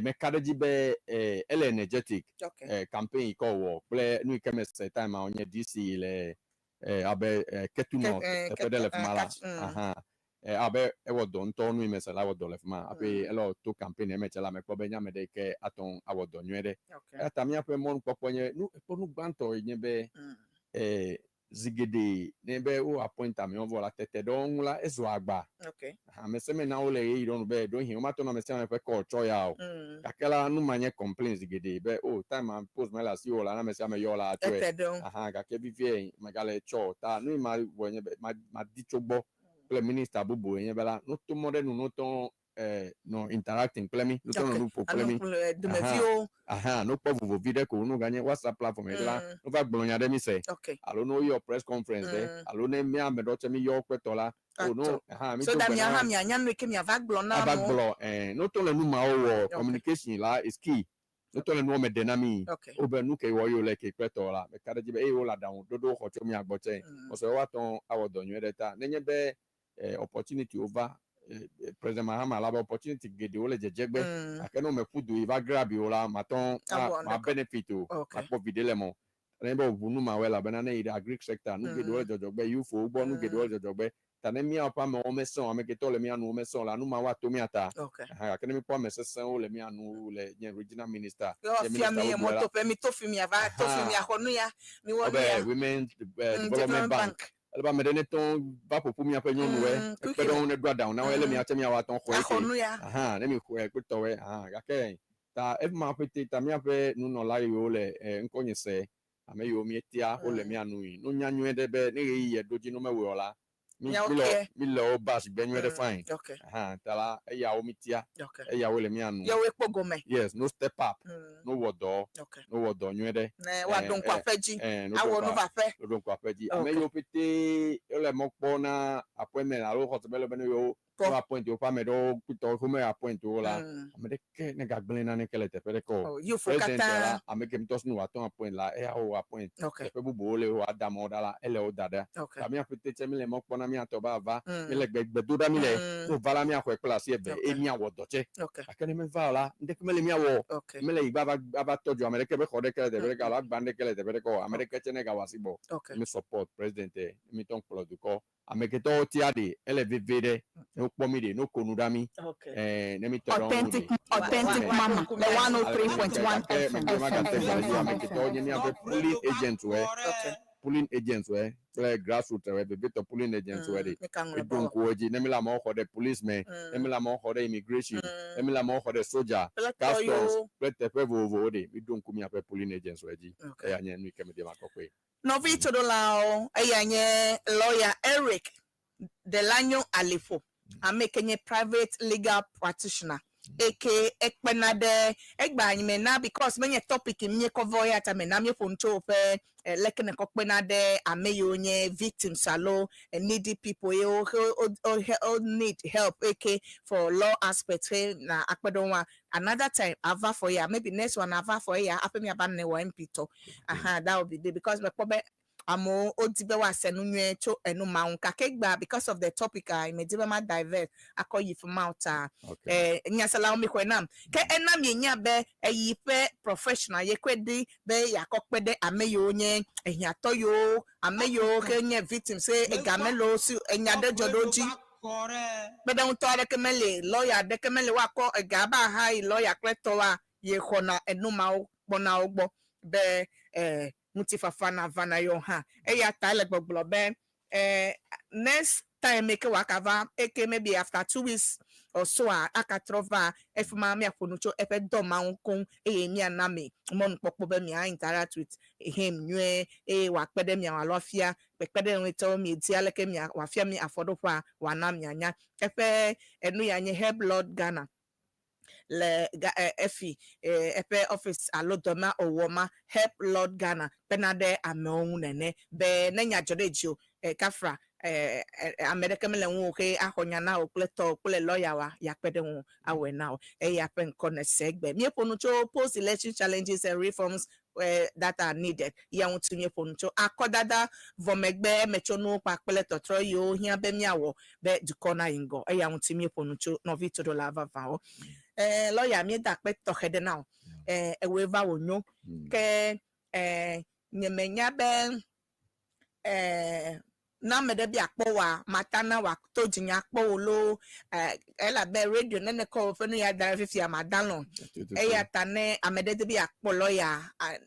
me kadeji be ele energetic campaign ko wo ple nu ikeme se time onye DC le abe ketuno pedele mala abe ewodo ntonu imesala wodo lefma ape elo to campaign emechala me ko benya me de ke aton awodo nwede atamia pe mon poponye nu ponu gbanto nyebe zigede nebe o appointa me on la tete don la ezo agba
Okay.
ha me se me na o le yi don be don hi o ma to na me se me pe ko cho ya o kakela nu manye complaints zigede be o time and post me la si o la na me se me yo la atwe aha ka ke bi vie magale cho ta nu ma wonye be ma di chogbo le minister bubu yen be la no to mode no to no interacting plemi no to no po plemi aha no po vo video ko no ganye WhatsApp platform e la no va gbolonya de mi se alo no your press conference de alo ne mi am do che mi yo kweto la o no aha mi
so da mi aha mi anya no ke mi ava gbolo na
mo no to le nu ma o communication la is key no to le nu me dynamic o be nu ke wo yo le ke kweto la me kare jibe e o la down do ko cho mi agboche o so wa ton awodo nyu edeta nenye be opportunity over President Mahama la opportunity gede o le jejegbe akeno me fudu iva grab yo la maton ma benefit o apo videle mo rembo bunu ma wela banana ida agri sector nu gede o jojogbe yufo ugbo nu gede o jojogbe tane mi apa me o meson ameke to le mi anu o meson la nu ma wa to mi ata akeno mi po me sesen o le mi anu le regional minister
mi mo to pe mi to fi mi ava to fi mi ahonu ya mi wo ya
women development bank elle va me donner ton va pour mi après nyonu we pe don ne droit down na we le mi ache mi awa ton ko eke aha ne mi ko e to we ga ke ta e ma pete ta mi ape nu no la yo le nkonye se ame yo mi tia o le mi anu yi no nyanyu de be ne ye doji no me we ola mi lo bas benyu de fine aha ta la e ya o mi tia e ya o le mi anu
ya we pogome
yes no step up no wodo nyu de
ne wa don kwa peji awo no va fe
don kwa peji ame yo pete ele mo po na appointment alo hospital bene yo no appoint yo pa me do pito ko me appoint yo la ame de ke ne gagbele na ne kele te pere ko
you fokata
ame ke mtos nu aton appoint la e o appoint te pe bu bo le o adamo da la ele o dada ame apete che mi le mo po na mi atoba va mi le gbe do da mi le no vala mi akwe place e be e mi awo doche akene me va la nde ke me le mi awo me le igba ba tojo amerika be khode kele de be ka la bande kele de be ko amerika che ne ga wasibo mi support president mi ton klo du ko ameketo tiade ele vivede no pomide no konudami ne mi to
authentic mama the 103.1 FM
ameketo nyemi abe pulling agents we grassroots we be to pulling agents we de donc oji ne mi la mo ko de policemen ne mi la mo ko de immigration ne mi la mo ko de soldier customs plete pe vovo de mi donc mi abe pulling agents we ji e anya nu ke me de makokwe
Novi Todolao, Ayanye lawyer Eric Delanyo Alifo, Amekenye private legal practitioner. Eke ekpenade egbanymena because many topic in me cover ya tamena me poncho pe lekene kokpenade ameyonye victims alo needy people you need help eke for law aspect na akpedonwa another time ava for ya maybe next one ava for ya apemi abanne wa mpito that will be there because me probably amo odibe wa senu nwe cho enu maun kakegba because of the topic I medibe ma divert akoyi from mouta nyasala mi kwenam ke enam yenya be eyipe professional yekwedi be yakokpede ameyo nye ehiatoyo ameyo kenye victim say egamelo si enyade jodoji bede unto adekemele lawyer adekemele wa ko egaba high lawyer kletowa ye khona enu maun bona ogbo be mutifafana vana yo ha eya tale gbogbo be next time make wakava eke maybe after 2 weeks or so akatrova efuma mi afonucho efe do ma nkun eyemi anami mon popo be mi interact with him nwe wa pede mi alofia pede nwe to mi ti aleke mi wa fia mi afodo kwa wa na mi anya efe enu ya nye help Lord Ghana le efi epe office alodoma owoma help Lord Ghana penade ameon nene be nenya jodejo kafra America mele nwo ke ahonya na okleto okle lawyer wa yakpede nwo awe now ya pen connect segbe mi ponucho post election challenges and reforms that are needed ya wontunye ponucho akodada vomegbe mechonu pa peleto tro yo hia be miawo be dukona ingo ya wontunye ponucho no vito lava va lawyer mi da pe to hede now eweva wonyo ke nyemenya be na mede bi akpɔ wa matana wa to jinya akpɔ lo ela be radio nene ko fe no ya dara fifi amadalo eya tane amede bi akpɔ lawyer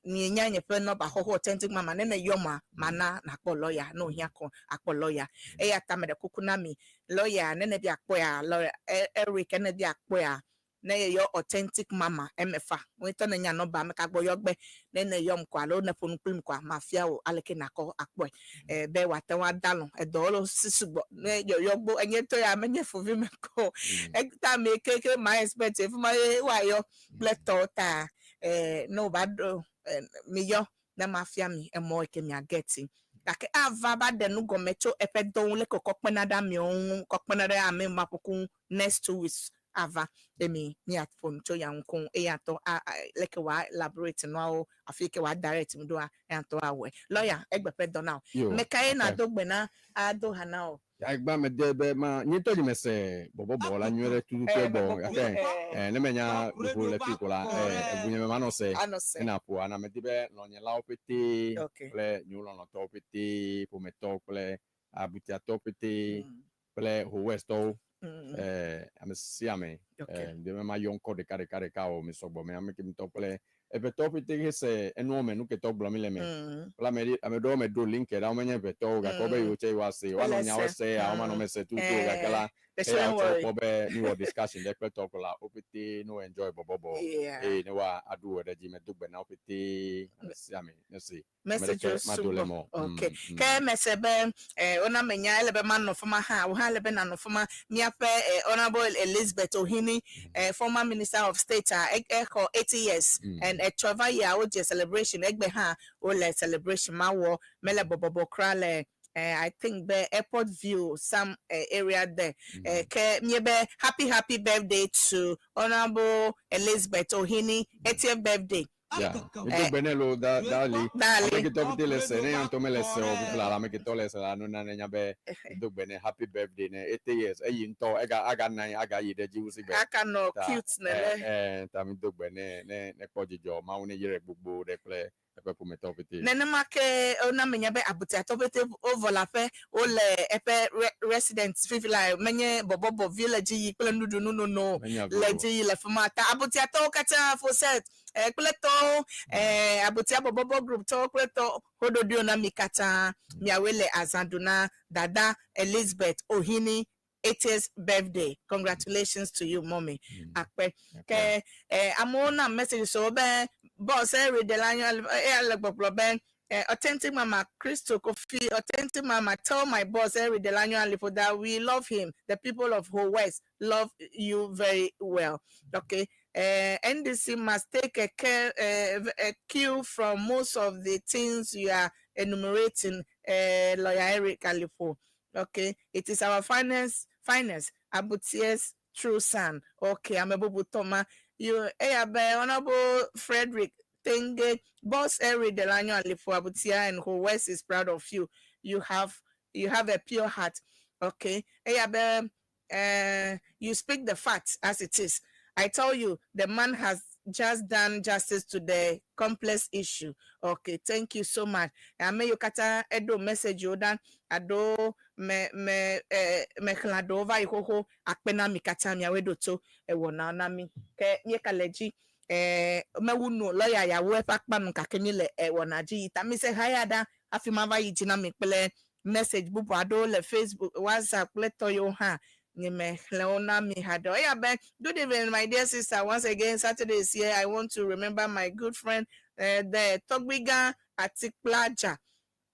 ni nya nye fe no ba ho authentic mama nene yoma mana na akpɔ lawyer no hia ko akpɔ lawyer eya tamede kukuna mi lawyer nene bi akpɔ ya lawyer Eric nene bi akpɔ ya na yo authentic mama emefa we to na nya no ba me ka gbo yo gbe na yom kwa lo na fonu plim kwa mafia o aleke na ko akpo be wa te wa dalon e do lo sisugbo na yo gbo enye to ya menye fovi me ko e ta me keke my expect if my wa yo pleto ta no ba do me yo na mafia mi e mo ke mi ageti like ava ba de no go mecho epe don le kokopena da mi on kokopena da ame mapoku next 2 weeks ava emi ni at phone cho ya nkon e ya to like wa elaborate no afike wa direct mi do a to awe lawyer egbepe don now me kai na dogbe na ado ha now
ya gba me de be ma ni to me se bobo la nyere tu tu bo ate ne menya bo le ti kola bunye me ma no se na po ana me de be lo nye la opete ple nyu lo no to opete po me to ple abutia to opete ple ho westo amesiame de ma yonko de kare ka o mi sogbo me am kim tople e be top te se enorme nu ke top blomi le me la me do me do link era o me be to ga ko be yo che wa se wa no nya wa se a ma no me se tu ga kala e be ni wo discussion de pe top la opete no enjoy bobo e ne wa adu de ji me do be na opete amesiame ne se
message subo okay ke mesebe ona menya elebe man no foma ha wo ha lebe na no foma miape honorable Elizabeth Ohini former minister of state echo 80 years and a 12 year old celebration egbe ha o le celebration ma wo mele bobo krale I think the airport view some area there ke miebe happy birthday to honorable Elizabeth Ohini 80th birthday.
Yeah, itu benelo dali. Ame kita betul lese, ne yang tome lese, obviously ame kita lese la nuna nenya be itu bene happy birthday ne 80 years. Into aga nai aga yide jiusi be.
Aka no cute ne.
Tami itu bene ne pojijo mau ne yere bubu de play.
Nene make ona menya be abuti atopete over la fe o le epe residents fifi la menye bobo village yi pele nudu no leji yi le fumata abuti ato kata for set pleto abuti bobo group to pleto hododio na mikata miawele azanduna dada Elizabeth Ohini 80th birthday. Congratulations to you, mommy. Akpe. Ke amona message so be boss read the line authentic mama Crystal Kofi authentic mama tell my boss read the line for that we love him. The people of Ho West love you very well. Okay. NDC must take a cue from most of the things you are enumerating, Lawyer Eric Alifo. Okay, it is our finest Abutier's true son. Okay, I'm a Toma. You Honorable Frederick Tenge, boss Eric Delano Alifo Abutia and Ho West is proud of you. You have a pure heart. Okay. You speak the facts as it is. I tell you, the man has just done justice to the complex issue. Okay, thank you so much. Ame yokata edo message yodan ado me kladova ihoho akpena mikata mi awedo to ewona na mi ke ye kaleji me wunu lawyer ya we pakpa nka kenile ewona ji tami se hayada afimava yijina mi pele message bubu ado le Facebook WhatsApp leto yo ha. Good evening, my dear sister. Once again, Saturday is here. I want to remember my good friend, the Togbiga Atiklaja,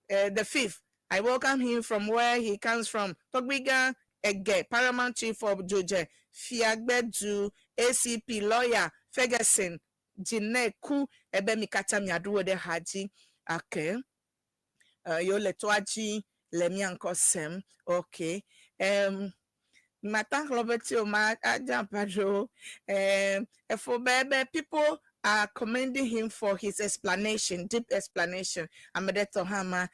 the 5th. I welcome him from where he comes from. Togbiga Ege, Paramount Chief of Joje, Fiagbedu, ACP lawyer, Ferguson, Jineku, Ebemikata Miaduo de Haji. Okay. Yo letwaji, Lemianko Sem. Okay. For baby, people are commending him for his explanation, deep explanation. I'm a to hammer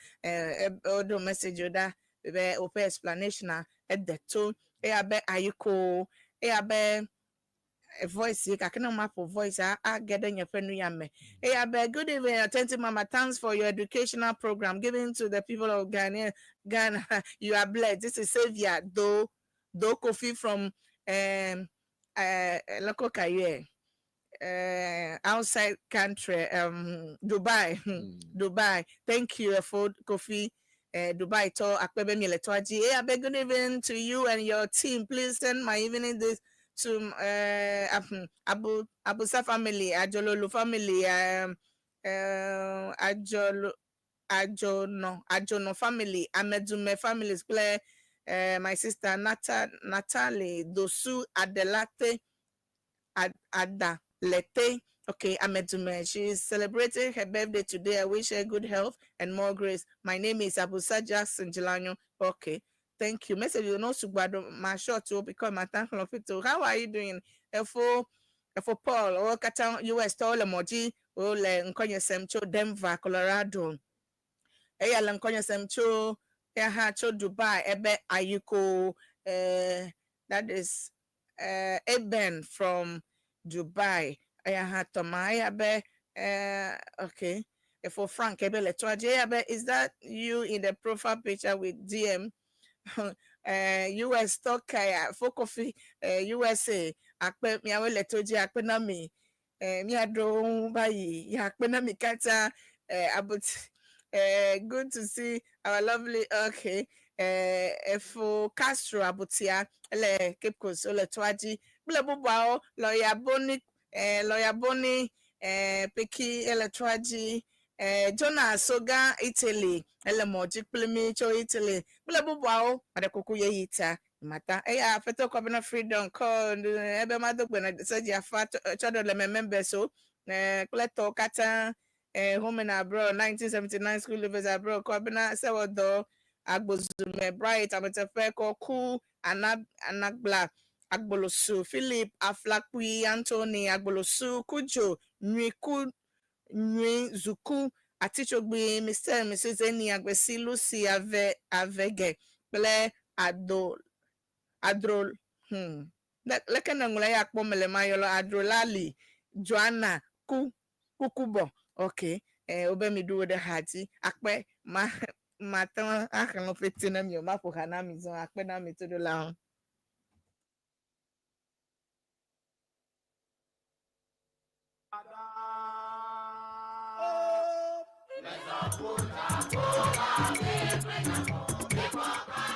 audio message that open explanation at the tone. Ayuko, a voice you can map for voice I get in your friend me. Hey, I beg good evening, attentive mama. Thanks for your educational program given to the people of Ghana. Ghana, you are blessed. This is Savior Do Kofi from local career. Outside country, Dubai. Dubai. Thank you for Kofi. Dubai to Akbebe Miletwaji. Hey, I beg good evening to you and your team. Please send my evening this to Abusa family, Ajololu family, Ajono family, Amedume families, play my sister Natalie Dosu Adelate Ada Lete. Okay, Amedume. She is celebrating her birthday today. I wish her good health and more grace. My name is Abusa Jackson Jelano. Okay, thank you. Message you know Subado my short to become my thankful of it. How are you doing? For Paul or Katan US Tol Emoji or Nkonya Semcho Denver, Colorado. Eya Nkonya Semcho Cho Dubai Ebe Ayuko that is Eben from Dubai. Okay. For Frank is that you in the profile picture with DM? US stock for coffee USA akpe mi awe letoji akpe na mi mi adro bayi ya akpe na mi kata about good to see our lovely okay for Castro abutia le Cape Coast le twaji bule bubao lawyer Boni Peki Eletwaji Jonah Soga Italy Elemoji Plemi Cho Italy Bula Bubao Madakuku Yita Mata Eya Feto Kobina Freedom called Ebe Madok when I said ya fat chado le member so Kleto Kata home and abroad 1979 school livers abroad Kobina Sewodo Agbozume Bright Ametefeko Ku Anagla Agbolosu, Philip Aflakwi, Anthony Agbolosu, Kujo, Nwiku, Zuku, Atichogbi, Mr. and Mrs. Eni Agbesi, Lucy Avege, Ble Adro, Lekana Ngulaya Pomele Mayolo, Adrolali, Joanna, Kukubo, okay, Obemi do the Hati, Akpe, Matan, Akan of Fitinam, your Mapo Hanami, so Akpenami to the lounge.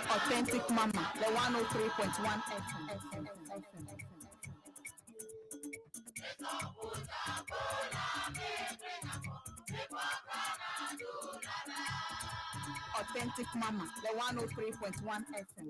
Authentic Mama, the 103.1 FM. Authentic Mama, the 103.1 FM.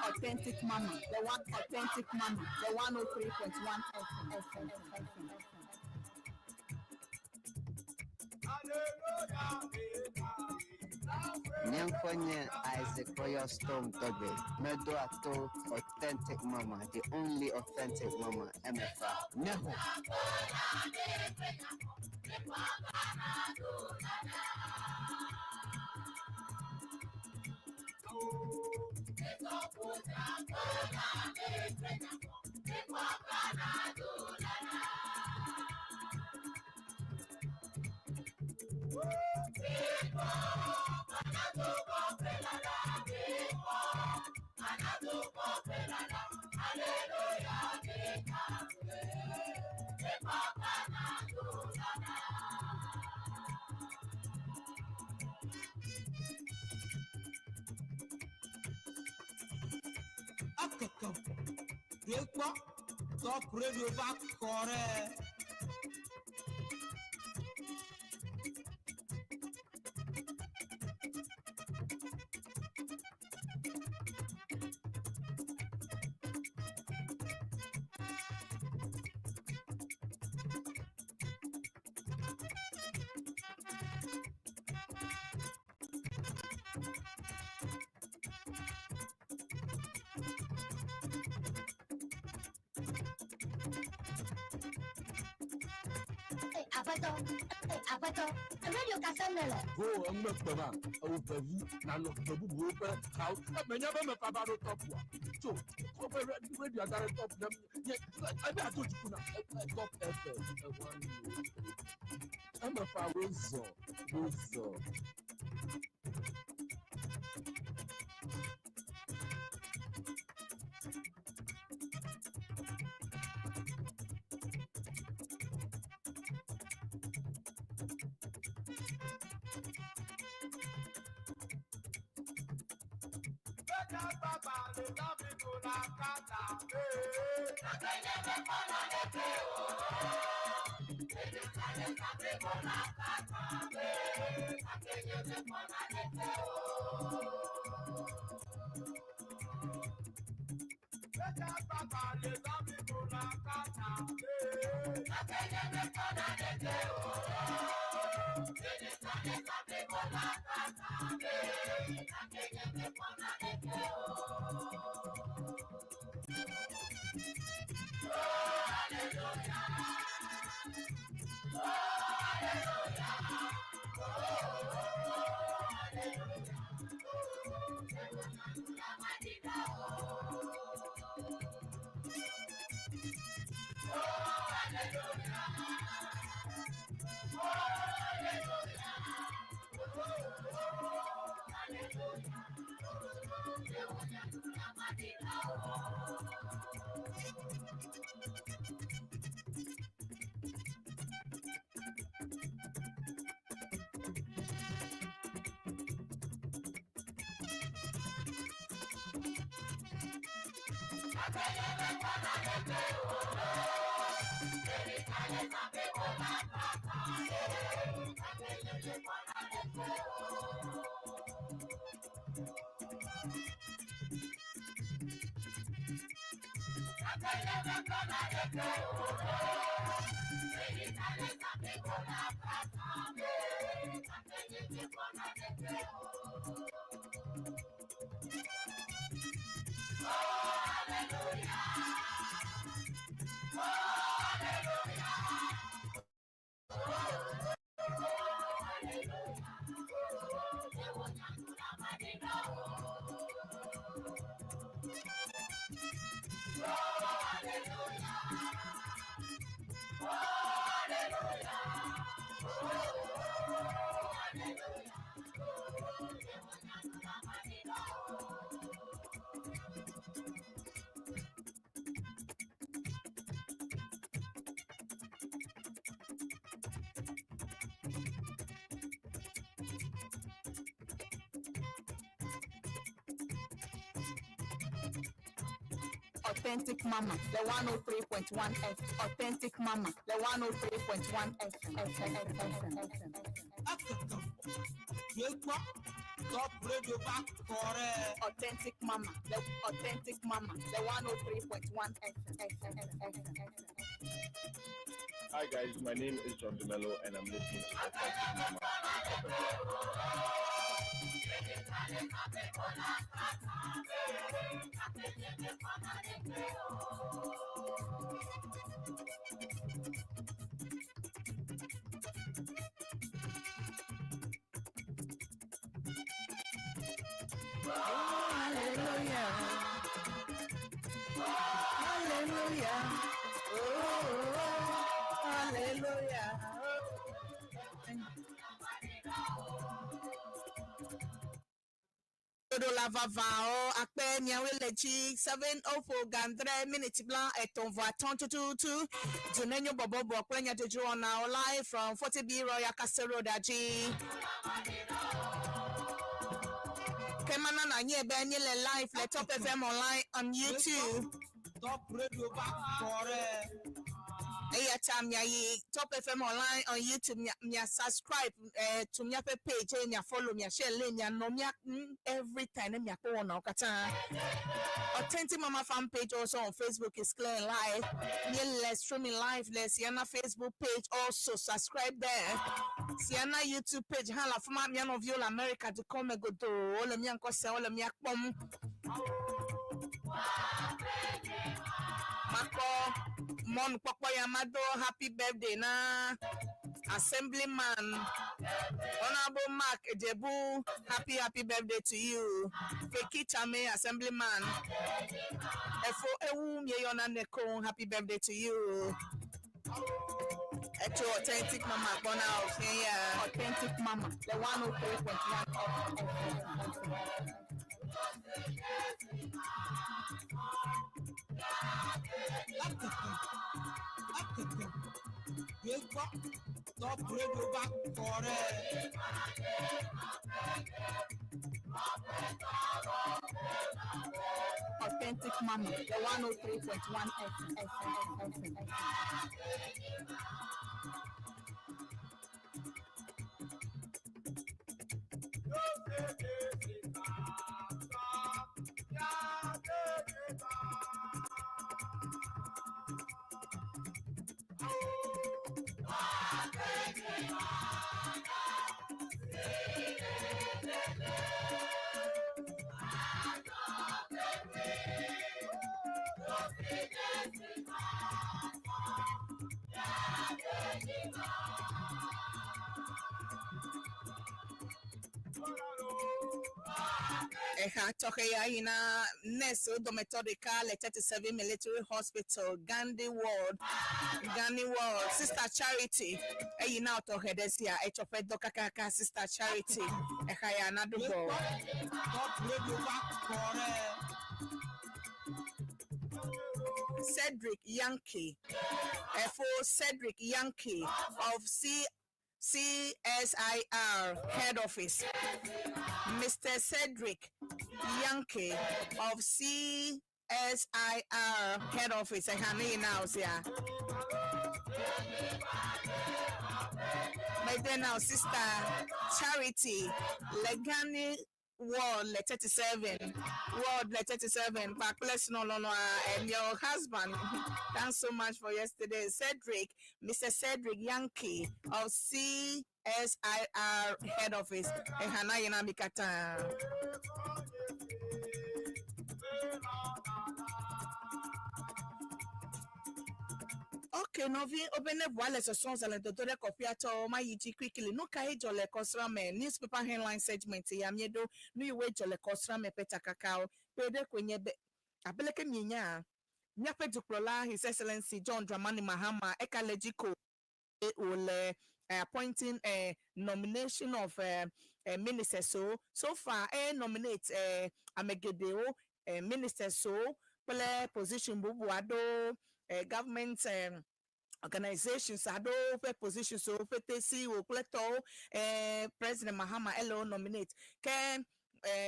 Authentic Mama, the one authentic Mama, the 103.1 FM.
Nyamfonye Isaac Royal Storm Tobe. Medo Ato Authentic Mama, the only authentic mama, MFA. Neho.
Top radio back correct.
Oh, I'm not the man. Oh, baby, now look, the book open house. I never met about the top one. So, over radio, I got a top them. Yet, I got to put a top FM. I'm a power so.
Authentic Mama, the 103.1 F. Authentic Mama, the 103.1 F.
Top radio back correct.
Authentic Mama, the Authentic Mama, the 103.1 F.
Hi guys, my name is John DeMello and I'm listening to Authentic Mama.
Hallelujah. Hallelujah. Oh, hallelujah. La vavao akpe nyawe lechi 7:04 gandre minute blanc et on voit tant tout Junenyo bobo bo kwenya to join now live from 40B Royal Castle Road aji Kemana na nye benye le live le Top FM online on YouTube
Top Radio back for
Eya time ya Top FM online on YouTube mya subscribe to mya page mya follow mya share mya no mya every time mya ko na okata Authentic Mama fan page also on Facebook is clear live let's streaming live let's Sienna Facebook page also subscribe there Sienna YouTube page hala fuma mya no view America to come go do all mya ko se all mya pom Mako Mon Papa Yamado, happy birthday na Assemblyman Honorable Mark Ejebu, happy birthday to you. Keki Chame, Assemblyman Efo Ewu Myeyona Neko, happy birthday to you. Echo Authentic Mama Bona of here, Authentic Mama, the 103.1
Top Radio back for
Authentic Mama, the 103.1 FM. Tokeya ina Neso Dometodica, le 37 Military Hospital, Gandhi Ward, Sister Charity. You now to Hedesia, Echofedo Kakaka, Sister Charity, Ehaya Nadugo. Cedric Yankee, Cedric Yankee of CSIR Head Office. Mr. Cedric Yankee of CSIR Head Office. I can hear now, yeah. But then now, Sister Charity Legani Ward 37. Back bless no, and your husband. Thanks so much for yesterday, Cedric. Mr. Cedric Yankee of CSIR Head Office. Ehanayana Mikata. Okay, Novi, open up wireless songs and the Dore Copiato, my UG quickly. No Kajo le Cosra me, newspaper headline segment, Yamiedo, New Wage le Cosra me peta cacao, Pede Quenyebe, Abeleke Minya, Nyape Duplola, His Excellency John Dramani Mahama, Ekalejiko, will appointing a nomination of minister so far nominate Amegedeo minister play position bubuado government organizations ado position so PTC o pleto President Mahama Elo nominate ke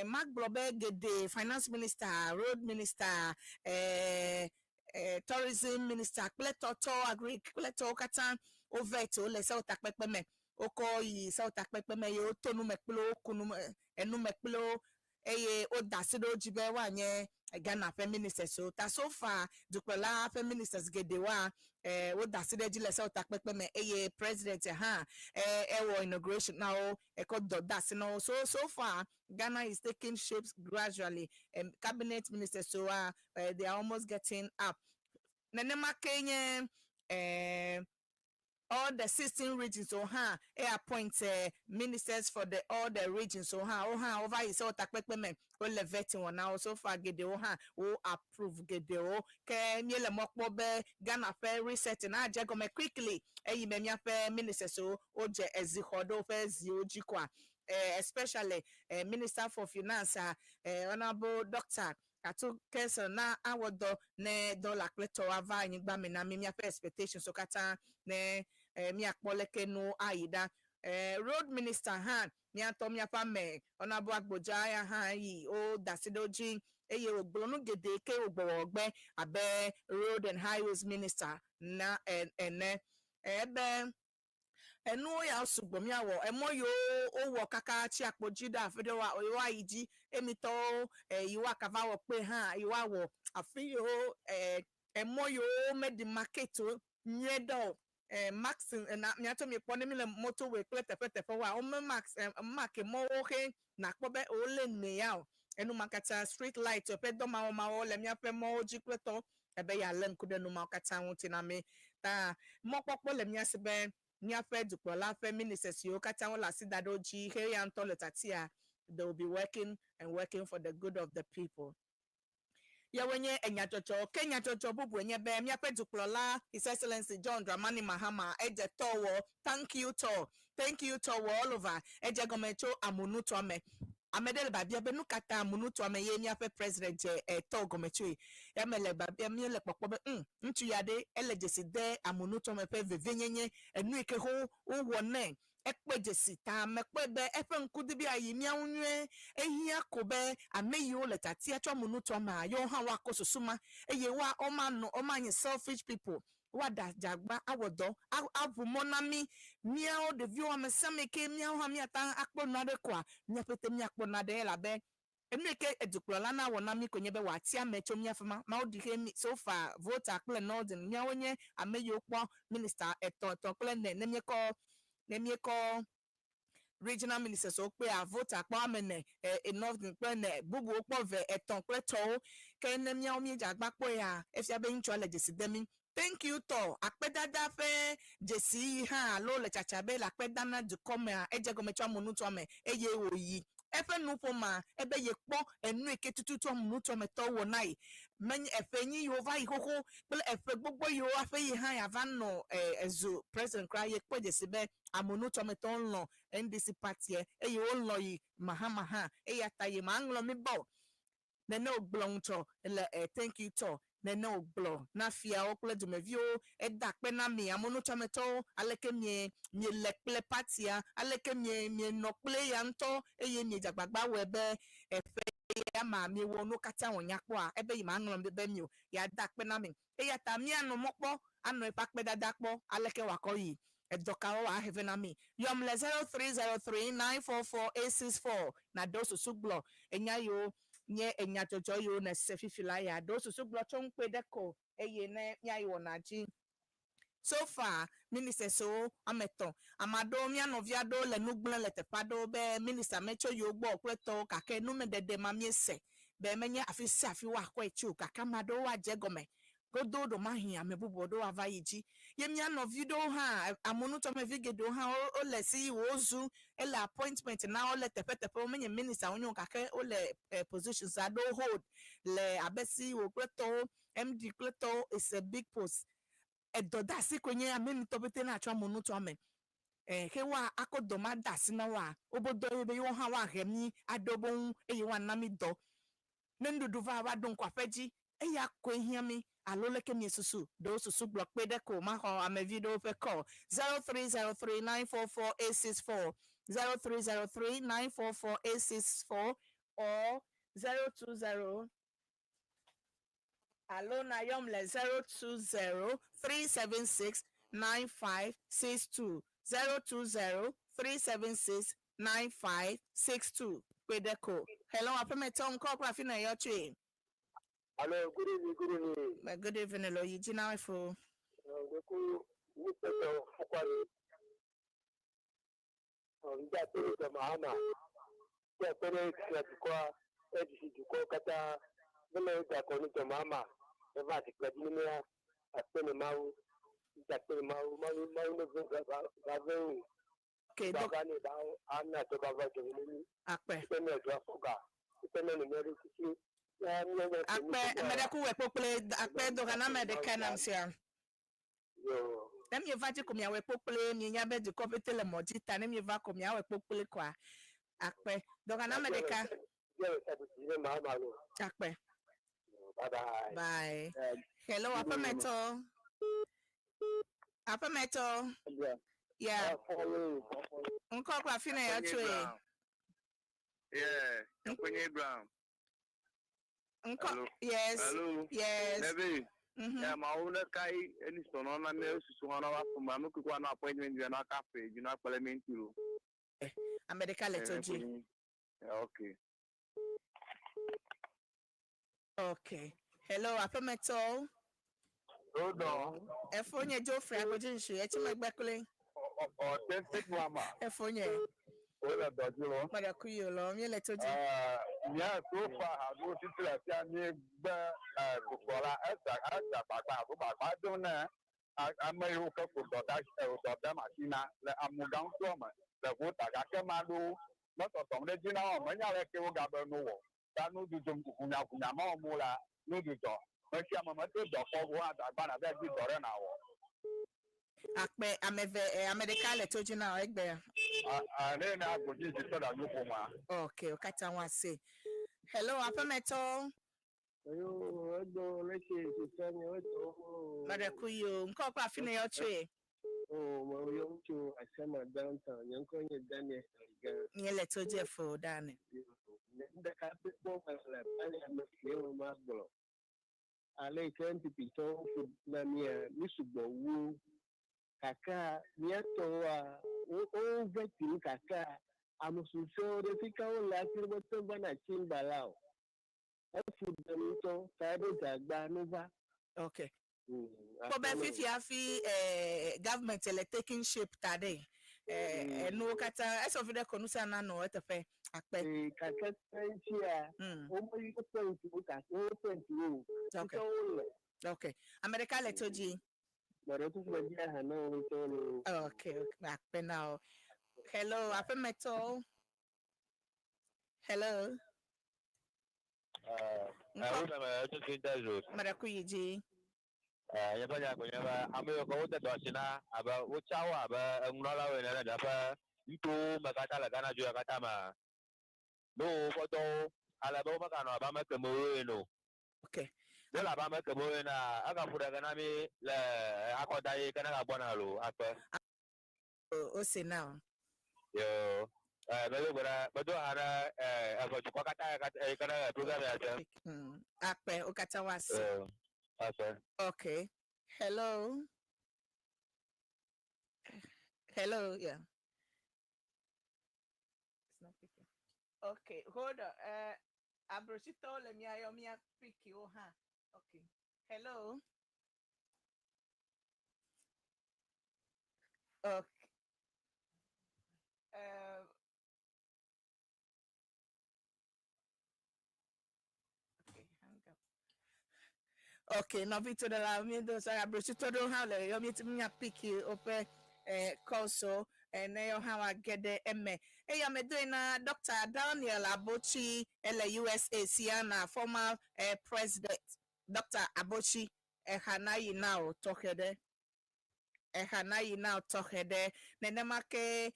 Mark Blobe Gede finance minister road minister tourism minister pleto agri pleto katan oveto le South Akpekpeme oko yi South Akpekpeme yo tonu mekplo kunu enu mekplo eye odasido jibe wanye Ghana feminists so ta so far dukwela feminists gedewa odaside jile se otakpepe me eye president ha ewo inauguration now ekodo dasino so far Ghana is taking shapes gradually cabinet ministers so they are almost getting up nenema kenye all the 16 regions so appoint ministers for all the regions so over is all takpekpeme o le vetting one now so far gede o approve gede o ke niele mokpo be Ghana fe resetting ajego me quickly me mia fe ministers so o je ezihodo fe zi ojikwa especially minister for finance honorable Dr. Atu kesa na awodo ne dollar kleto ava nyigba me na me expectations so kata ne mi akpoleke no aida road minister han mi atom ya pa me onabo agboja ya han yi o dasidoji eye ogbonu gede ke ogbo abe road and highways minister na ene ebe enu ya sugbo mi awo emoyo owo kaka chi akpojida afedewa oyiwa iji emito yiwa kavawo pe han yiwa wo afiyo emoyo medi market nyedo max na miato mi pone mi le motorway kletepetepe wa o max mark mo ohe na kpobe o le ne ya enu makata street light pe do ma o le mi ape mo oji kleto ebe ya le nkude nu makata won na me ta mo popo le mi asebe ni afe dupola fe ministers yo kata won la sidadoji he ya nto letatia they will be working for the good of the people. Ya wenye enyachocho Kenya chocho bubu enye be mi ape dupola His Excellency John Dramani Mahama eje towo thank you to all over eje gomecho amunu to me amedele babia benu kata amunu to me ye mi ape president to gomecho ya mele babia mi le popo be ntu yade elejesi de amunu to me pe vevenyenye enu ike ho wone ekpejesi ta mekpebe efe nkudi bi ayi mi anwe ehia kobe ameyi o letati acho amunu to ma yo ha wa kosusuma eye wa omanyi selfish people wada jagba awodo avumonami miao de view amesame ke miao ha miata akponade kwa nyapete mi akponade labe emeke edukrola na wona mi konyebe watia mecho miafama ma odi mi so far vote akple northern miaonye ameyi okpo minister eto kle nemieko regional ministers so pe a vote akpo amene enough ne bubu okpo ve eton kle to ke nemiao mi jagba po ya efia be ncho legesi demi. Thank you to akpedada fe jesi ha lo le chachabe la akpedana du come eje gomecho amunu to me eye oyi efe nupo ma ebe ye kpo enu eke tutu amunu to me to wo nai men efe yin yo va ihoko pele efe gbogbo yo afe yi ha ya vanno ezu president cry ye kpo jesi be amunu to me to nlo NDC party eye o nlo yi mahama ha eya taye ma nlo mi bo ne no bloncho le thank you to no blo na fia okle dumevio edakpe na mi amunu chameto aleke mi lekple patia aleke mi nokple ya nto eye mi jagbagba webe efe ya ma mi wonu kata wonyakpo a ebe yi ma nlo bebe mi o ya dakpe na mi eya ta mi anu mokpo anu ipakpe dadakpo aleke wakoyi edoka wa have na mi yom le 0303944864 na dosu suglo enya yo nye enyajojo yo na sefifila ya dosu suglo chonpe deko eye na ya yo na ji so far minister so ameton amado mi anovia do le nugblen le tepado be minister mecho yo gbo okweto kake nu medede ma mi ese be menye afisi afi wa kwa echu kaka mado wa jegome godo do mahi amebubodo avayiji yemi anovido ha amunu to me vigedo ha o le si wozu ele appointment na o le tepetepe o menye minister onyo kake o le positions ado hold le abesi o kleto MD kleto is a big post edoda si kwenye ameni topete na acho amunu to me hewa akodoma dasi na wa obodo ebe yo ha wa hemi adobon eyewa namido nendudu va wa don kwafeji eya ko hiami aloleke mi susu do susu block pe deko ma ho amevido fe call 0303944864 0303944864 or 020 alona yom le 02037695662 02037695662 Kwedeko. Hello, Apemeton Cockrafina Yochi.
Hello, good evening, good evening.
Good evening, Lo Yijina for Okay, medical weapon akpe dogana medical namsia. Let me invite you ya weapon play ni nyabe di kopete le modita nem yeva kom ya weapon play kwa akpe dogana medical. Akpe.
Bye
bye. Hello, Apemeto. Apemeto. Yeah. Unko kwa fina ya chwe.
Yeah, Nkonye Brown.
Yes.
Hello.
Yes.
Nebi. Yeah, ma una kai eni sono na me susu wana wa kuma mu kwa na appointment bi na cafe, you know parliament room.
America letoji.
Okay.
Okay. Hello, Apemeto.
Hold on.
Efonye Joffrey Agojinsu, Echimagbekule.
Authentic mama.
Efonye.
Ola dojuro.
Madakuyo lo, mi letoji.
Yeah, so far I go to the ni gba kokola esa papa ko baba don na amayo ka ko da machina le amugan so ma le ko ta ka ke ma do mo to to le jina o mo nya le ke o ga be no wo ta no du jom kunya ma o mu la no du jo mo ki ama ma to do ko wo ata ba na be di dore na wo
Akpe ameve America letoji na egbe.
Ne na agoji ti so da no ko ma.
Okay, okata wa say. Hello, Apemeto.
Yo, do leke sisani oto.
Madakuyo, nko kwa fina yo chwe.
Oh, mo yo to asema downtown. Yanko nye Daniel ga.
Nye letoji fo dane.
Nda ka pe po pa la pale amesio maglo. Ale 20 pito fu na mia misugo wu. Kaka miato wa o veti kaka amususo refika o la kirbo to bana chimbalao.
Okay. But if you have government taking shape today, no kata as of the konusa na no etefe akpe.
Kaka tenchia.
Okay. Okay. America letoji. Okay. Akpe now. Hello, Apemeto. Hello. Marakuyiji.
Yabanya ko yaba amayo ko wota dosina aba wuchawa aba ngnola we na dafa ito makata la kana jua kata ma no foto ala ba makano aba makemo no.
Okay.
Dela aba makemo na aka fura kana mi le akoda yi kana ga bona lo apa.
O se now.
Yo belo bora bedo ara aba ko kata kana program ya ta.
Akpe okata wasi. Okay. Hello. Hello. Yeah. It's not picking. Okay. Hold on. Abrosito le mia pick you, huh? Okay. Hello. Okay. Okay, no Victor de la Miendo sa Abrosito do ha le yo mi pick you open also and now how I get the emme. Hey, I'm doing Dr. Daniel Abochi USA Siana former president Dr. Abochi Hanayi now talk there. Hanayi now talk there. Nenemake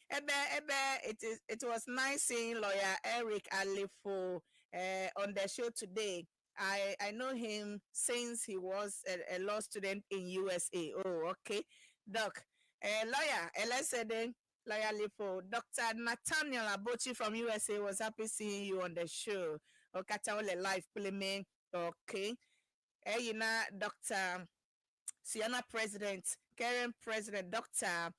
it was nice seeing lawyer Eric Alifo on the show today. I know him since he was a law student in USA. Oh, okay. Doc, lawyer, lawyer Lipo, Dr. Nathaniel Abochi from USA was happy seeing you on the show. Okay, live playing. Okay. You know, Dr. Siena President, Karen President, Dr.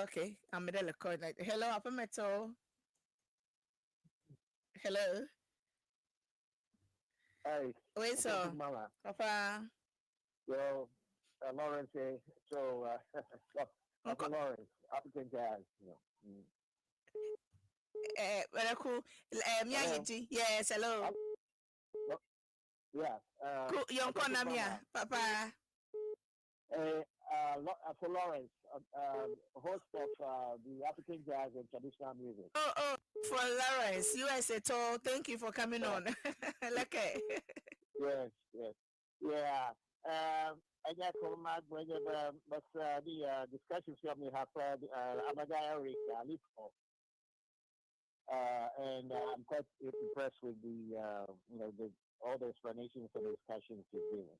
Okay, I'm in the call. Hello, Papa Meto. Hello.
Hey.
Wait, so Papa.
Well, Lawrence, so Papa Lawrence, African Jazz,
Very cool. Yes, hello.
Yeah.
Young Konamia, Papa.
For Lawrence, host of the African Jazz and Traditional Music.
Oh, for Lawrence, USA tour. Thank you for coming on. Okay.
Yes. Yeah. I got from my brother, but the discussions from me have Amada Eric Lipko. And I'm quite impressed with all the explanations and discussions he's given.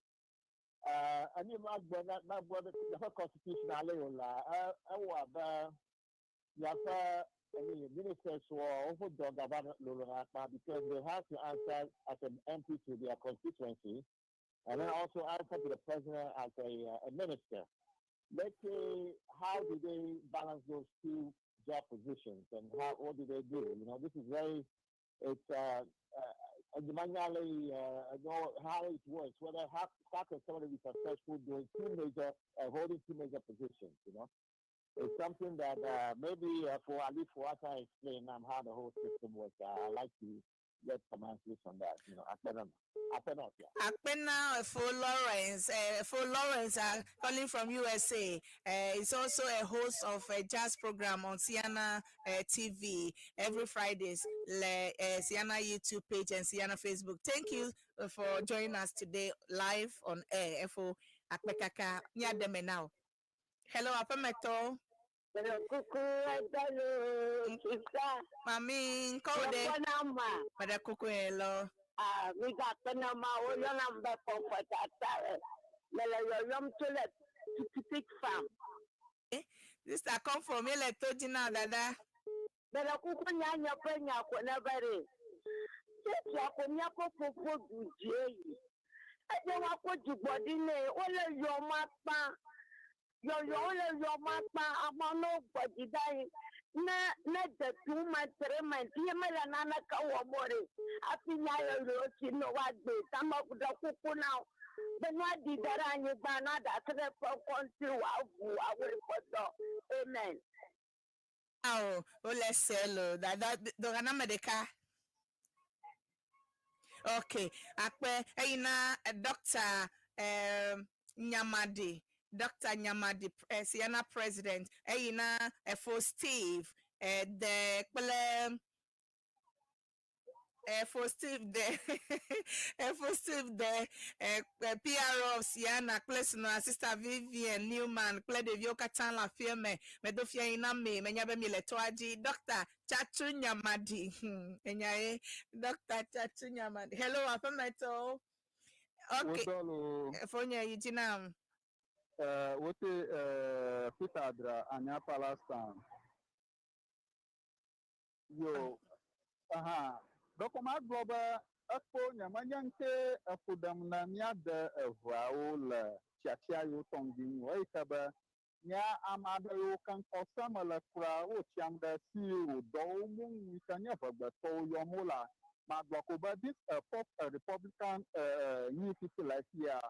I mean, my brother, the constitutional ministers were over because they have to answer as an MP to their constituency and then also answer to the president as a minister. Let's say, how do they balance those two job positions and what do they do? This is manually know how it works, how can somebody be successful doing holding two major positions, It's something that maybe for at least what I explain how the whole system works. I like to get some answers on that,
Akpena for Lawrence, calling from USA. He's also a host of a jazz program on Sienna TV every Fridays, Sienna YouTube page and Sienna Facebook. Thank you for joining us today live on air. For Akpekaka, Nyademe now. Hello, Apameto. Mami, kode. Pada kuku hello.
We got the number one number for that. Yum to let pick farm.
This I come from Ele Tojina Dada.
But a kukunya penya whenever. I don't want to put your body in all your mapa. Your mapa, I'm nobody dying. Not the 2 months remain. Yemelanana Kawamori. I think I know what they come up with the cuckoo now. But what did that you banana that the country I will put amen.
Oh, let's say that the Ganamedica. Okay, Akpe, Dr. Nyamadi. Dr. Nyamadi, Sienna President, for Steve, for Steve the PRO of Sienna, Klesno, Sister Vivian Newman, Kledevio Katana Firme, Medofia Iname, Menyabe Miletoaji, Dr. Chachu Nyamadi, Dr. Chachu Nyamadi. Hello, Apameto. Okay, for Yijinam.
Peter Adra Anya Palestine. Yo, Document Global Expo Yamanyanke Afudam Namia de Vaul Chacha Yotongi, Waitaba, Nya Amado can cosama la crowd, Cham the CEO, Domung, we can never but for your mola. Maglokoba, this Republican new people like here.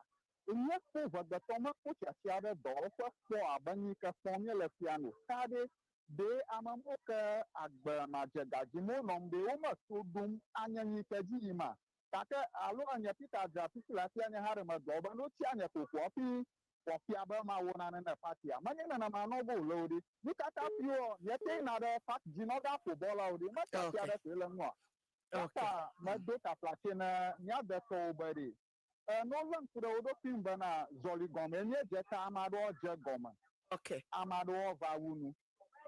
Yes, over the Thomas Puchasiada door for Abanika Formula Piano. Sade, de Amamoka, Agba Majagajimo, Nom de Oma Sudum, Anyanika Jima. Taka, Alo and Yapita, Pilapiana Harama, Dobano, Tiana, Kopi, or Piabama, one and a party. Manana Manobo loaded. Look at up your yet another fat Ginoga football out in Mata. Okay, my data platina, Nyabeko body. No one could order Pimbana Zoli Gomen, yet Amado Jagoma.
Okay.
Amado Vawunu.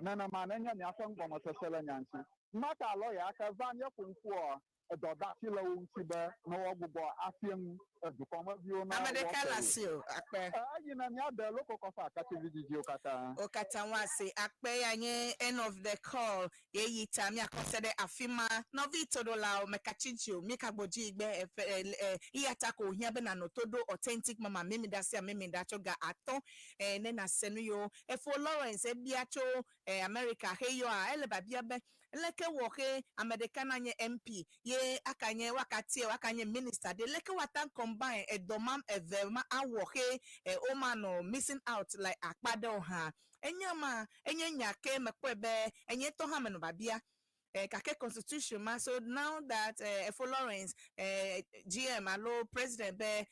Nana Mananga Nyafang Goma Sela Nancy. maka lawyer aka vanye kunkuo doda fila untibe no ogbugbo afiem edukoma bio na
America lasio akpe
ayi na nya de loko kofa akati vidiji okata
Okatanwase akpe anye end of the call ye yita mi akonsede afima no vitodo la mekachijio mi kagboji igbe iyata ko ohia be na notodo authentic mama mimi dasi a mimi dacho ga ato ne na senu yo efo Lawrence ebiacho America heyo a eleba bia be leke woke Americana nye MP ye akanye wakanye minister de leke watan combine edomam evema awoke omano missing out like akpado ha enyanya ke mekwebe enye to ha meno babia kake constitution ma so now that for Lawrence GM allo president be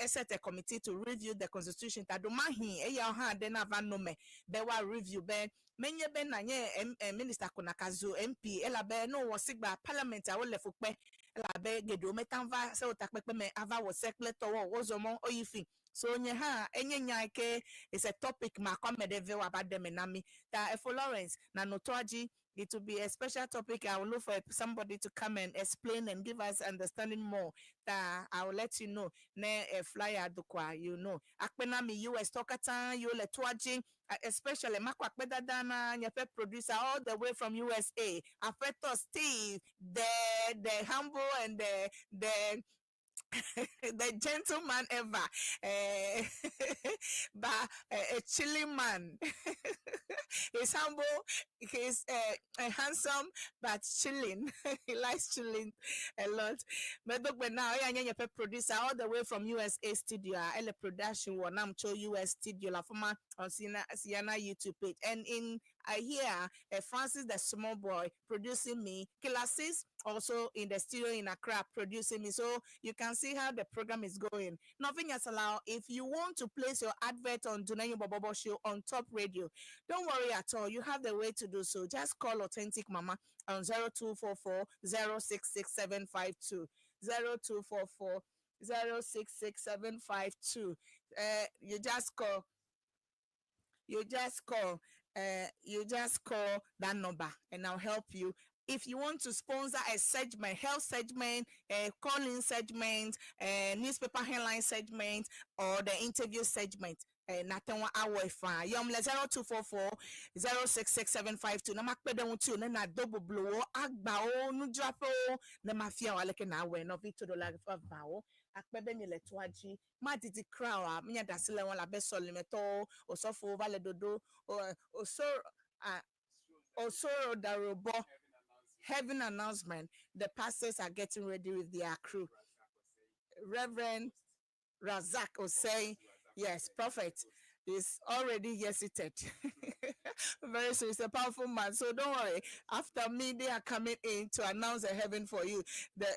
set a committee to review the constitution tadomahi eya ha de na vanome be wa review be menye be na nye minister konakazo MP elabe no wosigba parliament awole fukpe elabe gedo metanva se otakpepe me ava wo sekle towo wozomo oyifi so nye ha enyenya ke is a topic ma komedeve abademenami ta for Lawrence na notoaji. It will be a special topic. I will look for somebody to come and explain and give us understanding more. That I will let you know. Ne a flyer dukwa, you know. Akpena mi US tokatan you le tuaji, especially makwa dana nyepe producer all the way from USA. Afeto Steve, the humble and the the gentleman ever, but a chilling man. He's humble, he's handsome, but chilling. He likes chilling a lot. But now, I producer all the way from USA studio. Ele production one I'm to US studio la forma on Sienna YouTube page. And in here, Francis the small boy producing me. Classes also in the studio in Accra producing me. So you can see how the program is going. Nothing else allowed. If you want to place your advert on Dunayo Bobobo Show on Top Radio, don't worry at all. You have the way to do so. Just call Authentic Mama on 0244 066752. 0244 066752. You just call. You just call that number and I'll help you. If you want to sponsor a segment, health segment, a call-in segment, a newspaper headline segment, or the interview segment, nothing one hour fine. Yom le 0244 066752. Na makpede untu na double blow agba o nu drop o na mafia wale ke na we no vito dollar fa o akpebe mi le toaji ma didi crown mi da sile won la be so le meto osofo vale dodo osoro darobo heaven announcement. The pastors are getting ready with their crew. Reverend Razak Osei, yes, prophet is already seated. Very soon, it's a powerful man. So don't worry. After me, they are coming in to announce the heaven for you.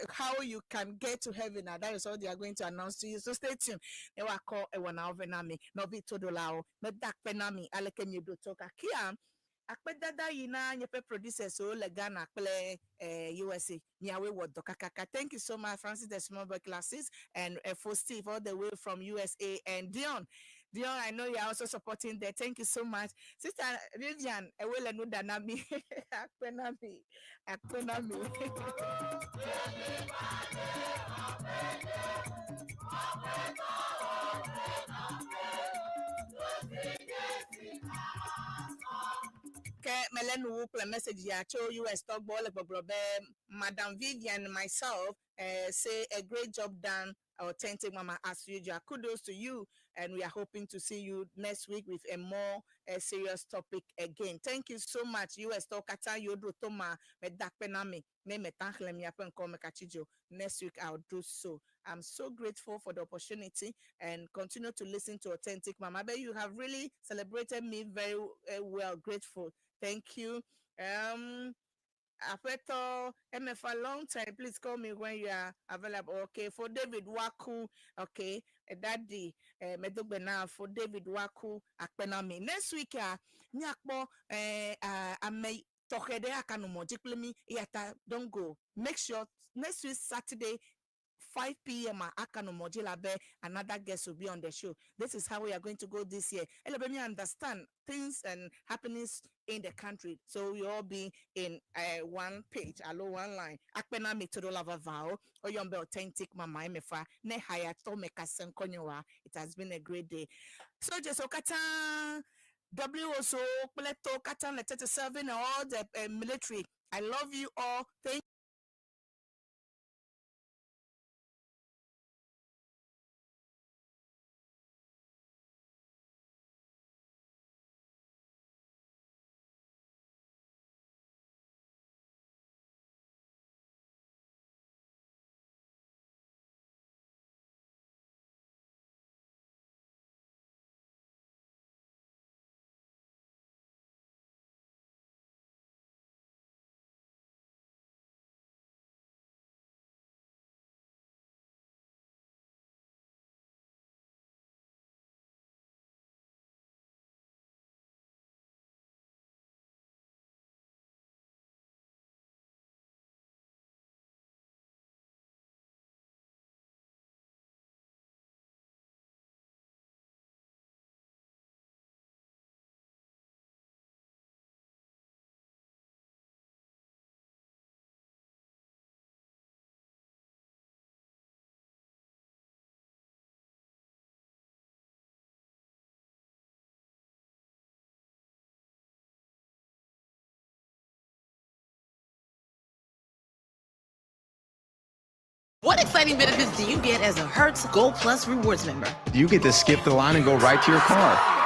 How you can get to heaven. Now, that is all they are going to announce to you. So stay tuned. They will call a 1 hour venami. No be to do lao. Me dak penami. Aleke mi do toka kia. Akpedada yina nyepe producer so legana kple USA miawe wodo kakaka. Thank you so much, Francis the Small Boy Classes and for Steve all the way from USA and Dion, I know you are also supporting there. Thank you so much, Sister Vivian. Ewele no danami akpenami. Melenu wukle message ya cho US talk ball Madam Vivian and myself say a great job done, Authentic Mama, as usual. Kudos to you, and we are hoping to see you next week with a more serious topic again. Thank you so much. US talk kata yodro toma medakpenami me metanhle mi apen ko mekachijo. Next week I'll do so. I'm so grateful for the opportunity and continue to listen to Authentic Mama. I bet you have really celebrated me very well. Grateful. Thank you. After for a long time, please call me when you are available. Okay, for David Waku, okay, daddy, medogbena for David Waku, akpenami. Next week, nyakbo, ame tokede akanumo, jiklemi, yata, don't go. Make sure next week, Saturday,
5 p.m. Akano Mojilabe, another guest will be on the show. This is how we are going to go this year. Let me understand things and happenings in the country. So we all be in one page, one line. Akpena Metodolava Vao, Oyombe Authentic Mama Emefa, Ne Hayato Mekasen Konyowa. It has been a great day. So just Okata WOSO, Pleto, Katan, Letete serving all the military. I love you all. Thank
What exciting benefits do you get as a Hertz Gold Plus Rewards member?
You get to skip the line and go right to your car.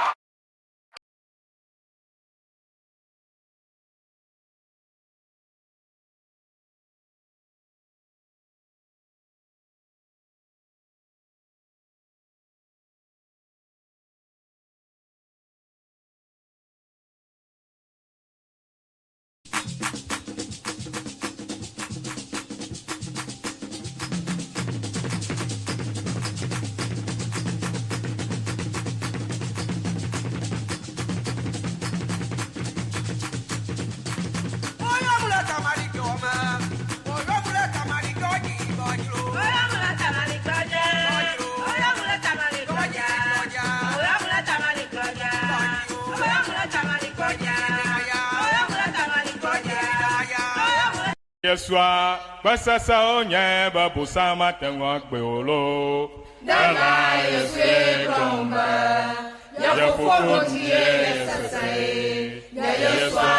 Yeswa, basasa onye babusa matengwa kweolo.
Dala yeswe bromba, yafufu tiye yesasaye. Yeswa,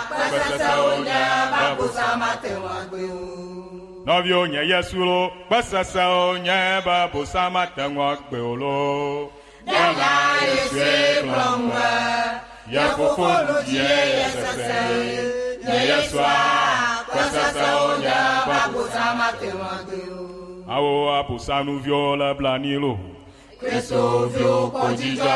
basasa onye babusa matengwa kweolo.
Novyo nye yesulo, basasa onye babusa matengwa kweolo.
Dala yeswe bromba, yafufu tiye yesasaye. Yeswa.
Awo apusanu viola blanilo.
Cristo vio podija.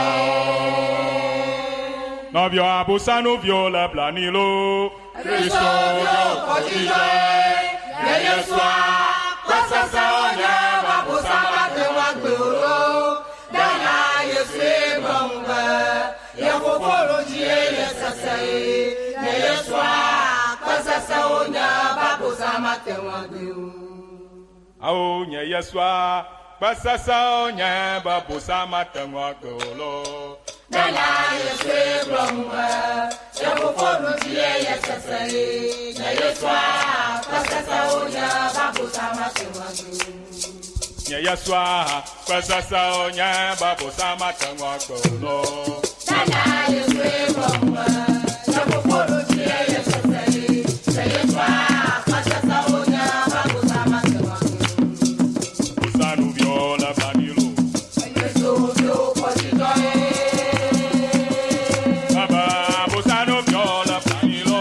Novio apusanu viola blanilo.
Cristo vio podija. Yeswa, pasasa onya babusa matewa gboro. Dana yeswe bomba. Yafofolo jie yesasai. Yeswa.
Awo nye yeswa, basasa onye babusa matengwa kolo.
Dala yeswe bromba, yafofolo tiye yesasai. Yeswa, basasa onye babusa matengwa kolo.
Nye yeswa, basasa onye babusa matengwa kolo.
Dala yeswe bromba, yafofolo tiye yesasai.
Usanu viola banilo. Baba, usanu viola banilo.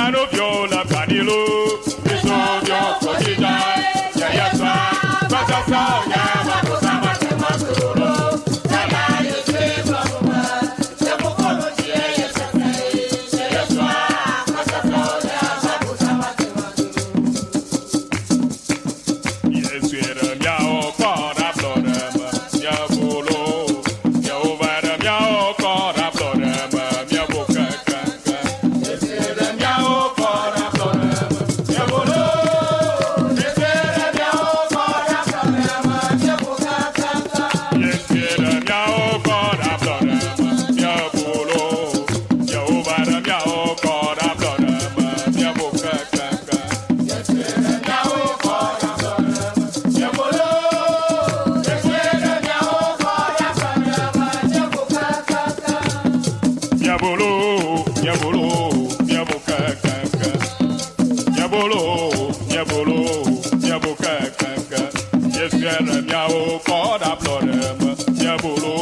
Mano viola panilo, esodio cotita, ya ya sa, pasa sa ya ma cosa ma te ma solo, sana yo se broma, ya pokolo tie ya sa ya ya sa, pasa sa ya ma cosa ma te ma solo. Yes, era mia o para florema, ya bolo, ya ovara mia o para florema, mia boca canca. Yes, era mia o para florema, mia bolo, yes, era mia o para florema, mia boca canca. Yes, era mia o para florema, mia bolo, ya ovara mia o para florema, mia boca canca. Yes, era mia o para florema, mia bolo, yes, era mia o para florema, mia boca canca. Mia bolo, mia bolo, mia boca canca. Mia bolo, mia bolo, mia boca canca. Yes, era mia o para florema, mia bolo,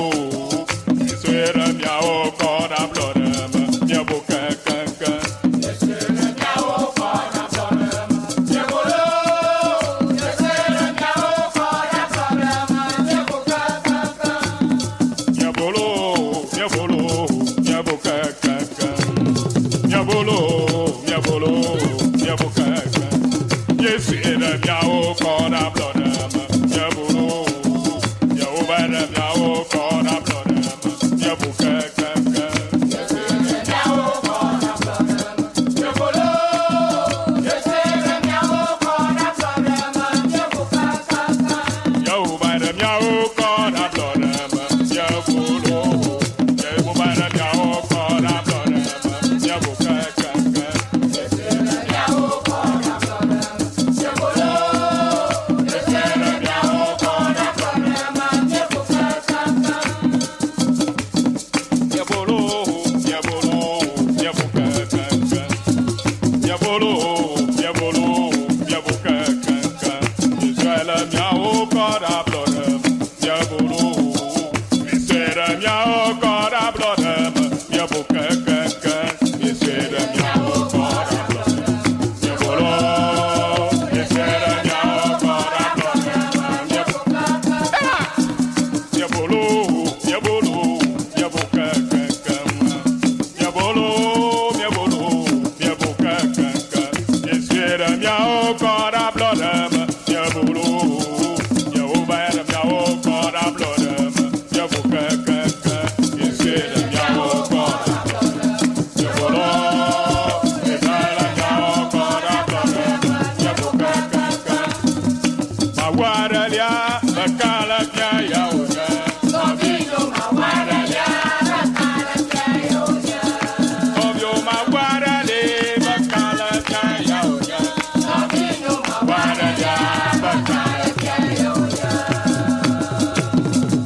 yes, era mia o para florema, mia boca canca. Yes, era mia o para florema, mia bolo, yes, era mia o para florema, mia boca canca. Mia bolo, mia bolo, mia boca canca. Mia bolo, mia bolo, mia boca canca. Yes, era mia o para florema, mia bolo, mia ovara mia o para florema, mia boca canca. Yes, era mia o para florema, mia bolo, yes, era mia o para florema, mia boca canca. Mia ovara mia o para florema, mia bolo, mia ovara mia o para florema, mia boca canca. Yes, era mia o para florema, mia bolo, yes, era mia o para florema, mia boca canca. Mia bolo, mia bolo, mia boca canca. Mia bolo, mia bolo, mia boca canca. Israela mia o para florema, mia bolo, Israela mia o para florema, mia boca canca. Israela mia o para florema, mia bolo, Israela mia o para florema, mia boca canca. Mia bolo, mia bolo, mia boca canca. Mia bolo, mia bolo, mia boca canca. Israela mia o para florema, mia bolo, mia ovara mia o para florema, mia boca canca. Israela mia o para florema, mia bolo, Israela mia o para florema, mia boca canca. Maguaralia, bacala mia yaoja. Obio maguaralia, bacala mia yaoja. Obio maguarale, bacala mia yaoja. Obio maguaralia, bacala mia yaoja.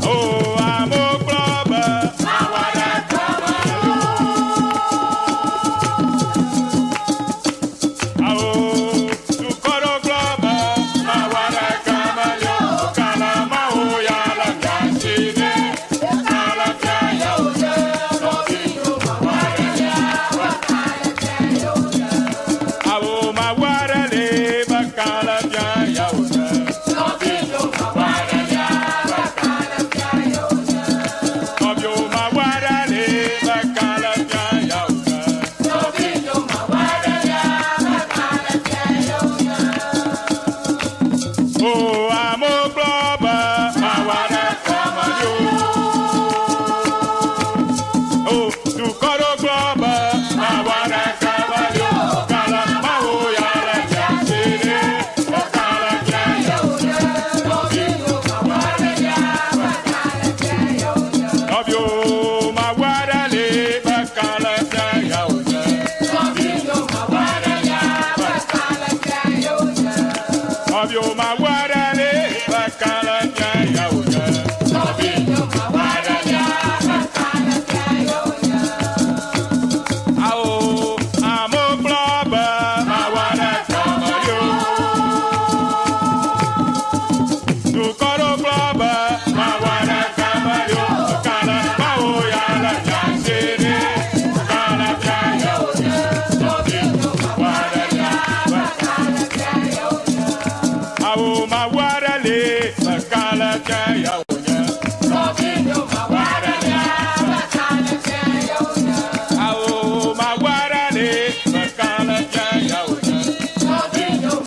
Oh, amo globa, maguara caballo. Oh, tu coro globa, maguara caballo. Calama oya la miachine, cala mia yaoja. Obio maguaralia, bacala mia yaoja. Amo maguarale, bacala mia yaoja. Obio maguaralia, bacala mia yaoja. Obio maguarale, bacala mia yaoja. Obio maguaralia, bacala mia yaoja. Oh, amo globa, maguara caballo. Oh, tu coro globa, maguara caballo. Calama oya la miachine, bacala mia yaoja. Obio maguaralia, bacala mia yaoja. Obio maguarale, bacala mia yaoja. Obio maguaralia, bacala mia yaoja. Obio maguarale.